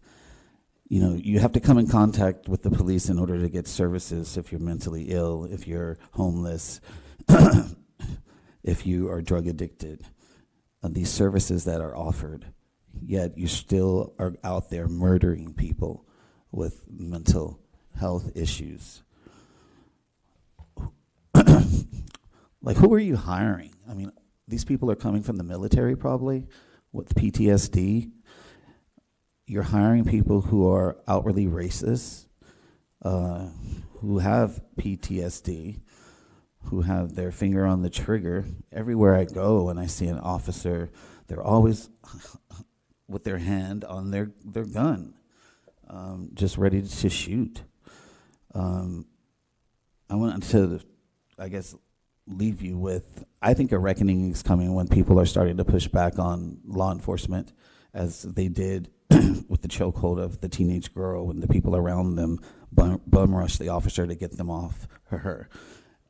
You know, you have to come in contact with the police in order to get services if you're mentally ill, if you're homeless, if you are drug addicted. These services that are offered, yet you still are out there murdering people with mental health issues. Like, who are you hiring? I mean, these people are coming from the military probably with PTSD. You're hiring people who are outwardly racist, who have PTSD, who have their finger on the trigger. Everywhere I go and I see an officer, they're always with their hand on their gun, just ready to shoot. I wanted to, I guess, leave you with, I think a reckoning is coming when people are starting to push back on law enforcement, as they did with the chokehold of the teenage girl when the people around them bum rushed the officer to get them off her.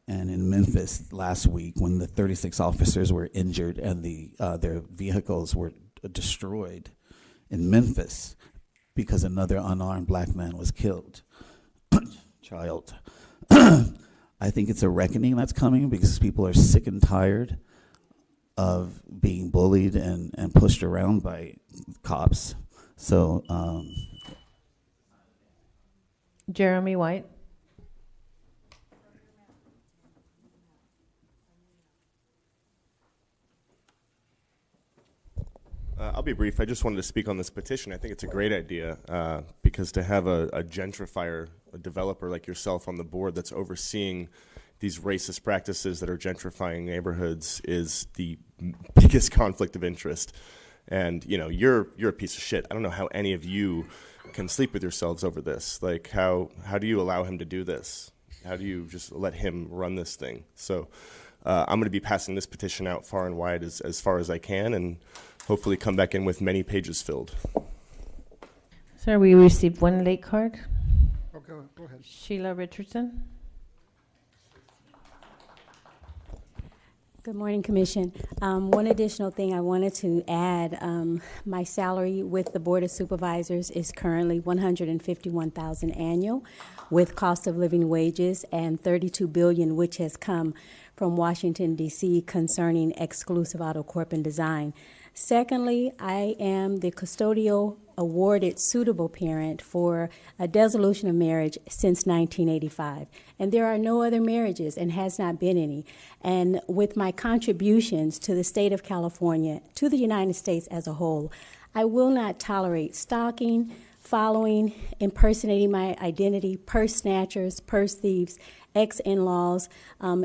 And in Memphis last week, when the 36 officers were injured and their vehicles were destroyed in Memphis because another unarmed black man was killed. Child. I think it's a reckoning that's coming because people are sick and tired of being bullied and pushed around by cops. So, Jeremy White. I'll be brief. I just wanted to speak on this petition. I think it's a great idea because to have a gentrifier, a developer like yourself on the board that's overseeing these racist practices that are gentrifying neighborhoods is the biggest conflict of interest. And you know, you're a piece of shit. I don't know how any of you can sleep with yourselves over this. Like, how do you allow him to do this? How do you just let him run this thing? So I'm going to be passing this petition out far and wide as far as I can, and hopefully come back in with many pages filled. Sir, we received one late card. Okay, go ahead. Sheila Richardson. Good morning, Commission. One additional thing I wanted to add, my salary with the Board of Supervisors is currently $151,000 annual with cost of living wages and $32 billion, which has come from Washington, D.C. concerning exclusive auto corp and design. Secondly, I am the custodial awarded suitable parent for a dissolution of marriage since 1985. And there are no other marriages and has not been any. And with my contributions to the state of California, to the United States as a whole, I will not tolerate stalking, following, impersonating my identity, purse snatchers, purse thieves, ex-in-laws,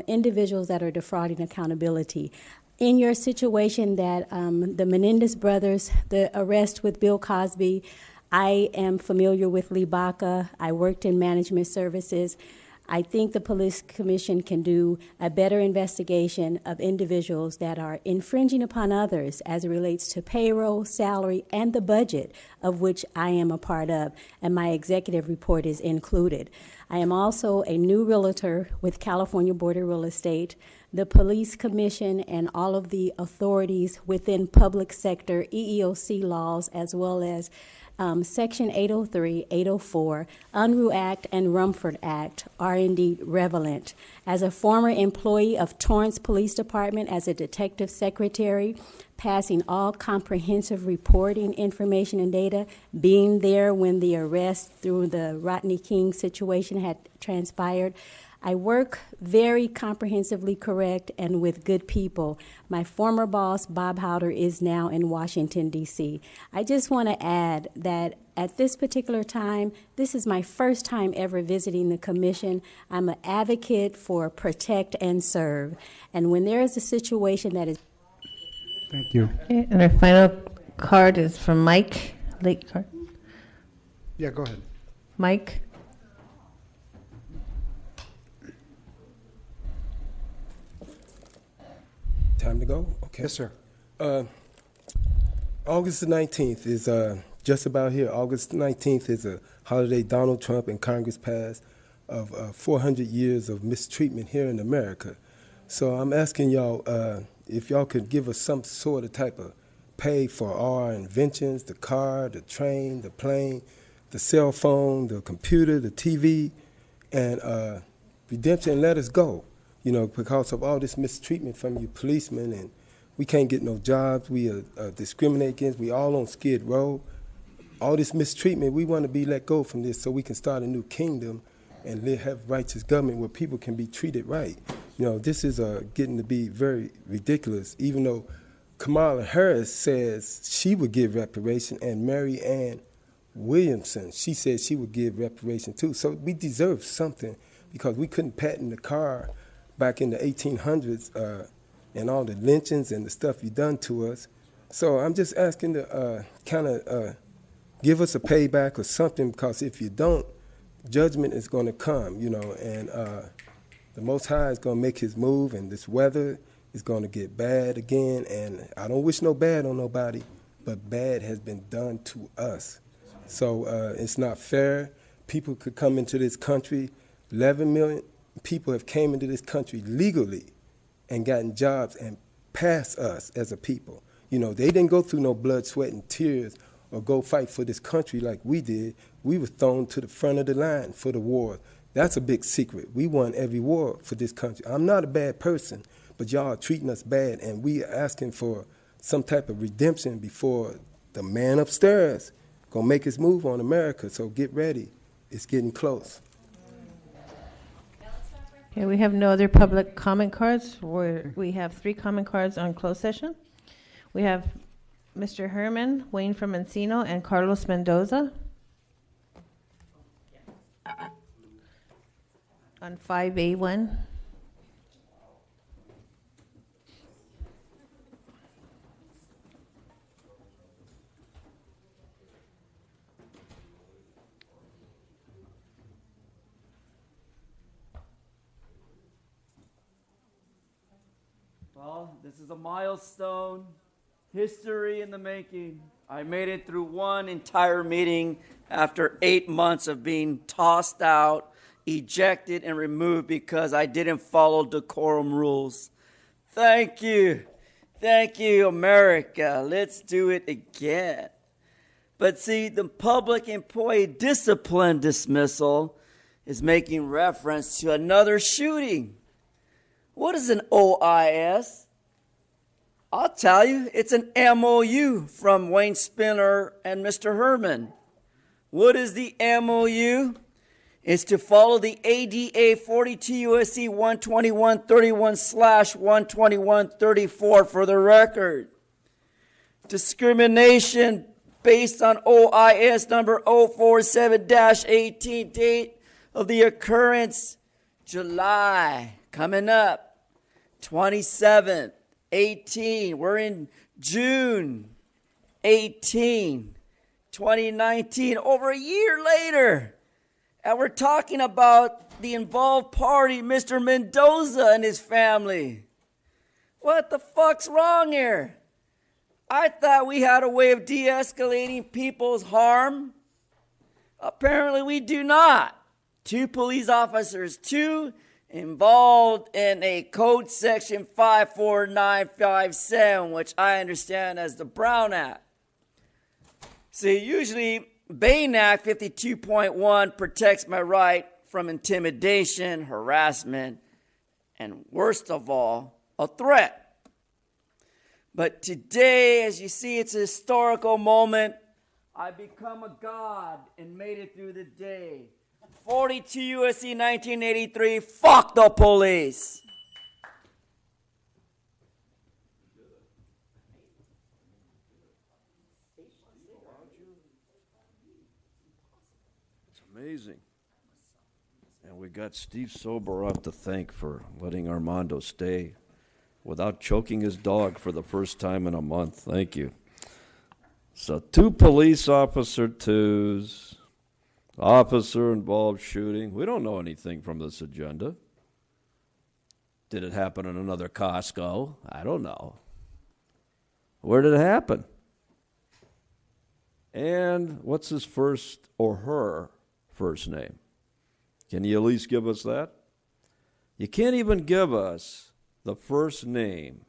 individuals that are defrauding accountability. In your situation that the Menendez brothers, the arrest with Bill Cosby, I am familiar with Lee Baca. I worked in management services. I think the Police Commission can do a better investigation of individuals that are infringing upon others as it relates to payroll, salary, and the budget of which I am a part of, and my executive report is included. I am also a new realtor with California Board of Real Estate, the Police Commission, and all of the authorities within public sector EEOC laws, as well as Section 803, 804, Unruh Act, and Rumford Act are indeed relevant. As a former employee of Torrance Police Department as a detective secretary, passing all comprehensive reporting information and data, being there when the arrest through the Rodney King situation had transpired, I work very comprehensively correct and with good people. My former boss, Bob Howder, is now in Washington, D.C. I just want to add that at this particular time, this is my first time ever visiting the commission. I'm an advocate for protect and serve. And when there is a situation that is... Thank you. Okay, and our final card is from Mike. Late card. Yeah, go ahead. Mike. Time to go? Okay. Yes, sir. August the 19th is just about here. August 19th is a holiday Donald Trump and Congress passed of 400 years of mistreatment here in America. So I'm asking y'all if y'all could give us some sort of type of pay for all our inventions, the car, the train, the plane, the cell phone, the computer, the TV, and redemption, and let us go. You know, because of all this mistreatment from you policemen, and we can't get no jobs, we are discriminated against, we all on Skid Row. All this mistreatment, we want to be let go from this so we can start a new kingdom and have righteous government where people can be treated right. You know, this is getting to be very ridiculous, even though Kamala Harris says she would give reparation, and Mary Ann Williamson, she said she would give reparation too. So we deserve something because we couldn't patent the car back in the 1800s and all the lynchings and the stuff you done to us. So I'm just asking to kind of give us a payback or something, because if you don't, judgment is going to come, you know, and the Most High is going to make his move, and this weather is going to get bad again. And I don't wish no bad on nobody, but bad has been done to us. So it's not fair. People could come into this country, 11 million people have came into this country legally and gotten jobs and passed us as a people. You know, they didn't go through no blood, sweat, and tears or go fight for this country like we did. We were thrown to the front of the line for the war. That's a big secret. We won every war for this country. I'm not a bad person, but y'all are treating us bad, and we are asking for some type of redemption before the man upstairs gonna make his move on America. So get ready. It's getting close. Okay, we have no other public comment cards. We have 3 comment cards on closed session. We have Mr. Herman, Wayne from Encino, and Carlos Mendoza on 5A1. Well, this is a milestone, history in the making. I made it through one entire meeting after 8 months of being tossed out, ejected, and removed because I didn't follow decorum rules. Thank you. Thank you, America. Let's do it again. But see, the public employee discipline dismissal is making reference to another shooting. What is an OIS? I'll tell you, it's an MOU from Wayne Spinner and Mr. Herman. What is the MOU? It's to follow the ADA 42 U.S.C. 12131/12134 for the record. Discrimination based on OIS number 047-18, date of the occurrence, July. Coming up, 27th, 18. We're in June 18, 2019, over a year later. And we're talking about the involved party, Mr. Mendoza and his family. What the fuck's wrong here? I thought we had a way of de-escalating people's harm. Apparently we do not. 2 police officers, 2 involved in a code section 54957, which I understand as the Brown Act. See, usually Bain Act 52.1 protects my right from intimidation, harassment, and worst of all, a threat. But today, as you see, it's a historical moment. I become a god and made it through the day. 42 U.S.C. 1983, fuck the police. It's amazing. And we got Steve Soboroff to thank for letting Armando stay without choking his dog for the first time in a month. Thank you. So 2 police officer twos, officer-involved shooting. We don't know anything from this agenda. Did it happen in another Costco? I don't know. Where did it happen? And what's his first or her first name? Can you at least give us that? You can't even give us the first name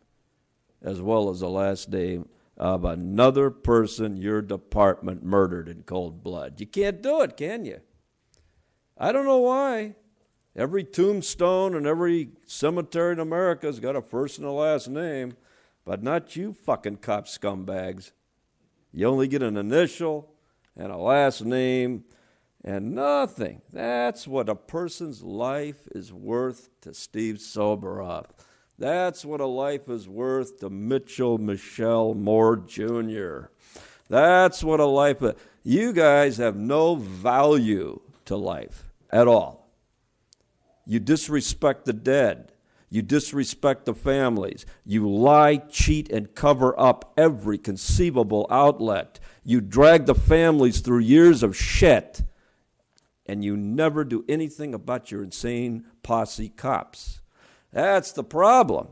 as well as the last name of another person your department murdered in cold blood. You can't do it, can you? I don't know why. Every tombstone and every cemetery in America's got a first and a last name, but not you fucking cop scumbags. You only get an initial and a last name and nothing. That's what a person's life is worth to Steve Soboroff. That's what a life is worth to Mitchell Michelle Moore Jr. That's what a life is. You guys have no value to life at all. You disrespect the dead. You disrespect the families. You lie, cheat, and cover up every conceivable outlet. You drag the families through years of shit, and you never do anything about your insane posse cops. That's the problem.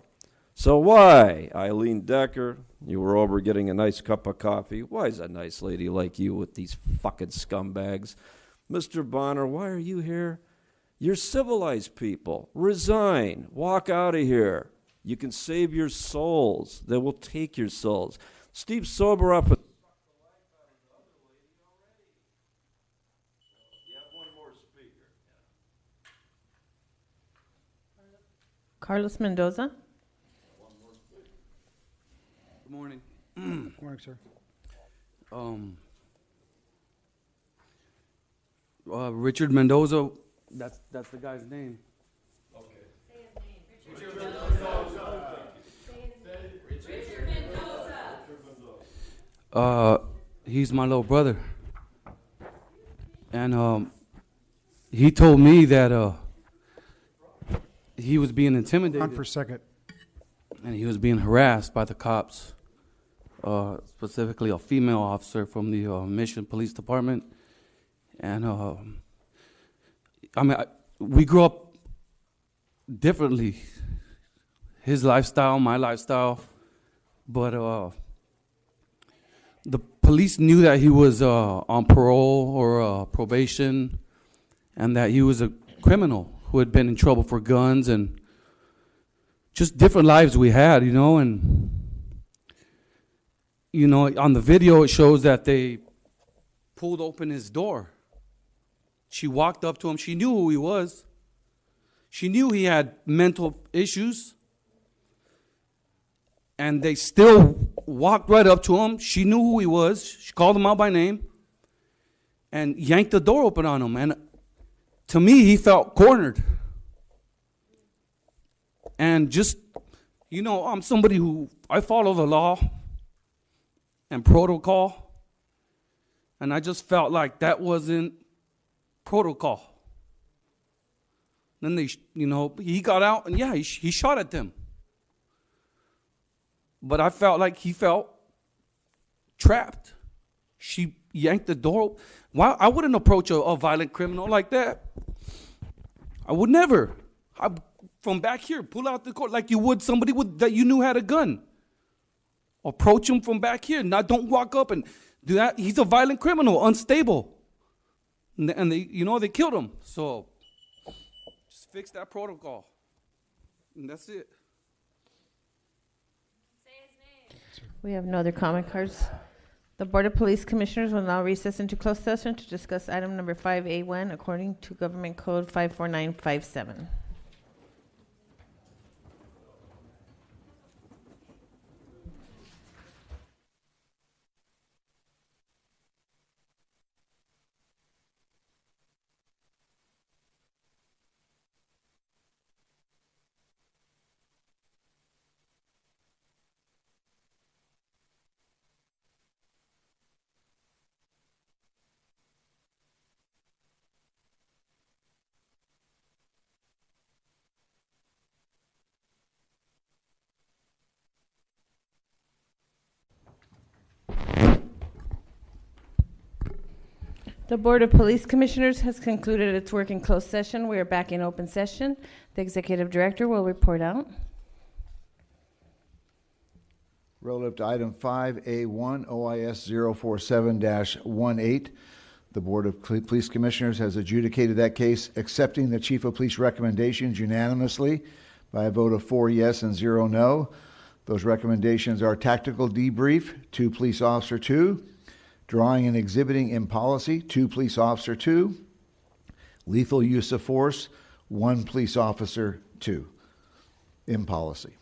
So why, Eileen Decker, you were over getting a nice cup of coffee. Why is a nice lady like you with these fucking scumbags? Mr. Bonner, why are you here? You're civilized people. Resign. Walk out of here. You can save your souls. They will take your souls. Steve Soboroff. Carlos Mendoza. Good morning. Good morning, sir. Richard Mendoza. That's the guy's name. Okay. Say his name. Richard Mendoza. Richard Mendoza. He's my little brother, and he told me that he was being intimidated. Hold on for a second. And he was being harassed by the cops, specifically a female officer from the Mission Police Department. And we grew up differently. His lifestyle, my lifestyle, but the police knew that he was on parole or probation, and that he was a criminal who had been in trouble for guns and just different lives we had, you know. And, you know, on the video it shows that they pulled open his door. She walked up to him. She knew who he was. She knew he had mental issues. And they still walked right up to him. She knew who he was. She called him out by name and yanked the door open on him. And to me, he felt cornered. And just, you know, I'm somebody who, I follow the law and protocol. And I just felt like that wasn't protocol. Then they, you know, he got out and yeah, he shot at them. But I felt like he felt trapped. She yanked the door. Why? I wouldn't approach a violent criminal like that. I would never. From back here, pull out the cord like you would somebody that you knew had a gun. Approach him from back here. Now don't walk up and do that. He's a violent criminal, unstable. And they, you know, they killed him. So just fix that protocol. And that's it. We have no other comment cards. The Board of Police Commissioners will now recess into closed session to discuss item number 5A1 according to Government Code 54957. The Board of Police Commissioners has concluded its work in closed session. We are back in open session. The Executive Director will report out. Relative to item 5A1 OIS 047-18, the Board of Police Commissioners has adjudicated that case, accepting the Chief of Police recommendations unanimously by a vote of 4 yes and 0 no. Those recommendations are tactical debrief to Police Officer 2, drawing and exhibiting in policy 2 Police Officer 2, lethal use of force 1 Police Officer 2 in policy.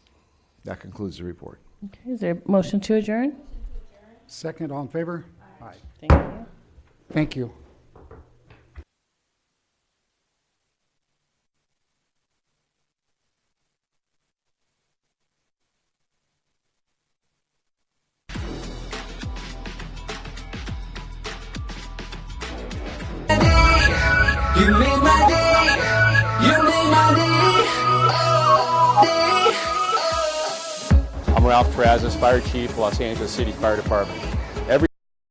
That concludes the report. Okay, is there a motion to adjourn? Second, all in favor? Aye. Thank you. Thank you. You made my day. You made my day. I'm Ralph Terrazas, Fire Chief, Los Angeles City Fire Department.